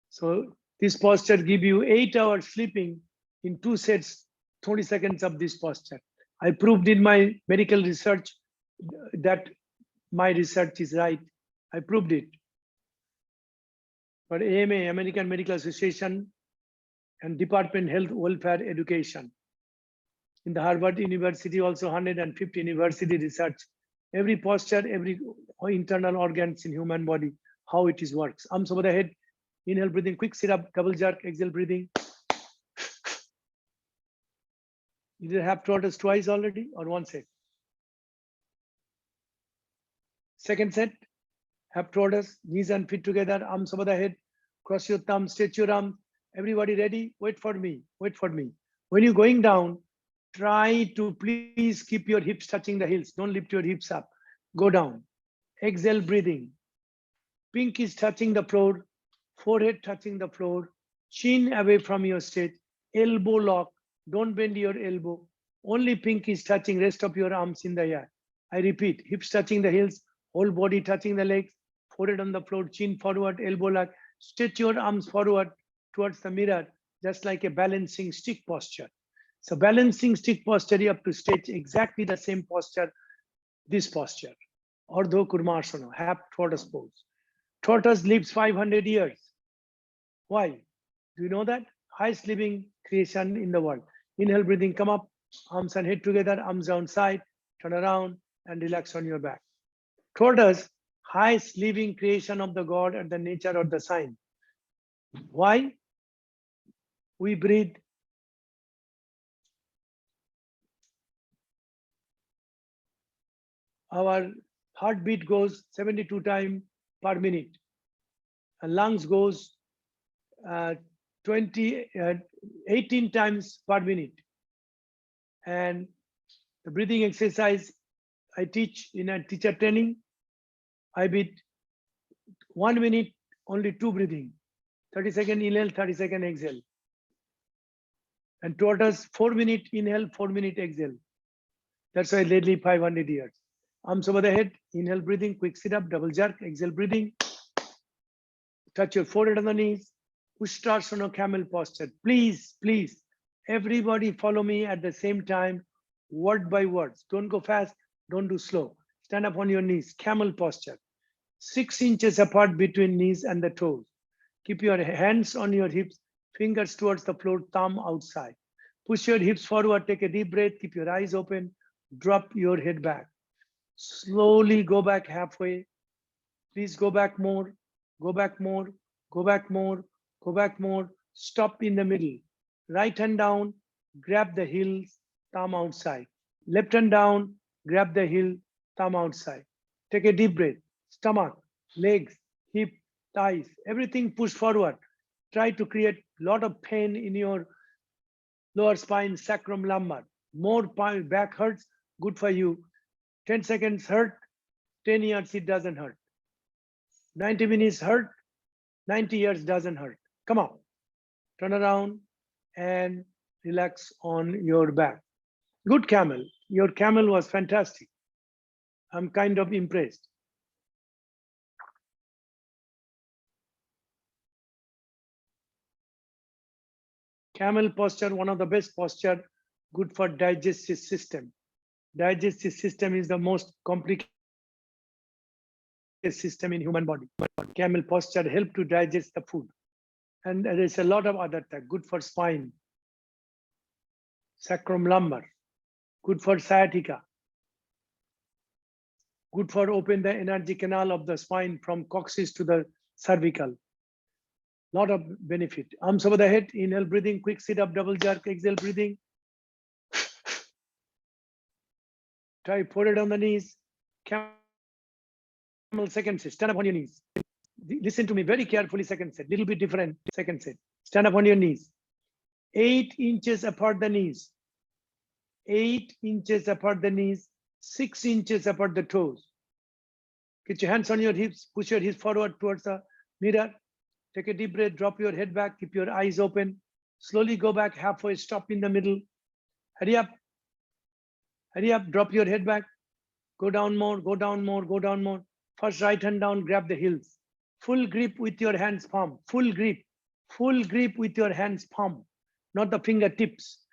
So this posture give you 8 hours sleeping in 2 sets, 20 seconds of this posture. I proved in my medical research that my research is right. I proved it. For AMA, American Medical Association, and Department Health, Welfare, Education. In the Harvard University, also 150 university research. Every posture, every internal organs in human body, how it is works. Arms over the head, inhale, breathing, quick sit up, double jerk, exhale, breathing. You did have tortoise twice already or one set? Second set, have tortoise, knees and feet together, arms over the head, cross your thumbs, stretch your arms. Everybody ready? Wait for me, wait for me. When you're going down, try to please keep your hips touching the heels. Don't lift your hips up. Go down. Exhale, breathing. Pink is touching the floor, forehead touching the floor, chin away from your stage, elbow lock. Don't bend your elbow. Only pink is touching, rest of your arms in the air. I repeat, hips touching the heels, whole body touching the legs, forehead on the floor, chin forward, elbow lock. Stretch your arms forward towards the mirror, just like a balancing stick posture. So balancing stick posture, you have to stretch exactly the same posture, this posture. Ardha Kurmasana, half tortoise pose. Tortoise lives 500 years. Why? Do you know that? Highest living creation in the world. Inhale, breathing, come up, arms and head together, arms down side, turn around and relax on your back. Tortoise, highest living creation of the God and the nature or the sign. Why? We breathe. Our heartbeat goes 72 times per minute. And lungs goes 18 times per minute. And the breathing exercise I teach in a teacher training, I beat 1 minute, only 2 breathing. 30-second inhale, 30-second exhale. And tortoise 4-minute inhale, 4-minute exhale. That's why they live 500 years. Arms over the head, inhale, breathing, quick sit up, double jerk, exhale, breathing. Touch your forehead on the knees. Ustrasana, camel posture. Please, please, everybody follow me at the same time, word by word. Don't go fast, don't do slow. Stand up on your knees, camel posture. 6 inches apart between knees and the toes. Keep your hands on your hips, fingers towards the floor, thumb outside. Push your hips forward, take a deep breath, keep your eyes open, drop your head back. Slowly go back halfway. Please go back more, go back more, go back more, go back more. Stop in the middle. Right hand down, grab the heels, thumb outside. Left hand down, grab the heel, thumb outside. Take a deep breath. Stomach, legs, hip, thighs, everything push forward. Try to create a lot of pain in your lower spine, sacrum, lumbar. More back hurts, good for you. 10 seconds hurt, 10 years it doesn't hurt. 90 minutes hurt, 90 years doesn't hurt. Come on, turn around and relax on your back. Good camel, your camel was fantastic. I'm kind of impressed. Camel posture, one of the best posture, good for digestive system. Digestive system is the most complicated system in human body. Camel posture help to digest the food. And there's a lot of other things, good for spine, sacrum lumbar, good for sciatica, good for open the energy canal of the spine from coccyx to the cervical. Lot of benefit. Arms over the head, inhale, breathing, quick sit up, double jerk, exhale, breathing. Try forehead on the knees. Camel second set, stand up on your knees. Listen to me very carefully, second set, little bit different, second set. Stand up on your knees. 8 inches apart the knees. 8 inches apart the knees, 6 inches apart the toes. Get your hands on your hips, push your hips forward towards the mirror. Take a deep breath, drop your head back, keep your eyes open. Slowly go back halfway, stop in the middle. Hurry up, drop your head back. Go down more, go down more, go down more. First right hand down, grab the heels. Full grip with your hands palm, full grip with your hands palm, not the fingertips.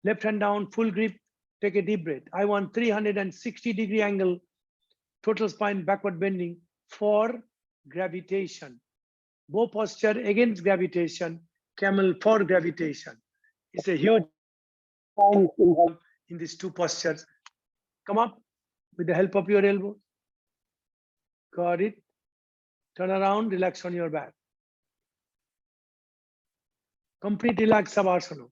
Left hand down, full grip, take a deep breath. I want 360-degree angle, total spine backward bending for gravitation. Bow posture against gravitation, camel for gravitation. It's a huge in these two postures. Come up with the help of your elbows. Got it. Turn around, relax on your back. Complete relax Savasana.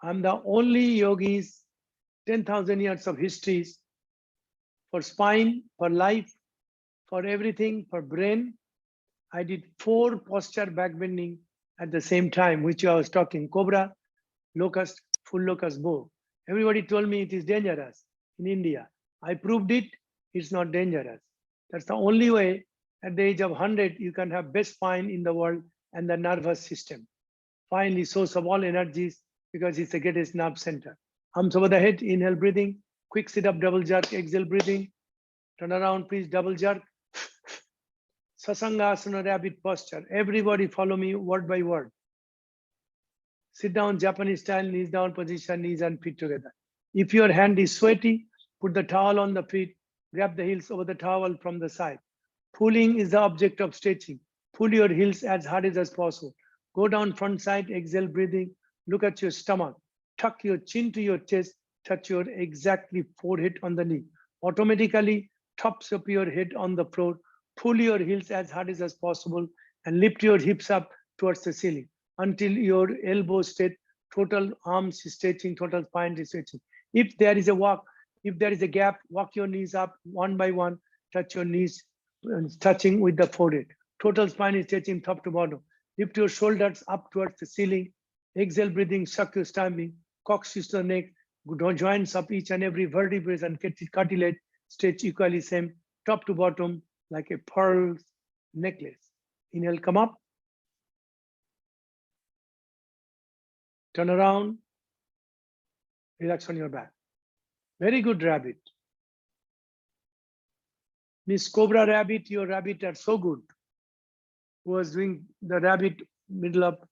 I'm the only yogis, 10,000 years of histories for spine, for life, for everything, for brain. I did 4 posture back bending at the same time, which I was talking, cobra, locust, full locust bow. Everybody told me it is dangerous in India. I proved it, it's not dangerous. That's the only way at the age of 100, you can have best spine in the world and the nervous system. Spine is source of all energies because it's the greatest nerve center. Arms over the head, inhale, breathing, quick sit up, double jerk, exhale, breathing. Turn around, please, double jerk. Sasangasana, rabbit posture. Everybody follow me word by word. Sit down, Japanese style, knees down position, knees and feet together. If your hand is sweaty, put the towel on the feet, grab the heels over the towel from the side. Pulling is the object of stretching. Pull your heels as hard as possible. Go down front side, exhale, breathing. Look at your stomach. Tuck your chin to your chest, touch your exactly forehead on the knee. Automatically, tops of your head on the floor. Pull your heels as hard as possible and lift your hips up towards the ceiling until your elbows straight, total arms stretching, total spine is stretching. If there is a walk, if there is a gap, walk your knees up one by one, touch your knees, touching with the forehead. Total spine is stretching top to bottom. Lift your shoulders up towards the ceiling. Exhale, breathing, suck your stomach, coccyx to the neck, joints up each and every vertebrae and cartilage, stretch equally same, top to bottom, like a pearl necklace. Inhale, come up. Turn around, relax on your back. Very good, rabbit. Miss Cobra Rabbit, your rabbit are so good. Who was doing the rabbit middle up,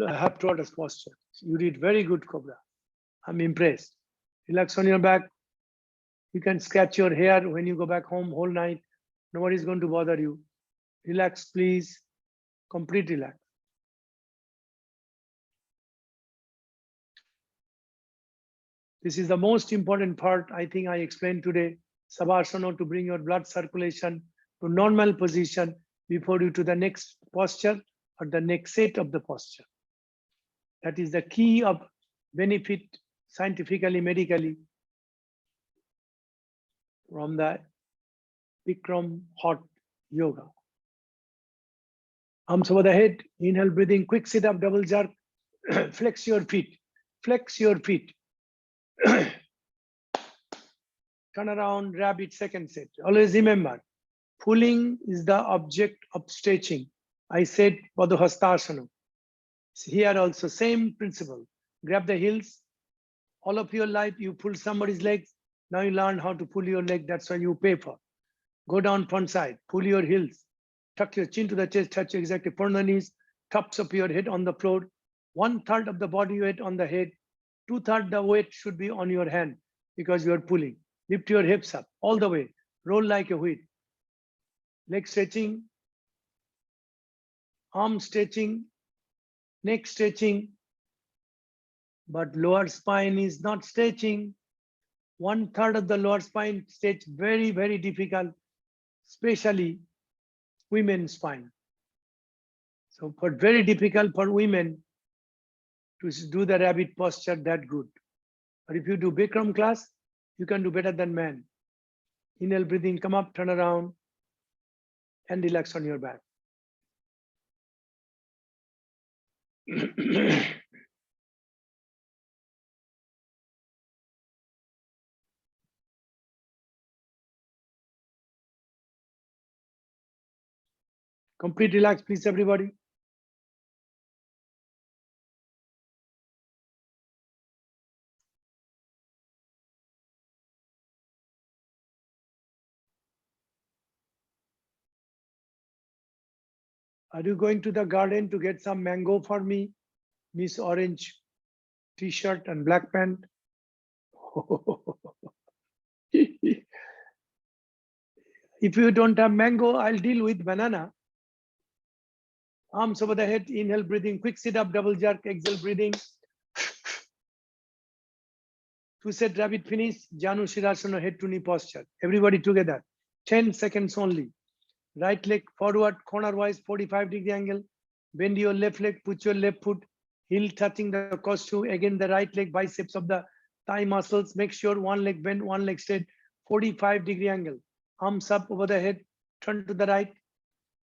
half tortoise posture. You did very good, Cobra. I'm impressed. Relax on your back. You can scratch your hair when you go back home whole night. Nobody's going to bother you. Relax, please. Complete relax. This is the most important part I think I explained today. Savasana to bring your blood circulation to normal position before you to the next posture or the next set of the posture. That is the key of benefit scientifically, medically from the Bikram hot yoga. Arms over the head, inhale, breathing, quick sit up, double jerk, flex your feet, flex your feet. Turn around, rabbit, second set. Always remember, pulling is the object of stretching. I said Padahastasana. Here also, same principle. Grab the heels. All of your life, you pull somebody's legs. Now you learn how to pull your leg. That's why you pay for. Go down front side, pull your heels. Tuck your chin to the chest, touch exactly front the knees, tops of your head on the floor. 1/3 of the body weight on the head. 2/3 the weight should be on your hand because you are pulling. Lift your hips up all the way. Roll like a wheel. Leg stretching, arm stretching, neck stretching, but lower spine is not stretching. 1/3 of the lower spine stretch very, very difficult, especially women's spine. So for very difficult for women to do the rabbit posture that good. But if you do Bikram class, you can do better than men. Inhale, breathing, come up, turn around, and relax on your back. Complete relax, please, everybody. Are you going to the garden to get some mango for me? Miss Orange t-shirt and black pant. If you don't have mango, I'll deal with banana. Arms over the head, inhale, breathing, quick sit up, double jerk, exhale, breathing. Two-set rabbit finish, Janu Shirasana, head to knee posture. Everybody together, 10 seconds only. Right leg forward, corner-wise, 45-degree angle. Bend your left leg, put your left foot, heel touching the costume. Again, the right leg, biceps of the thigh muscles. Make sure one leg bend, one leg straight, 45-degree angle. Arms up over the head, turn to the right.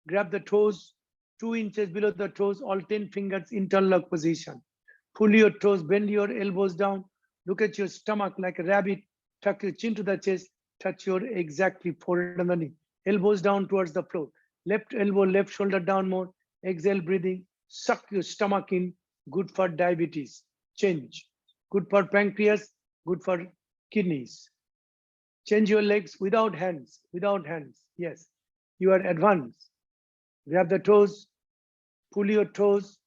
Grab the toes, 2 inches below the toes, all 10 fingers interlock position. Pull your toes, bend your elbows down. Look at your stomach like a rabbit. Tuck your chin to the chest. Touch your exactly forehead on the knee. Elbows down towards the floor. Left elbow, left shoulder down more. Exhale, breathing. Suck your stomach in. Good for diabetes. Change. Good for pancreas. Good for kidneys. Change your legs without hands. Without hands. Yes. You are advanced. Grab the toes. Pull your toes.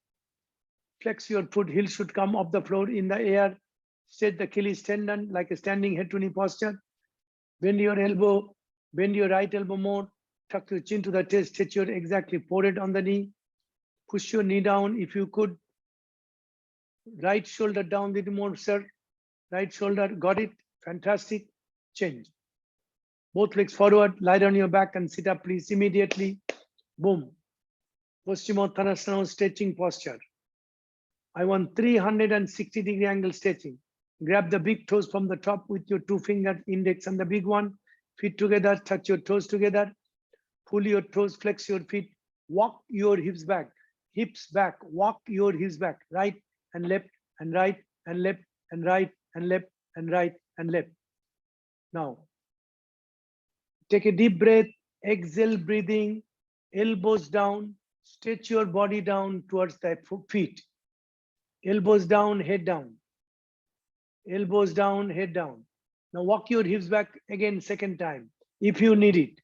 Flex your foot. Heel should come off the floor in the air. Straight the Achilles tendon like a standing head to knee posture. Bend your elbow, bend your right elbow more, tuck your chin to the chest, touch your exactly forehead on the knee. Push your knee down if you could. Right shoulder down a little more, sir. Right shoulder, got it? Fantastic. Change. Both legs forward, lie on your back and sit up, please, immediately. Boom. Paschimottanasana stretching posture. I want 360-degree angle stretching. Grab the big toes from the top with your 2 fingers, index and the big one. Feet together, touch your toes together. Pull your toes, flex your feet. Walk your hips back. Hips back, walk your hips back. Right and left and right and left and right and left and right and left. Now, take a deep breath. Exhale, breathing. Elbows down. Stretch your body down towards the feet. Elbows down, head down. Elbows down, head down. Now walk your hips back again, second time, if you need it.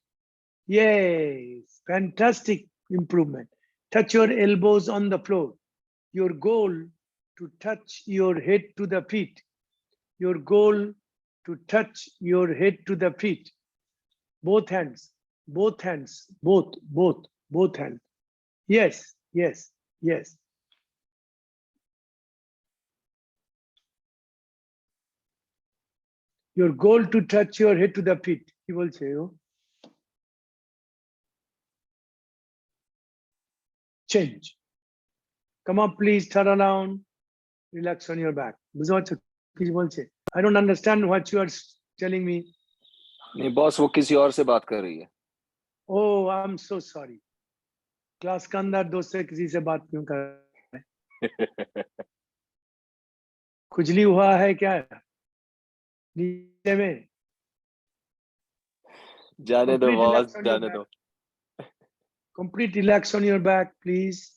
Yes, fantastic improvement. Touch your elbows on the floor. Your goal to touch your head to the feet. Your goal to touch your head to the feet. Both hands, both hands, both hands. Yes, yes, yes. Your goal to touch your head to the feet. He will say, oh. Change. Come up, please, turn around. Relax on your back. I don't understand what you are telling me. नहीं boss, वो किसी और से बात कर रही है. Oh, I'm so sorry. Class के अंदर दोस्त से किसी से बात क्यों कर रहे हैं? खुजली हुआ है क्या नीचे में? जाने दो बॉस, जाने दो. Complete relax on your back, please.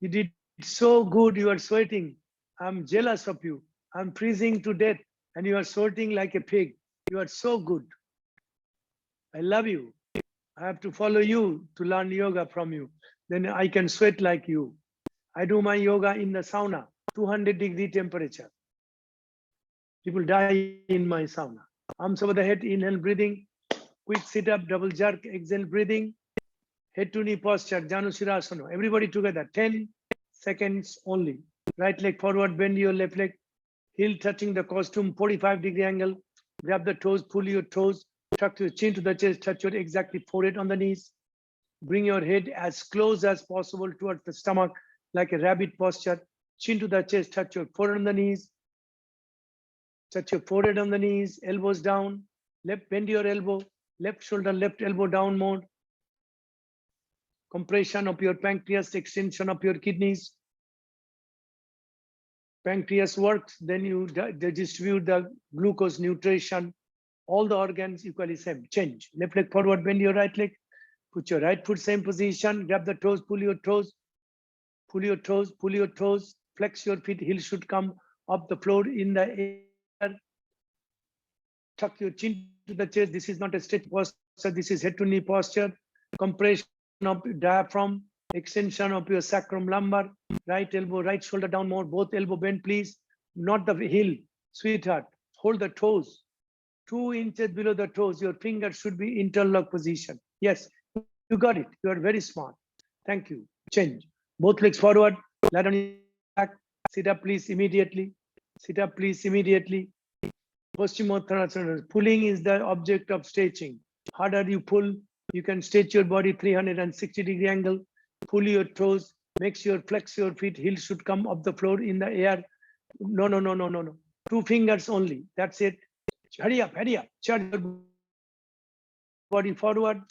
You did so good. You are sweating. I'm jealous of you. I'm freezing to death and you are sweating like a pig. You are so good. I love you. I have to follow you to learn yoga from you. Then I can sweat like you. I do my yoga in the sauna, 200-degree temperature. People die in my sauna. Arms over the head, inhale, breathing. Quick sit up, double jerk, exhale, breathing. Head to knee posture, Janu Shirasana. Everybody together, 10 seconds only. Right leg forward, bend your left leg. Heel touching the costume, 45-degree angle. Grab the toes, pull your toes. Tuck your chin to the chest, touch your exactly forehead on the knees. Bring your head as close as possible towards the stomach, like a rabbit posture. Chin to the chest, touch your forehead on the knees. Touch your forehead on the knees, elbows down. Left, bend your elbow. Left shoulder, left elbow down more. Compression of your pancreas, extension of your kidneys. Pancreas works, then you distribute the glucose nutrition. All the organs equally same. Change. Left leg forward, bend your right leg. Put your right foot same position. Grab the toes, pull your toes. Pull your toes, pull your toes. Flex your feet. Heel should come off the floor in the air. Tuck your chin to the chest. This is not a stretch posture. This is head to knee posture. Compression of diaphragm. Extension of your sacrum lumbar. Right elbow, right shoulder down more. Both elbow bend, please. Not the heel, sweetheart. Hold the toes 2 inches below the toes. Your fingers should be interlock position. Yes, you got it. You are very smart. Thank you. Change. Both legs forward. Lie on your back. Sit up, please, immediately. Sit up, please, immediately. Paschimottanasana. Pulling is the object of stretching. Harder you pull, you can stretch your body 360-degree angle. Pull your toes. Make sure flex your feet. Heels should come up the floor in the air. No, no, no, no, no, no. 2 fingers only. That's it. Hurry up, hurry up. Charge your body forward.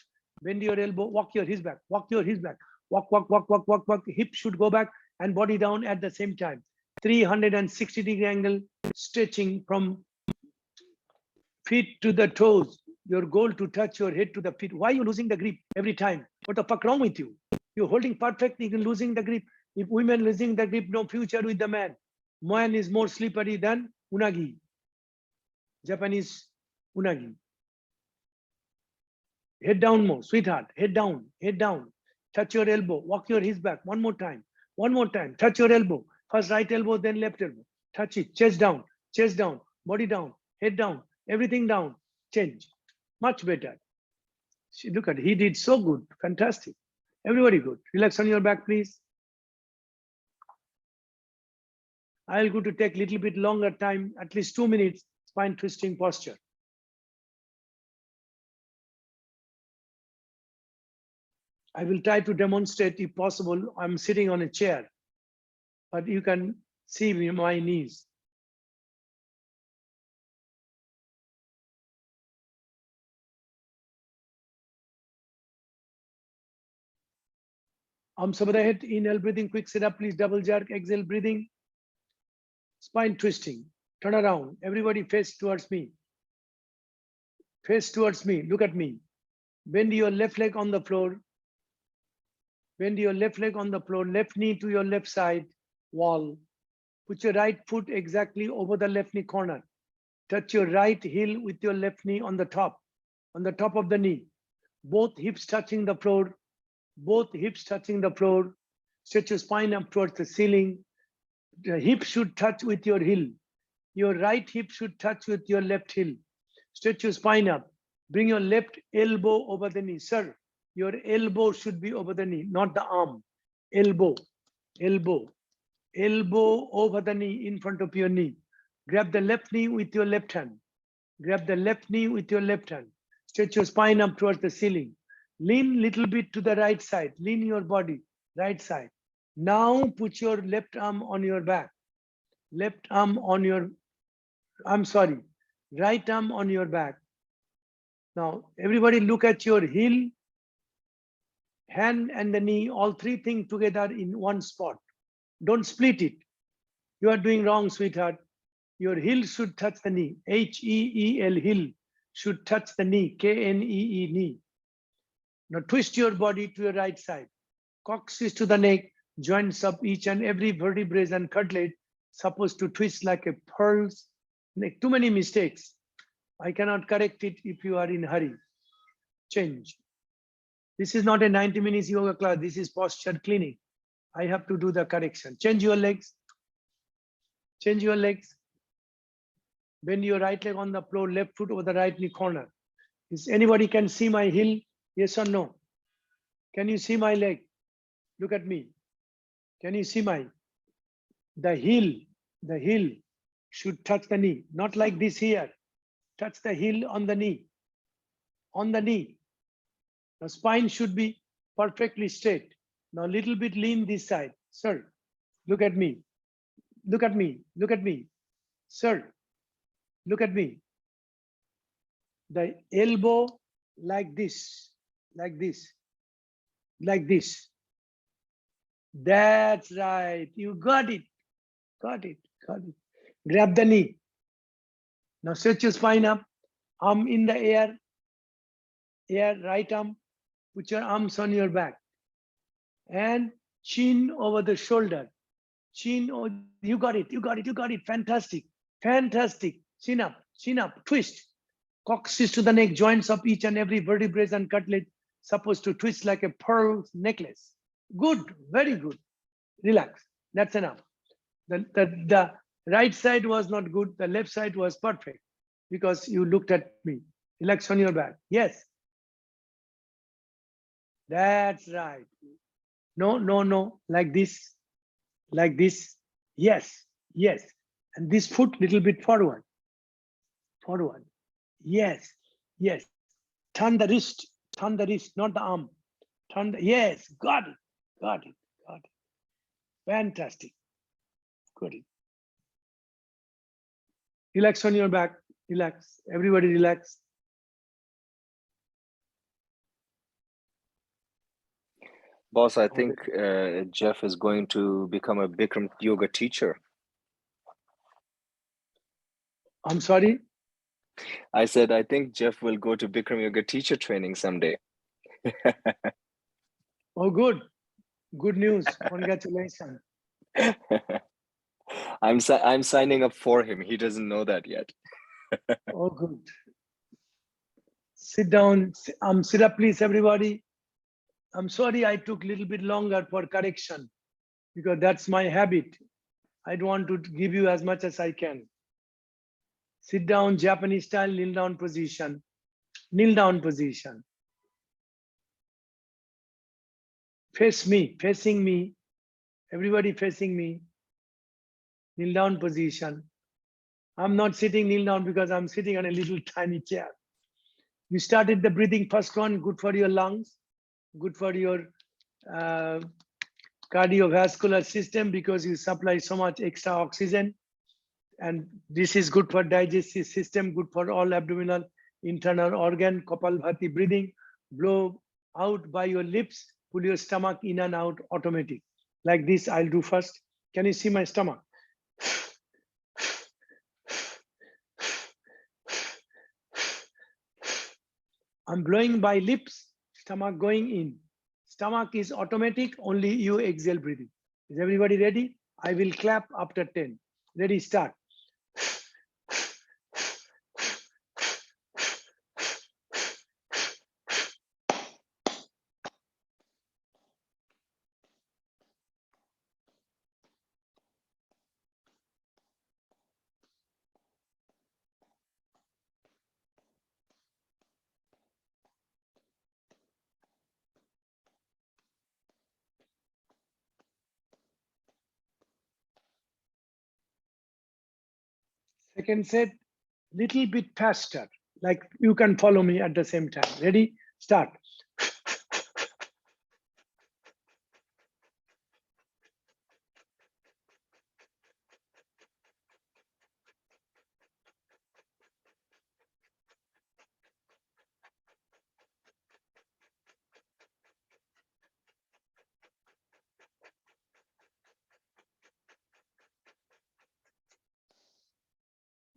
Bend your elbow. Walk your hips back. Walk your hips back. Walk, walk, walk, walk, walk, walk. Hips should go back and body down at the same time. 360-degree angle. Stretching from feet to the toes. Your goal to touch your head to the feet. Why are you losing the grip every time? What the fuck wrong with you? You're holding perfectly, you're losing the grip. If women losing the grip, no future with the man. Man is more slippery than unagi. Japanese unagi. Head down more, sweetheart. Head down, head down. Touch your elbow. Walk your hips back. One more time. One more time. Touch your elbow. First right elbow, then left elbow. Touch it. Chest down, body down, head down, everything down. Change. Much better. See, look at it. He did so good. Fantastic. Everybody good. Relax on your back, please. I'll go to take a little bit longer time, at least 2 minutes, spine twisting posture. I will try to demonstrate if possible. I'm sitting on a chair, but you can see my knees. Arms over the head, inhale, breathing, quick sit up, please double jerk, exhale, breathing. Spine twisting, turn around, everybody face towards me. Face towards me, look at me. Bend your left leg on the floor. Bend your left leg on the floor, left knee to your left side wall. Put your right foot exactly over the left knee corner. Touch your right heel with your left knee on the top of the knee. Both hips touching the floor. Both hips touching the floor. Stretch your spine up towards the ceiling. The hip should touch with your heel. Your right hip should touch with your left heel. Stretch your spine up. Bring your left elbow over the knee. Sir, your elbow should be over the knee, not the arm. Elbow, elbow, elbow over the knee, in front of your knee. Grab the left knee with your left hand. Grab the left knee with your left hand. Stretch your spine up towards the ceiling. Lean little bit to the right side. Lean your body, right side. Now put your left arm on your back. Left arm on your, right arm on your back. Now, everybody look at your heel, hand and the knee, all three things together in one spot. Don't split it. You are doing wrong, sweetheart. Your heel should touch the knee. H-E-E-L, heel should touch the knee. K-N-E-E, knee. Now twist your body to your right side. Coccyx to the neck, joints up each and every vertebrae and cartilage supposed to twist like a pearl's neck. Too many mistakes. I cannot correct it if you are in a hurry. Change. This is not a 90 minutes yoga class. This is posture cleaning. I have to do the correction. Change your legs. Change your legs. Bend your right leg on the floor, left foot over the right knee corner. Is anybody can see my heel? Yes or no? Can you see my leg? Look at me. Can you see the heel should touch the knee, not like this here. Touch the heel on the knee. On the knee. The spine should be perfectly straight. Now a little bit lean this side. Sir, look at me. Look at me. Look at me. Sir, look at me. The elbow like this, like this, like this. That's right. You got it. Got it. Got it. Grab the knee. Now stretch your spine up. Arm in the air. Air, right arm. Put your arms on your back. And chin over the shoulder. Chin, oh, you got it. You got it. You got it. Fantastic. Fantastic. Chin up, twist. Coccyx to the neck, joints up each and every vertebrae and cartilage supposed to twist like a pearl necklace. Good, very good. Relax. That's enough. The right side was not good. The left side was perfect. because you looked at me. Relax on your back. Yes. That's right. No, no, no. Like this. Like this. Yes. Yes. And this foot little bit forward. Forward. Yes. Yes. Turn the wrist. Turn the wrist, not the arm. Turn the, yes. Got it. Got it. Got it. Fantastic. Good. Relax on your back. Relax. Everybody relax. Boss, I think Jeff is going to become a Bikram Yoga teacher. I'm sorry. I said, I think Jeff will go to Bikram Yoga teacher training someday. Oh, good. Good news. Congratulations. I'm signing up for him. He doesn't know that yet. Oh, good. Sit down. Sit up, please, everybody. I'm sorry I took a little bit longer for correction because that's my habit. I don't want to give you as much as I can. Sit down, Japanese style, kneel down position. Kneel down position. Face me, facing me. Everybody facing me. Kneel down position. I'm not sitting kneel down because I'm sitting on a little tiny chair. You started the breathing first one, good for your lungs, good for your cardiovascular system because you supply so much extra oxygen. And this is good for digestive system, good for all abdominal internal organ, Kapalbhati breathing. Blow out by your lips, pull your stomach in and out automatic. Like this, I'll do first. Can you see my stomach? I'm blowing by lips, stomach going in. Stomach is automatic, only you exhale breathing. Is everybody ready? I will clap after 10. Ready, start. Second set, little bit faster, like you can follow me at the same time. Ready, start.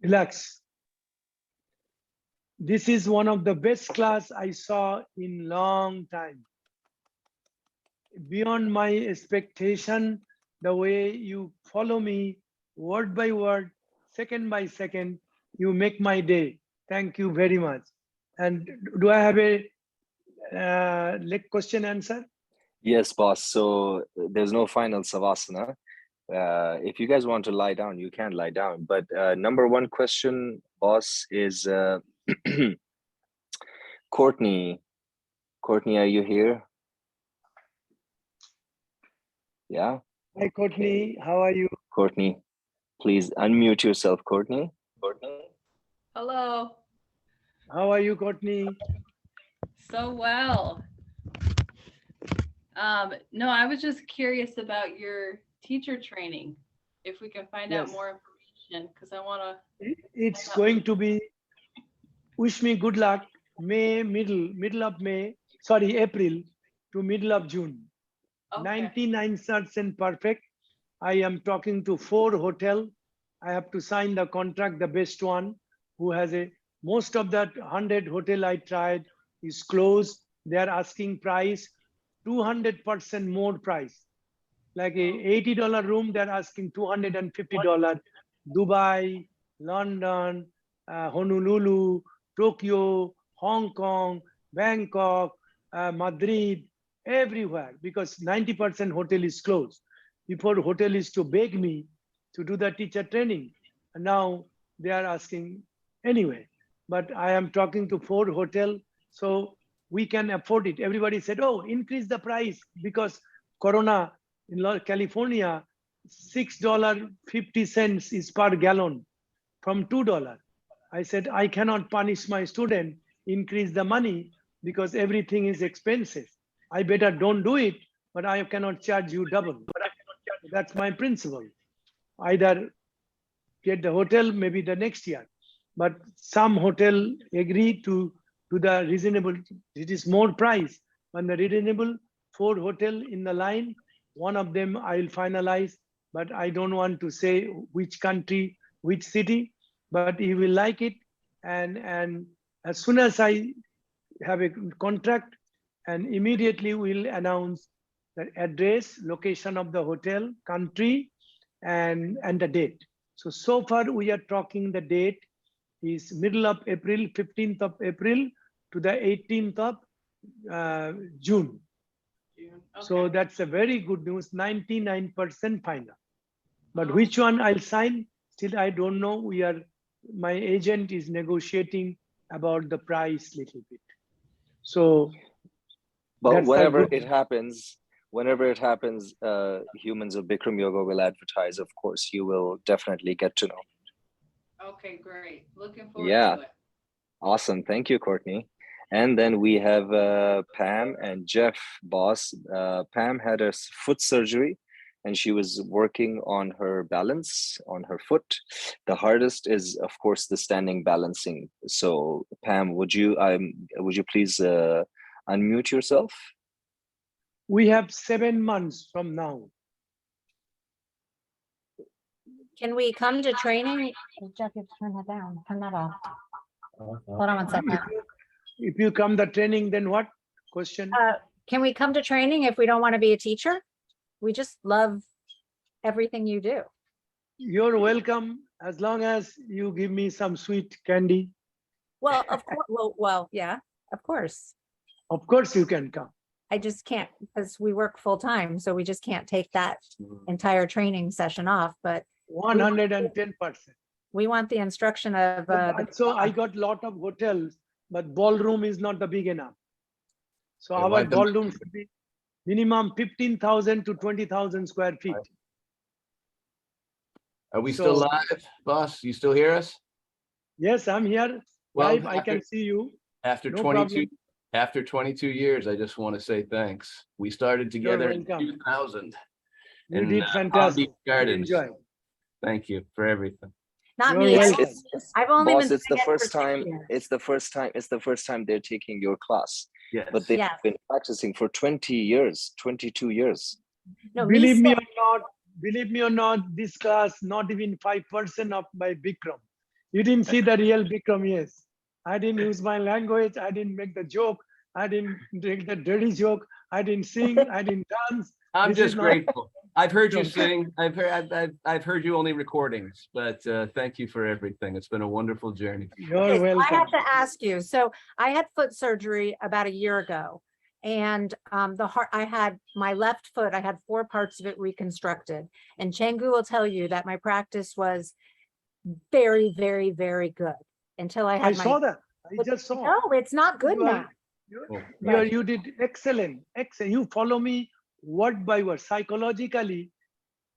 Relax. This is one of the best class I saw in long time. Beyond my expectation, the way you follow me word by word, second by second, you make my day. Thank you very much. And do I have a question answer? Yes, boss. So there's no final savasana. If you guys want to lie down, you can lie down. But number one question, boss, is Courtney. Courtney, are you here? Yeah. Hi, Courtney. How are you? Courtney, please unmute yourself, Courtney. Hello. How are you, Courtney? So well. No, I was just curious about your teacher training. If we can find out Yes. more information, because I want to. It's going to be, wish me good luck, middle of May, sorry, April to middle of June. Okay. 99% perfect. I am talking to 4 hotel. I have to sign the contract, the best one, who has a, most of that 100 hotel I tried is closed. They are asking price 200% more price. Like a $80 room, they're asking $250. Dubai, London, Honolulu, Tokyo, Hong Kong, Bangkok, Madrid, everywhere, because 90% hotel is closed. Before hotel is to beg me to do the teacher training. And now they are asking anyway. but I am talking to 4 hotel, so we can afford it. Everybody said, oh, increase the price because Corona in California, $6.50 is per gallon from $2. I said, I cannot punish my student, increase the money because everything is expensive. I better don't do it, but I cannot charge you double. That's my principle. Either get the hotel maybe the next year, but some hotel agree to the reasonable. It is more price, and the reasonable 4 hotel in the line. One of them I will finalize, but I don't want to say which country, which city, but he will like it. And as soon as I have a contract, and immediately we'll announce the address, location of the hotel, country, and the date. So far we are talking the date is middle of April, 15th of April to the 18th of June. June. So Okay. that's a very good news, 99% final. But which one I'll sign, still I don't know. My agent is negotiating about the price little bit. So But that's a whenever good. it happens, humans of Bikram Yoga will advertise. Of course, you will definitely get to know. Okay, great. Looking forward Yeah, to it. awesome. Thank you, Courtney. And then we have Pam and Jeff, boss. Pam had a foot surgery and she was working on her balance on her foot. The hardest is, of course, the standing balancing. So, Pam, would you please unmute yourself? We have 7 months from now. Can we come to training? Oh, Jeff, you have to turn that down. Turn that off. Hold on one second. If you come the training, then what? Question? Can we come to training if we don't want to be a teacher? We just love everything you do. You're welcome as long as you give me some sweet candy. Well, of course. Well, yeah, of course. Of course you can come. I just can't because we work full time, so we just can't take that entire training session off. But 110%. we want the instruction of. So I got lot of hotels, but ballroom is not the big enough. So Yeah, our ballroom should be minimum 15,000 to 20,000 square feet. Are we still So- live, boss? You still hear us? Yes, I'm here Well, live. I can see you. After No 22 problem. after 22 years, I just want to say thanks. We started together in welcome. 2000 You in did Palm fantastic. Beach Gardens. Enjoy. Thank you for everything. Not You're me. welcome. I've only Boss, been. it's the doing it for first 6 time. years. It's the first time they're taking your class. Yes. But they've Yes. been practicing for 20 years, 22 years. No, Believe me saying- or not, this class, not even 5% of my Bikram. You didn't see the real Bikram, yes. I didn't use my language. I didn't make the joke. I didn't make the dirty joke. I didn't sing. I didn't dance. I'm This is just not- grateful. I've heard you No. sing. I've heard you only recordings, but thank you for everything. It's been a wonderful journey. You're Okay, so I welcome. have to ask you. So I had foot surgery about a year ago, and I had my left foot. I had 4 parts of it reconstructed, and Changu will tell you that my practice was very, very, very good until I I had my. saw that. I just saw. No, it's not good You are- now. You did excellent. Excellent. You follow me word by word. Psychologically,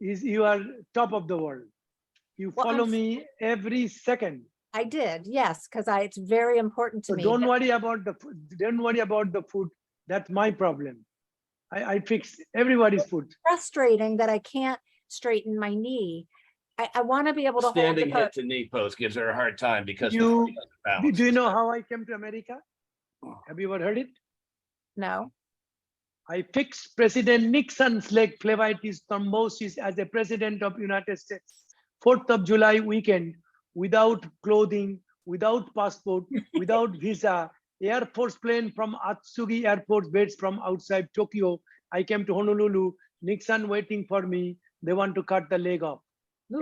you are top of the world. You Well, follow I'm- me every second. I did, yes, because it's very important to So me. don't that- worry about the food. Don't worry about the food. That's my problem. I fix everybody's food. Frustrating that I can't straighten my knee. I want to be able to hold Standing the hip to knee post gives her a hard time because the You- foot doesn't balance. Do you know how I came to America? Have you ever heard it? No. I fixed President Nixon's leg phlebitis thrombosis as a president of United States. 4th of July weekend, without clothing, without passport, without visa, Air Force plane from Atsugi Airport beds from outside Tokyo. I came to Honolulu, Nixon waiting for me. They want to cut the leg off.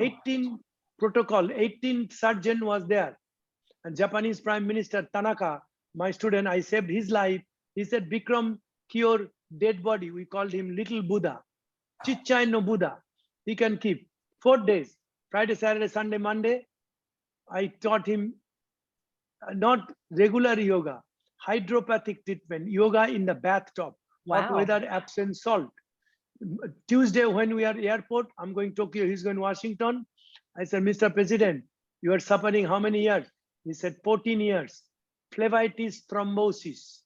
18 protocol, 18 surgeon was there. And Japanese Prime Minister Tanaka, my student, I saved his life. He said, Bikram, cure dead body. We called him Little Buddha. Chichai no Buddha. He can keep 4 days. Friday, Saturday, Sunday, Monday. I taught him not regular yoga, hydropathic treatment, yoga in the bathtub, hot Wow. weather, absent salt. Tuesday, when we are at airport, I'm going Tokyo, he's going Washington. I said, Mr. President, you are suffering how many years? He said, 14 years. Phlebitis, thrombosis.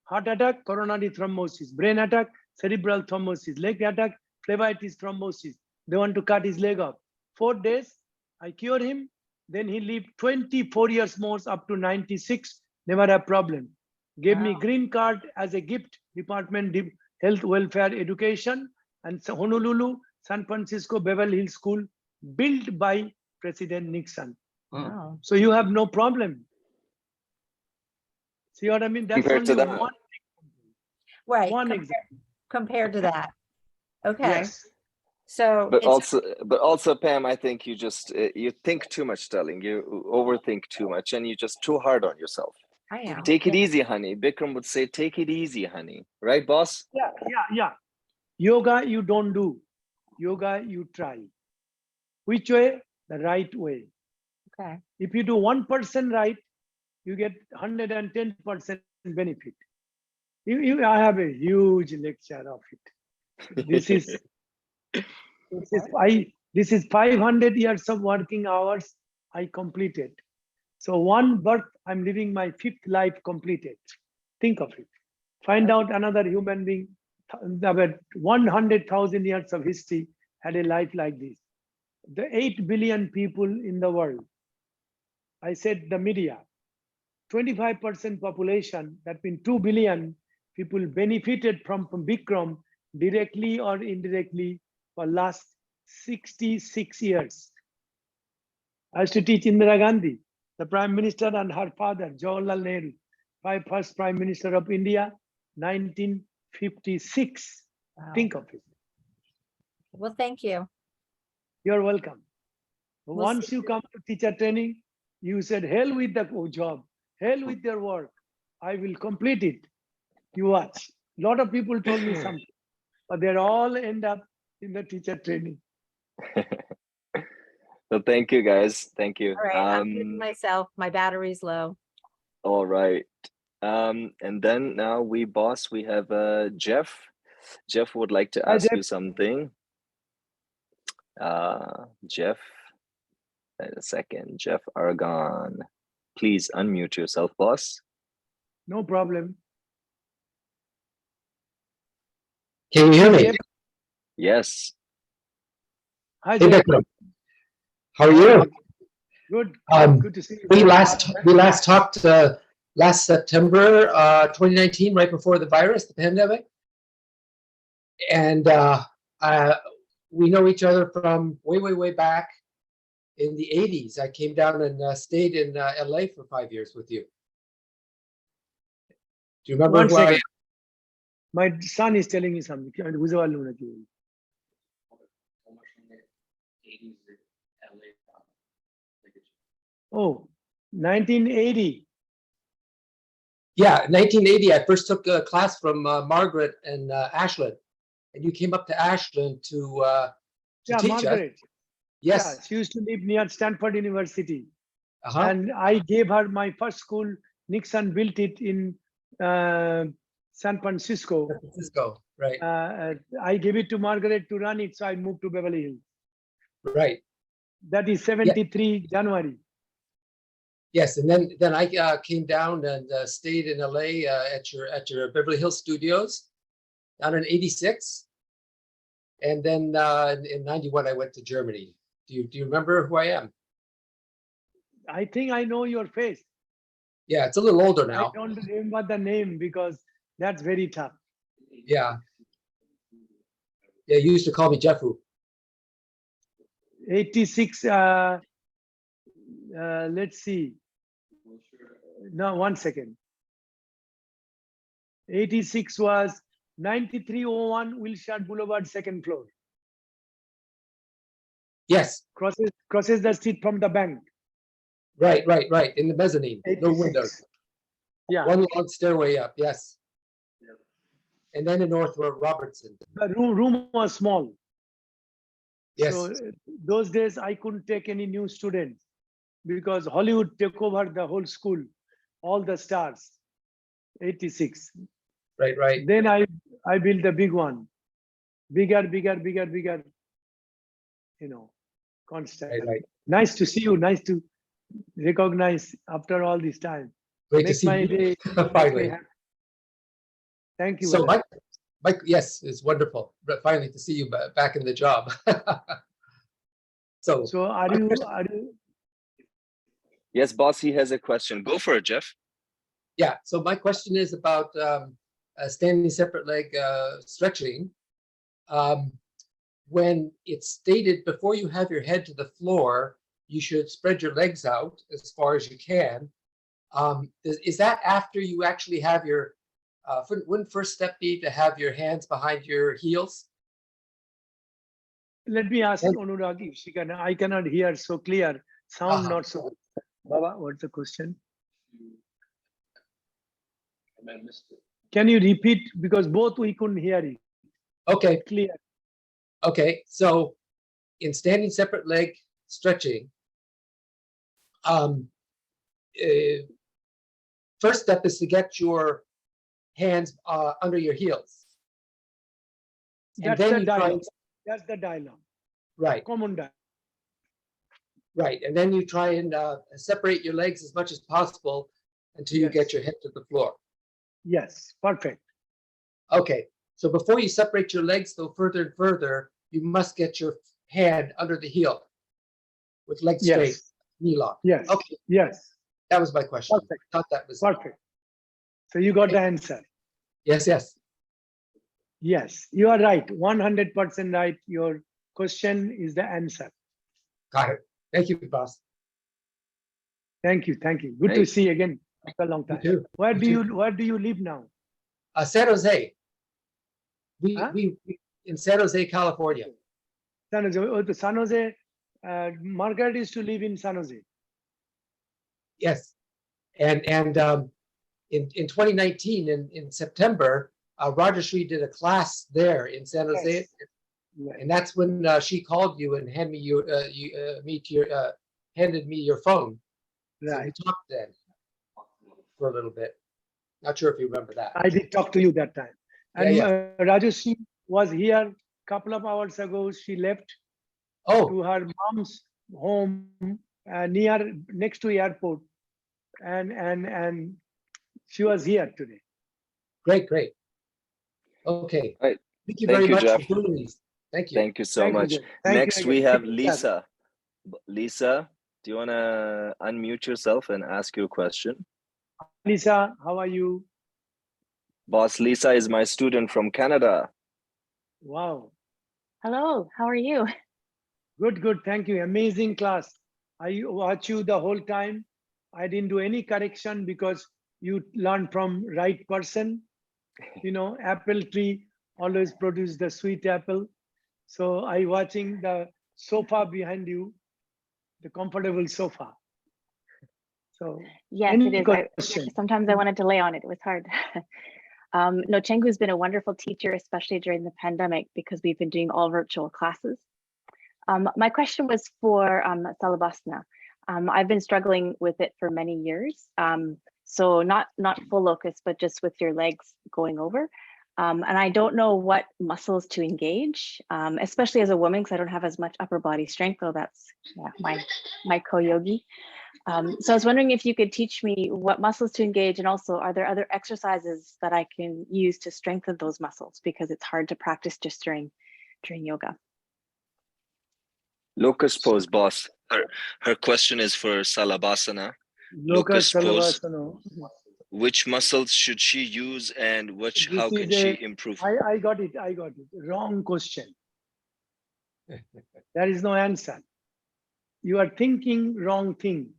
Heart attack, coronary thrombosis. Brain attack, cerebral thrombosis. Leg attack, phlebitis, thrombosis. They want to cut his leg off. 4 days, I cured him. Then he lived 24 years more, up to 96, never a problem. Gave me Wow. green card as a gift, Department of Health, Welfare, Education, and Honolulu, San Francisco, Beverly Hills School, built by President Nixon. Wow. So you have no problem. See what I mean? That's Compared to only that. one, Right. one compar- example. Compared to that. Okay. Yes. So But it's, also, Pam, I think you just you think too much, darling. You overthink too much, and you're just too hard on yourself. I am. Take it Yeah. easy, honey. Bikram would say, "Take it easy, honey." Right, boss? Yeah. Yoga you don't do. Yoga you try. Which way? The right way. Okay. If you do 1% right, you get 110% benefit. I have a huge lecture of it. This is 500 years of working hours I completed. So one birth, I'm living my 5th life completed. Think of it. Find out another human being, about 100,000 years of history had a life like this. The 8 billion people in the world, I said the media, 25% population, that means 2 billion people benefited from Bikram directly or indirectly for last 66 years. I used to teach Indira Gandhi, the Prime Minister, and her father, Jawaharlal Nehru, first Prime Minister of India, 1956. Wow. Think of it. Well, thank you. You're welcome. We'll Once see you come to teacher training, you said, hell with the job, hell with their work. I will complete it. You watch. A lot of people told me something, but they all end up in the teacher training. So thank you, guys. Thank you. All right. I'm muting myself. My battery's low. All right. And then now we have Jeff. Jeff would like to Hi, ask Jeff. you something. Jeff, wait a second. Jeff Aragon, please unmute yourself, boss. No problem. Can you hear me? Jeff. Yes. Hi, Hey, Jeff. Bikram. How are you? Good. Um, Good to see you. We last talked last September 2019, right before the virus, the pandemic, and we know each other from way back in the 80s. I came down and stayed in LA for 5 years with you. Do you remember One who I am? second. My son is telling me something. Oh, 1980. Yeah, 1980. I first took a class from Margaret and Ashland, and you came up to Ashland to Yeah, teach us. Margaret. Yes. Yeah, she used to live near Stanford University. Uh-huh. And I gave her my first school. Nixon built it in San Francisco. San Francisco, right? I gave it to Margaret to run it, so I moved to Beverly Hills. Right. That is 73 January. Yes, and then I came down and stayed in LA at your Beverly Hills studios down in '86, and then in '91 I went to Germany. Do you remember who I am? I think I know your face. Yeah, it's a little older I now. don't remember the name because that's very tough. Yeah. Yeah, you used to call me Jeffu. 86. Let's see. No, 1 second. 86 was 9301 Wilshire Boulevard, 2nd floor. Yes. Crosses the street from the bank. Right. In the mezzanine, no 86. windows. Yeah. One long stairway up. Yes. And then in North Robertson. The room was small. Yes. So those days I couldn't take any new students. because Hollywood took over the whole school, all the stars. 86. Right. Then I built the big one, bigger, you know, constant. Right. Nice to see you. Nice to recognize after all this time. Great to Make see my you. day. Finally. Thank you. So brother. Mike, yes, it's wonderful. But finally to see you back in the job. So So are you? Yes, boss, he has a question. Go for it, Jeff. yeah, so my question is about standing separate leg stretching. When it's stated before you have your head to the floor, you should spread your legs out as far as you can. Is that after you actually have your, wouldn't first step be to have your hands behind your heels? Let me ask Thank- Anurag if she can. I cannot hear so clear. Sound Uh-huh. not so. Baba, what's the question? Can you repeat, because both we couldn't hear it Okay, clear. okay. So in standing separate leg stretching, first step is to get your hands under your heels. And That's then the you try, dialogue. That's the dialogue. right, Common dialogue. right. And then you try and separate your legs as much as possible until you Yes. get your head to the floor. Yes, perfect. Okay, so before you separate your legs though further and further, you must get your hand under the heel with legs straight, Yes, knee lock. yes, Okay, yes, that was my question. Perfect. Thought that was, perfect. So you got the answer. yes. Yes, you are right. 100% right. Your question is the answer. Got it. Thank you, boss. Thank you. Thank you. Good Hey. to see you again after a long You time. too. Where You do you live now? San Jose. Huh? We in San Jose, California. San Jose. Oh, the San Jose. Margaret used to live in San Jose. Yes, and in 2019 in September, Roger Sri did a class there in San Jose, Yes. Yes. and that's when she called you and handed me your phone. So we Right. talked then for a little bit. Not sure if you remember that. I did talk to you that time. And Yeah. Rajashri was here a couple of hours ago. She left Oh, to her mom's home next to airport, and she was here today. great. Okay. Right. Thank you Thank very you, much Jeff. for doing these. Thank you. Thank you so Thank you, much. Jeff. Thank you Next, we again. have Lisa. Lisa, do you want to unmute yourself and ask your question? Lisa, how are you? Boss, Lisa is my student from Canada. Wow, Hello, how are you? good. Thank you. Amazing class. I watch you the whole time. I didn't do any correction because you learn from right person. You know, apple tree always produce the sweet apple. So I watching the sofa behind you, the comfortable sofa. So Yes, any it is. question? Sometimes I wanted to lay on it. It was hard. No, Chengu's been a wonderful teacher, especially during the pandemic, because we've been doing all virtual classes. My question was for Salabhasana. I've been struggling with it for many years. So not full locus, but just with your legs going over. And I don't know what muscles to engage, especially as a woman, because I don't have as much upper body strength, though that's my co-yogi. So I was wondering if you could teach me what muscles to engage, and also are there other exercises that I can use to strengthen those muscles, because it's hard to practice just during yoga. Locust pose, boss. Her question is for Salabhasana. Locust pose. Which muscles should she use, and how can she improve? I got it. Wrong question. There is no answer. You are thinking wrong thing.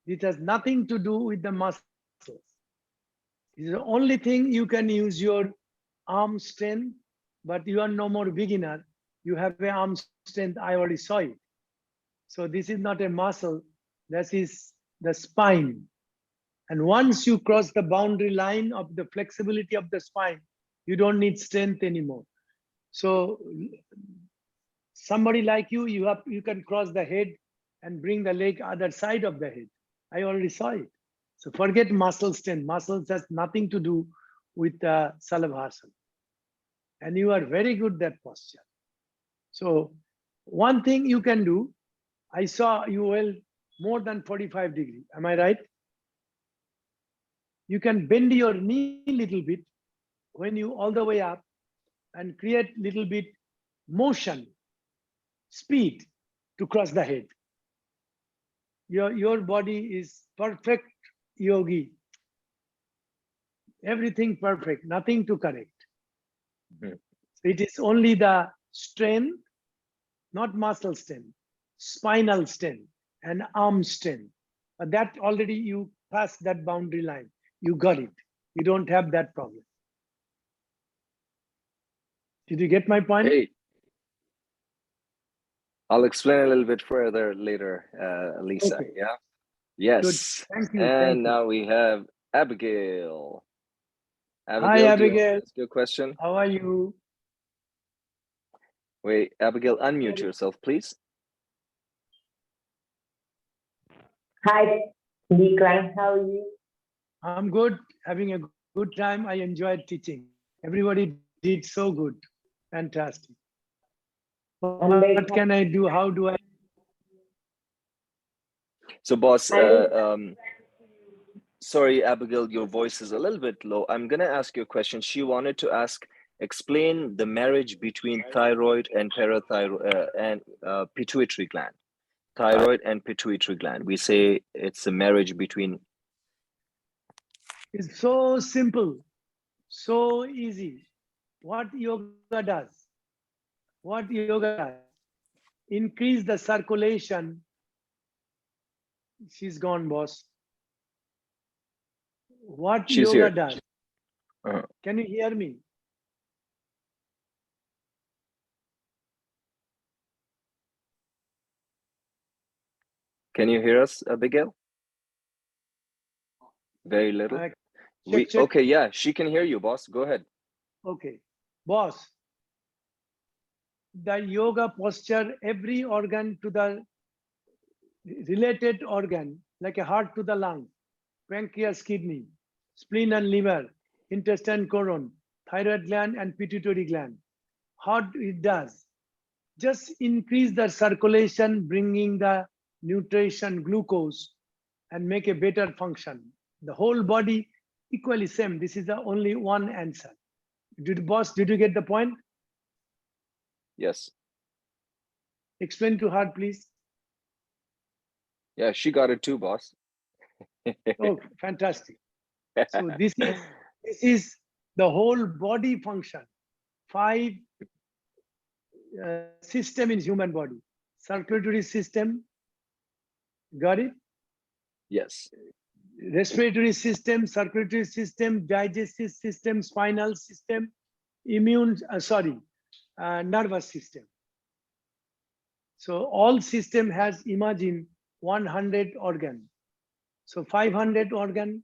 It has nothing to do with the muscles. It's the only thing you can use your arm strength, but you are no more beginner. You have an arm strength, I already saw it. So this is not a muscle, this is the spine. And once you cross the boundary line of the flexibility of the spine, you don't need strength anymore. So somebody like you can cross the head and bring the leg other side of the head. I already saw it. So forget muscle strength. Muscles has nothing to do with Salabhasana. And you are very good that posture. So one thing you can do, I saw you well more than 45 degrees. Am I right? You can bend your knee a little bit when you all the way up and create little bit motion, speed to cross the head. Your body is perfect yogi. Everything perfect, nothing to correct. Mhm. It is only the strength, not muscle strength, spinal strength and arm strength. But that already you passed that boundary line. You got it. You don't have that problem. Did you get my point? Hey, I'll explain a little bit further later, Lisa. Okay. Yeah. Good. Yes. Thank you. And Thank you. now we have Abigail. Hi, Abigail, do you want to Abigail. ask your question? How are you? Wait, Abigail, unmute yourself, please. Hi, Bikram. How are you? I'm good. Having a good time. I enjoyed teaching. Everybody did so good. Fantastic. What can I do? How do I? So, boss, I sorry, Abigail, your voice is a little bit low. I'm going to ask you a question. She wanted to explain the marriage between thyroid and parathyroid and pituitary gland. Thyroid and pituitary gland. We say it's a marriage between. It's so simple, so easy. What yoga does? What yoga does? Increase the circulation. She's gone, boss. What She's yoga here. does? Uh-huh. Can you hear me? Can you hear us, Abigail? Very little. Check. Okay, yeah, she can hear you, boss. Go ahead. Okay, boss. The yoga posture, every organ to the related organ, like a heart to the lung, pancreas, kidney, spleen and liver, intestine, colon, thyroid gland, and pituitary gland. How it does? Just increase the circulation, bringing the nutrition, glucose, and make a better function. The whole body equally same. This is the only one answer. Boss, did you get the point? Yes. Explain to her, please. Yeah, she got it too, boss. Oh, fantastic. So this is the whole body function. 5 system in human body. Circulatory system, got it? Yes. Respiratory system, circulatory system, digestive system, spinal system, nervous system. So all system has imagine 100 organ. So 500 organ.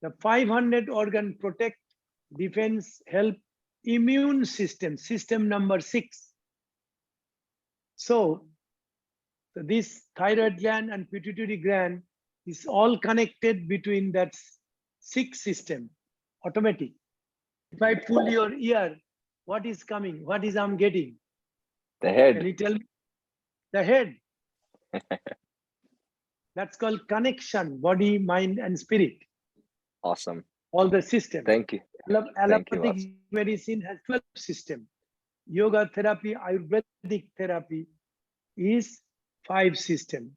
The 500 organ protect, defense, help, immune system, system number 6. So this thyroid gland and pituitary gland is all connected between that 6 system, automatic. If I pull your ear, what is coming? What is I'm getting? The head. Can you tell me? The head. That's called connection, body, mind, and spirit. Awesome. All the system. Thank you. Allopathic medicine has 12 systems. Yoga therapy, Ayurvedic therapy is 5 systems.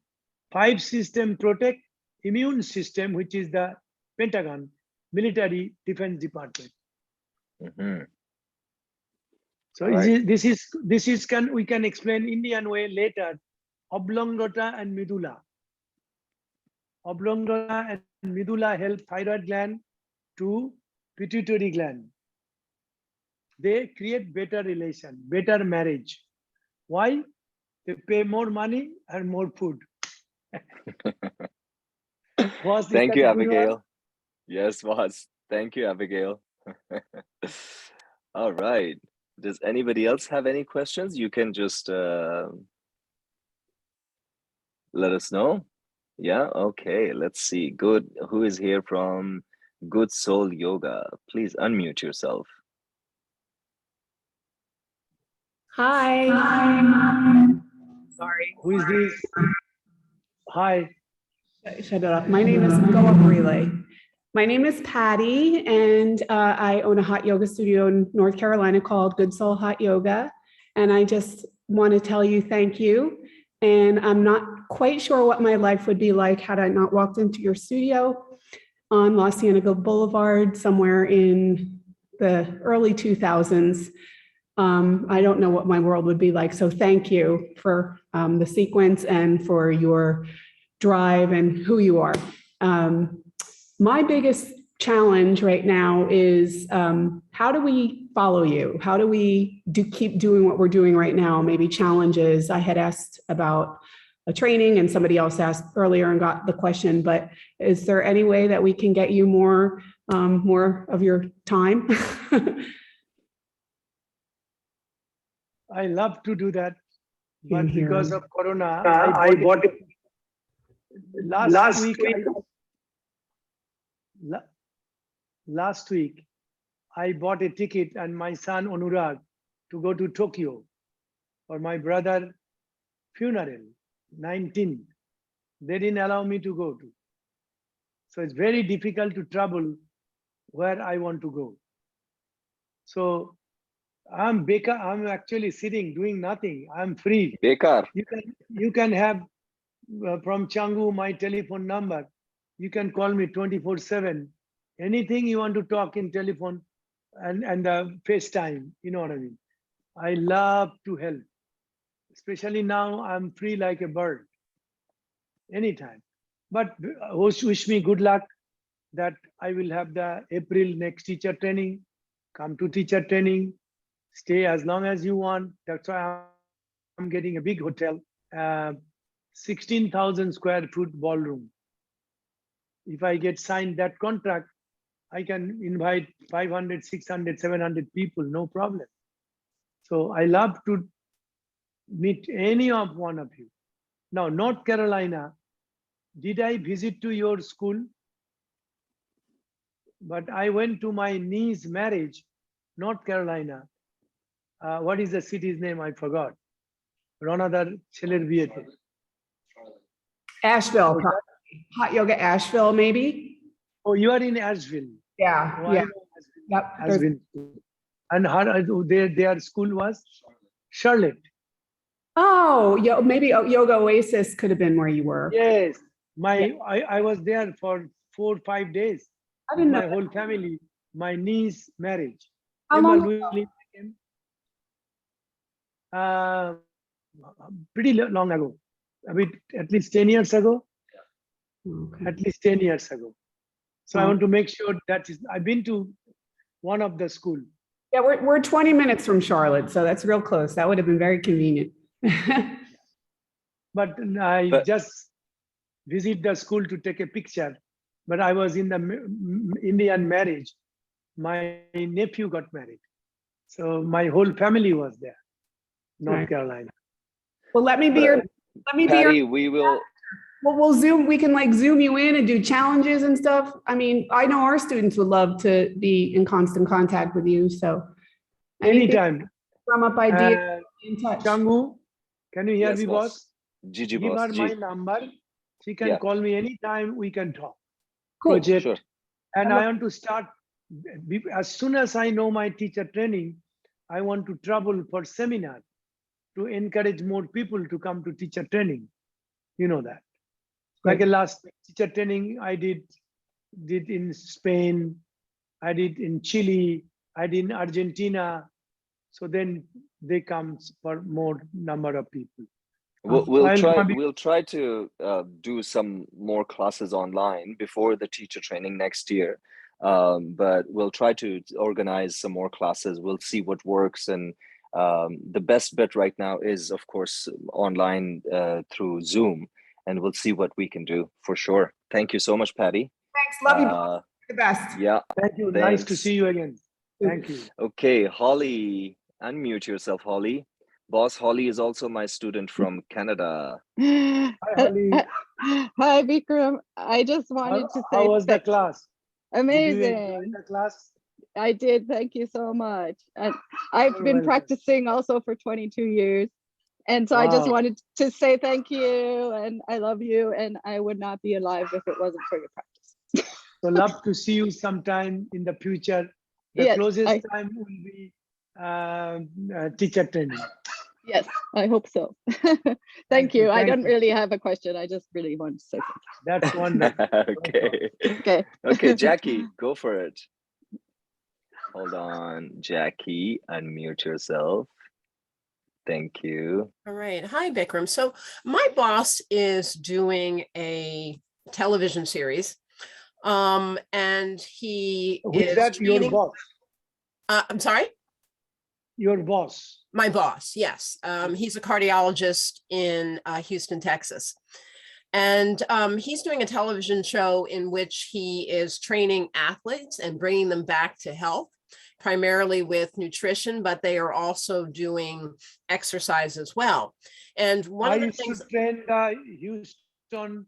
5 systems protect immune system, which is the Pentagon, military defense department. Mm-hmm. So we can explain Indian way later. Oblongata and medulla. Oblongata and medulla help thyroid gland to pituitary gland. They create better relation, better marriage. Why? They pay more money and more food. Thank you, Abigail. Yes, boss. Thank you, Abigail. All right. Does anybody else have any questions? You can just let us know. Yeah, okay, let's see. Good. Who is here from Good Soul Yoga? Please unmute yourself. Hi. Sorry. Who is this? Hi. Shut it off. My name is Go Up Relay. My name is Patty, and I own a hot yoga studio in North Carolina called Good Soul Hot Yoga. And I just want to tell you thank you. And I'm not quite sure what my life would be like had I not walked into your studio on La Cienega Boulevard somewhere in the early 2000s. I don't know what my world would be like. So thank you for the sequence and for your drive and who you are. My biggest challenge right now is how do we follow you? How do we keep doing what we're doing right now? Maybe challenges. I had asked about a training and somebody else asked earlier and got the question, but is there any way that we can get you more of your time? I love to do that, but In here. because of Corona, I bought it last week. Last week, I bought a ticket and my son Anurag to go to Tokyo for my brother funeral, 19th. They didn't allow me to go to. So it's very difficult to travel where I want to go. So I'm Bekar. I'm actually sitting, doing nothing. I'm free. Bekar. You can have from Canggu my telephone number. You can call me 24/7. Anything you want to talk in telephone and FaceTime. You know what I mean? I love to help. Especially now, I'm free like a bird. Anytime. But wish me good luck that I will have the April next teacher training. Come to teacher training. Stay as long as you want. That's why I'm getting a big hotel, 16,000 square foot ballroom. If I get signed that contract, I can invite 500, 600, 700 people, no problem. So I love to meet any of one of you. Now, North Carolina, did I visit to your school? But I went to my niece's marriage, North Carolina. What is the city's name? I forgot. Ronadar ছেলের বিয়েতে. Asheville, probably. Hot Yoga Asheville, maybe? Oh, you are in Asheville. Yeah, Oh, yeah. I know Asheville. Yep. there's- Asheville. And their school was Charlotte. Oh, maybe Yoga Oasis could have been where you were. Yes, I was there for 4 or 5 days. I didn't know My whole family, my niece marriage. How Emma long Louise came, pretty long ago. A bit, at least 10 years ago. Okay. At least 10 years ago. So I want to make sure that I've been to one of the school. Yeah, we're 20 minutes from Charlotte, so that's real close. That would have been very convenient. But I just visit the school to take a picture. But I was in the Indian marriage. My nephew got married. So my whole family was there, North Right. Carolina. Well, let me be your. Patty, we will. Well, we'll Zoom. We can like Zoom you in and do challenges and stuff. I mean, I know our students would love to be in constant contact with you. So Anytime. Drum up ideas. In touch. Canggu, can you hear Yes, me, boss. boss? Gigi, Give boss. her my number. She can Yeah. call me anytime. We can talk. Cool. Project. Sure. And I want to start, as soon as I know my teacher training, I want to travel for seminar to encourage more people to come to teacher training. You know that. Like a last teacher training I did in Spain, I did in Chile, I did in Argentina. So then they come for more number of people. We'll try to do some more classes online before the teacher training next year. But we'll try to organize some more classes. We'll see what works, and the best bet right now is, of course, online through Zoom, and we'll see what we can do for sure. Thank you so much, Patty. Thanks. Love you. Both. The best. Yeah. Thank you. Thanks. Nice to see you again. Thank you. Okay, Holly, unmute yourself, Holly. Boss Holly is also my student from Canada. Hi, Holly. Hi, Bikram. I just wanted to How say was the class? Did you enjoy amazing. the class? I did. Thank you so much. And I've You're been welcome. practicing also for 22 years. And so I just Wow. wanted to say thank you and I love you. And I would not be alive if it wasn't for your practice. So love to see you sometime in the future. The Yes, closest time will be teacher training. yes, I hope so. Thank you. I Thank don't you. really have a question. I just really want to say That's wonderful. Okay. thank you. Okay. Okay, Jackie, go for it. Hold on, Jackie, unmute yourself. Thank you. All right. Hi, Bikram. So my boss is doing a television series. And he Who is is that? Your training- boss? I'm sorry? Your boss. My boss, yes. He's a cardiologist in Houston, Texas. And he's doing a television show in which he is training athletes and bringing them back to health, primarily with nutrition, but they are also doing exercise as well. And one I of the used things, to train the Houston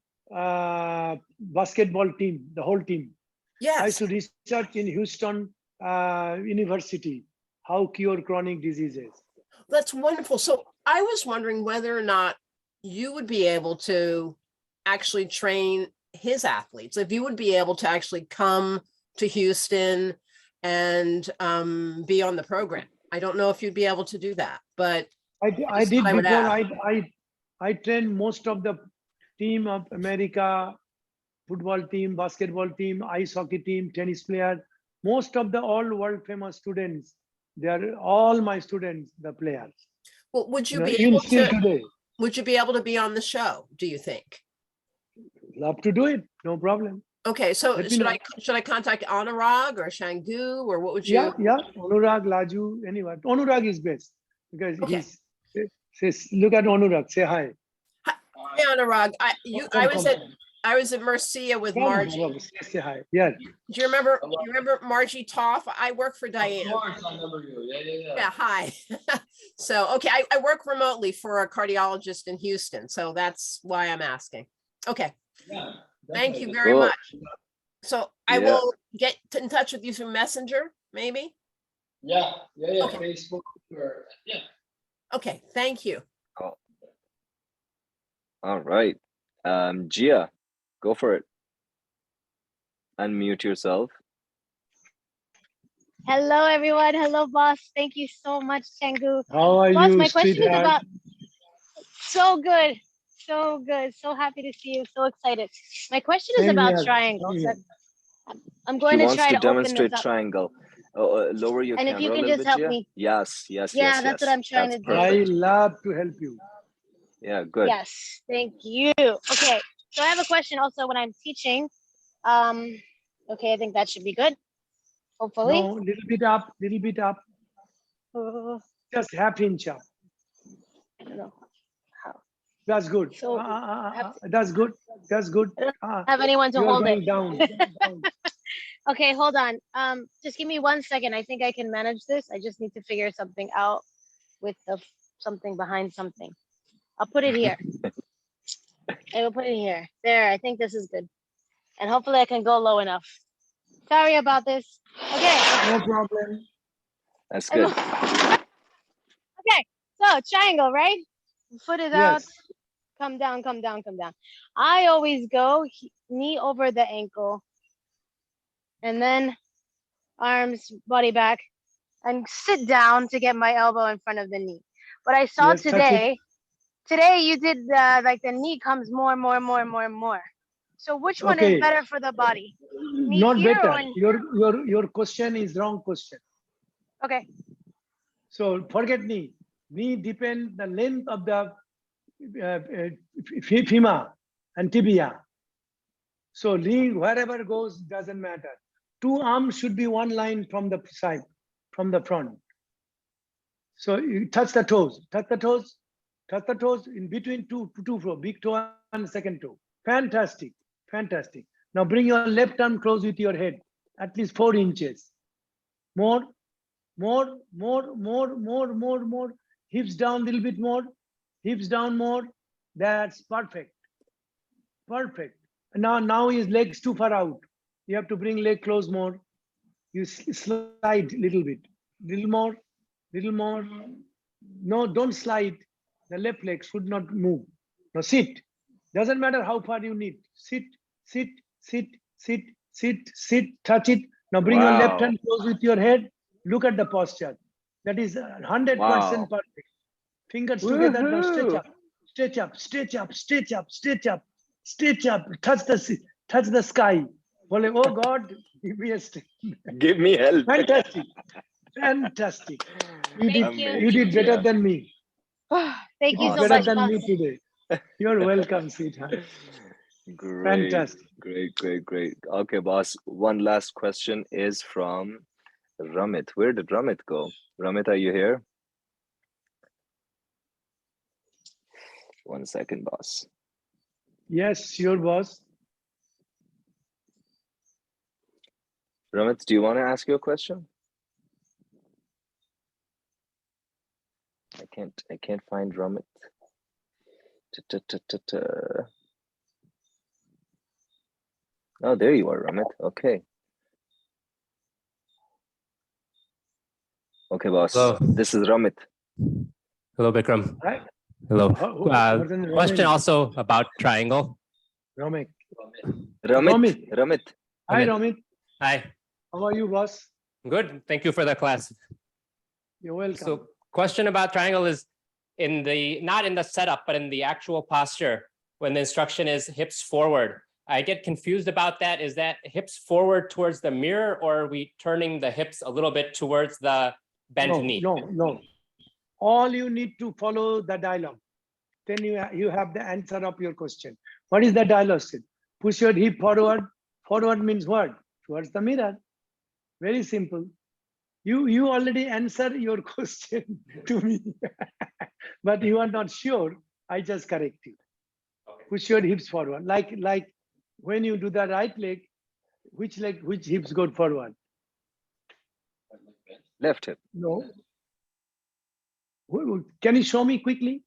basketball team, the whole team. I used yes, to research in Houston University how cure chronic diseases. that's wonderful. So I was wondering whether or not you would be able to actually train his athletes, if you would be able to actually come to Houston and be on the program. I don't know if you'd be able to do that, but I that's did what I would before. ask. I trained most of the team of America, football team, basketball team, ice hockey team, tennis player. Most of the all world famous students. They are all my students, the players. Well, would you You know, be even able still to, today. would you be able to be on the show, do you think? Love to do it, no problem. Okay, so Let me know. should I contact Anurag or Shangu, or what would you? Yeah, Anurag, Laju, anyone. Anurag is best because Okay. says, look at Anurag, say hi. Hey, Anurag, I was at Mercia with Come, Margie. Baba, say hi. Yeah. Do you remember Margie Toff? I work for Diane. Yeah, hi. So, okay, I work remotely for a cardiologist in Houston, so that's why I'm asking. Okay, thank you very Cool. much. So I Yeah. will get in touch with you through Messenger, maybe? Yeah, Okay. Facebook or, yeah. Okay, thank you. All right. Gia, go for it. Unmute yourself. Hello, everyone. Hello, boss. Thank you so much, Changu. How are Boss, you, my question is sweetheart? about so good. So good. So happy to see you. So excited. My question is Same about here. triangles. Same here. I'm He going to wants try to to open demonstrate this up. triangle. Lower your And if camera you a can little just bit, help Gia. me. Yes, yes, Yeah, yes, that's yes. what I'm trying That's to do. I perfect. love to help you. Yeah, good. Yes, thank you. Okay, so I have a question also when I'm teaching. Okay, I think that should be good. Hopefully. No, little bit up, little bit up. Uh, Just half inch up. I don't know how. That's good. So, That's good. That's good. Have anyone to You are hold going it? down. Okay, hold on. Just give me 1 second. I think I can manage this. I just need to figure something out with the something behind something. I'll put it here. I will put it here. There, I think this is good. And hopefully I can go low enough. Sorry about this. Okay. No problem. That's good. Okay, so triangle, right? Foot is out. Yes. Come down, come down, come down. I always go knee over the ankle. And then arms, body back. And sit down to get my elbow in front of the knee. But I saw Yes, touch it. today you did like the knee comes more. So which one Okay. is better for the body? Knee Not here better. or Your question is wrong question. okay. So forget knee. Knee depend the length of the femur and tibia. So knee wherever goes doesn't matter. Two arms should be one line from the side, from the front. So you touch the toes, touch the toes, touch the toes in between two big toe and second toe. Fantastic, fantastic. Now bring your left arm close with your head, at least 4 inches. More. hips down a little bit more, hips down more. That's perfect. Perfect. Now his legs too far out. You have to bring leg close more. You slide little bit, little more, little more. No, don't slide. The left leg should not move. Now sit. Doesn't matter how far you need. Sit, sit, sit, sit, sit, sit, touch it. Now bring your left hand close with your head. Look at the posture. That is 100% perfect. Fingers together. Now stretch up, stretch up, stretch up, stretch up, stretch up, stretch up. Touch the sky. Oh God, give me a stretch. Give me help. Fantastic. Fantastic. Thank you. You did better than me. Thank you You so did better much, than boss. me today. You're welcome, sweetheart. Great, Fantastic. great. Okay, boss. One last question is from Ramit. Where did Ramit go? Ramit, are you here? 1 second, boss. Yes, sure, boss. Ramit, do you want to ask your question? I can't find Ramit. Oh, there you are, Ramit. Okay. Okay, boss. Hello. This is Ramit. Hello, Bikram. Hi. Hello. More than Question Ramit. also about triangle. Ramit. Ramit. Hi, Ramit. Hi. How are you, boss? Good. Thank you for the class. You're welcome. So, question about triangle is in the not in the setup, but in the actual posture when the instruction is hips forward. I get confused about that. Is that hips forward towards the mirror, or are we turning the hips a little bit towards the bent knee? No. All you need to follow the dialogue. Then you have the answer of your question. What is the dialogue? Push your hip forward. Forward means what? Towards the mirror. Very simple. You already answered your question to me, but you are not sure. I just correct you. Okay. Push your hips forward. Like when you do the right leg, which hips go forward? Left hip. No. Can you show me quickly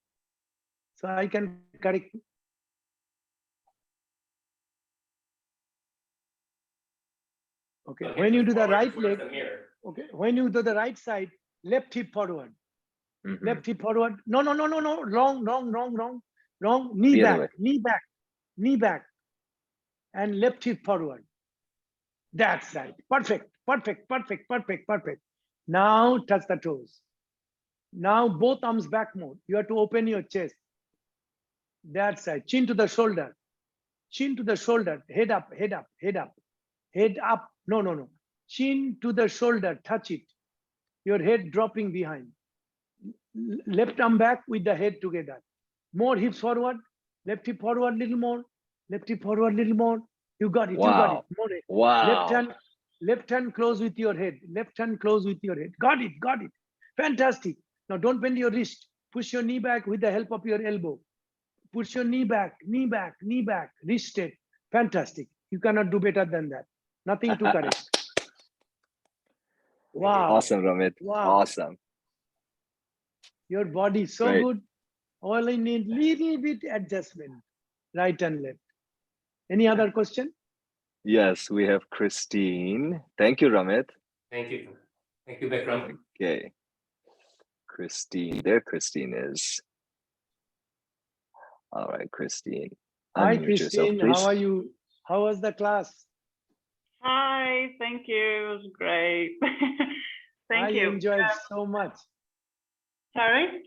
so I can correct you? Okay. When you do the right leg, okay. When you do the right side, left hip forward. Left hip forward. No. Wrong. Knee back. And left hip forward. That's right. Perfect. Now touch the toes. Now both arms back more. You have to open your chest. That's right. Chin to the shoulder. Head up. No. Chin to the shoulder. Touch it. Your head dropping behind. Left arm back with the head together. More hips forward. Left hip forward little more. Left hip forward little more. You got it. Wow. You got it. More head. Wow. Left hand close with your head. Got it. Fantastic. Now don't bend your wrist. Push your knee back with the help of your elbow. Push your knee back. Wrist straight. Fantastic. You cannot do better than that. Nothing to correct. Wow. Awesome, Ramit. Wow. Awesome. Your body is so Great. good. Only need little bit adjustment. Right and left. Any other question? Yes, we have Christine. Thank you, Ramit. Thank you, Bikram. Okay. Christine. There Christine is. All right, Christine. Hi, Unmute yourself, Christine. please. How are you? How was the class? Hi, thank you. It was great. Thank I you. enjoyed so much. Sorry?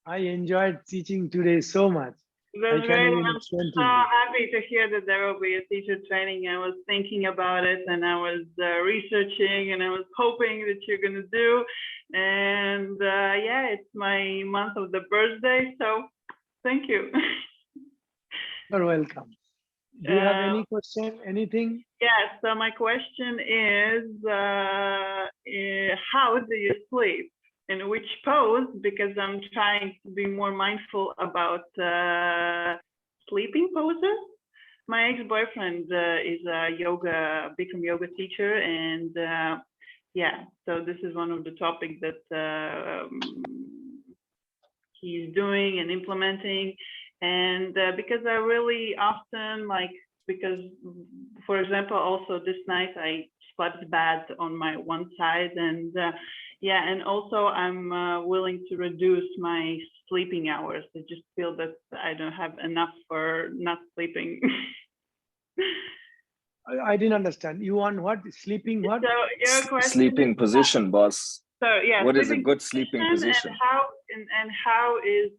I enjoyed teaching today so much. That's great. even I'm explain so to you. happy to hear that there will be a teacher training. I was thinking about it and I was researching and I was hoping that you're going to do. And yeah, it's my month of the birthday. So thank you. You're welcome. Do you have any question? Anything? Yes. So my question is, how do you sleep? In which pose? Because I'm trying to be more mindful about sleeping poses. My ex-boyfriend is a Bikram Yoga teacher, and yeah, so this is one of the topics that he's doing and implementing. And because I really often because, for example, also this night I slept bad on my one side, and yeah, and also I'm willing to reduce my sleeping hours. I just feel that I don't have enough for not sleeping. I didn't understand. You want what? Sleeping what? So your question Sleeping is position, boss. so yeah, What is a good sleeping and position? how is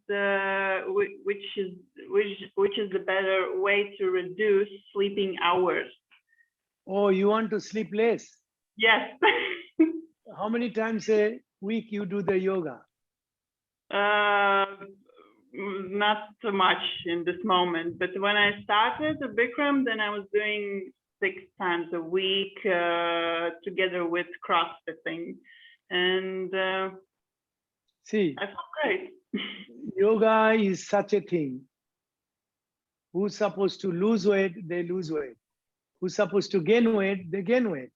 which is the better way to reduce sleeping hours? Oh, you want to sleep less? Yes. How many times a week you do the yoga? Not so much in this moment, but when I started the Bikram, then I was doing 6 times a week together with CrossFitting, and See, I felt great. yoga is such a thing. Who's supposed to lose weight, they lose weight. Who's supposed to gain weight, they gain weight.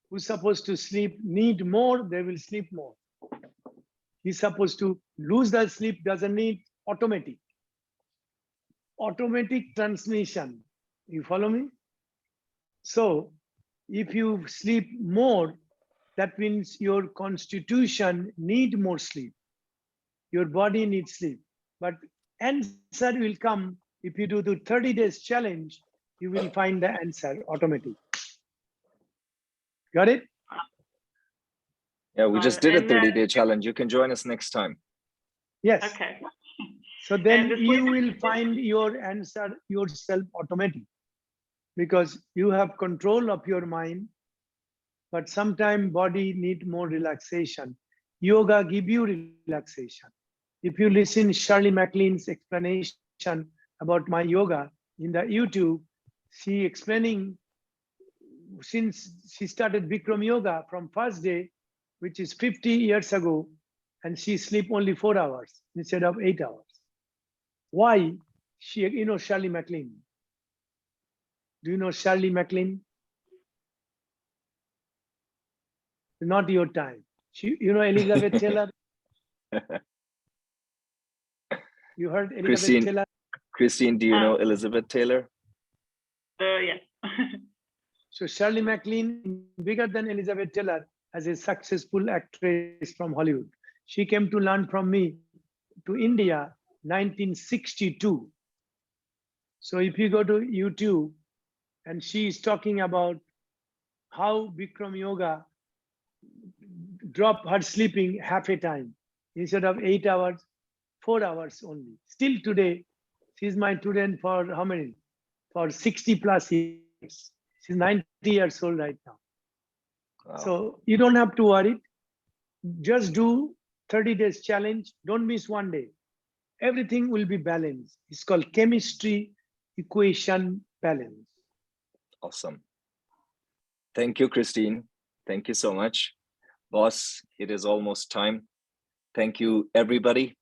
Who's supposed to need more, they will sleep more. He's supposed to lose that sleep, doesn't need automatic transmission. You follow me? So if you sleep more, that means your constitution need more sleep. Your body needs sleep. But answer will come if you do the 30 days challenge, you will find the answer automatic. Got it? Yeah, we just did a 30-day challenge. You can join us next time. Yes. Okay. So then you will find your answer yourself automatic, because you have control of your mind, but sometimes body need more relaxation. Yoga give you relaxation. If you listen Shirley MacLaine's explanation about my yoga in the YouTube, she explaining since she started Bikram Yoga from first day, which is 50 years ago, and she sleep only 4 hours instead of 8 hours. Why? She, Shirley MacLaine. Do you know Shirley MacLaine? Not your time. Elizabeth Taylor? You heard Elizabeth Taylor? Christine, do you know Elizabeth Taylor? Yes. So Shirley MacLaine, bigger than Elizabeth Taylor, as a successful actress from Hollywood. She came to learn from me to India 1962. So if you go to YouTube, and she is talking about how Bikram Yoga drop her sleeping half a time. Instead of 8 hours, 4 hours only. Still today, she's my student for how many? For 60 plus years. She's 90 years old right now. Wow. So you don't have to worry. Just do 30 days challenge. Don't miss one day. Everything will be balanced. It's called chemistry equation balance. Awesome. Thank you, Christine. Thank you so much. Boss, it is almost time. Thank you, everybody.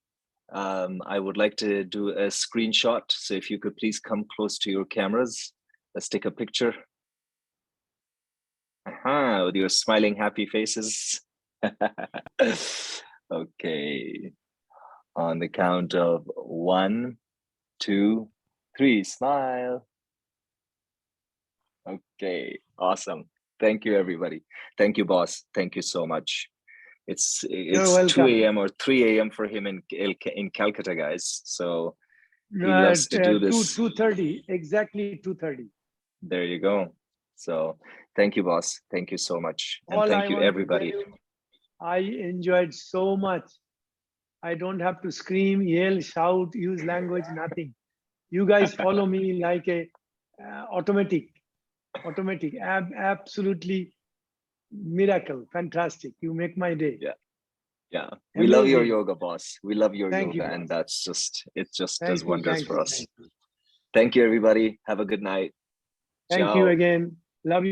I would like to do a screenshot. So if you could please come close to your cameras. Let's take a picture. With your smiling, happy faces. Okay. On the count of 1, 2, 3, smile. Okay, awesome. Thank you, everybody. Thank you, boss. Thank you so much. It's 2 a.m. or 3 a.m. for him in Calcutta, guys. So he loves to do this. 2:30, exactly 2:30. There you go. So thank you, boss. Thank you so much. And All thank I you, want to everybody. tell you, I enjoyed so much. I don't have to scream, yell, shout, use language, nothing. You guys follow me like a automatic, absolutely miracle, fantastic. You make my day. Yeah. We love your Amazing. yoga, boss. We love your Thank yoga, you, and that's just, it just Thank does you, wonders thank for you, us. thank you. Thank you, everybody. Have a good night. Thank Ciao. you again. Love you.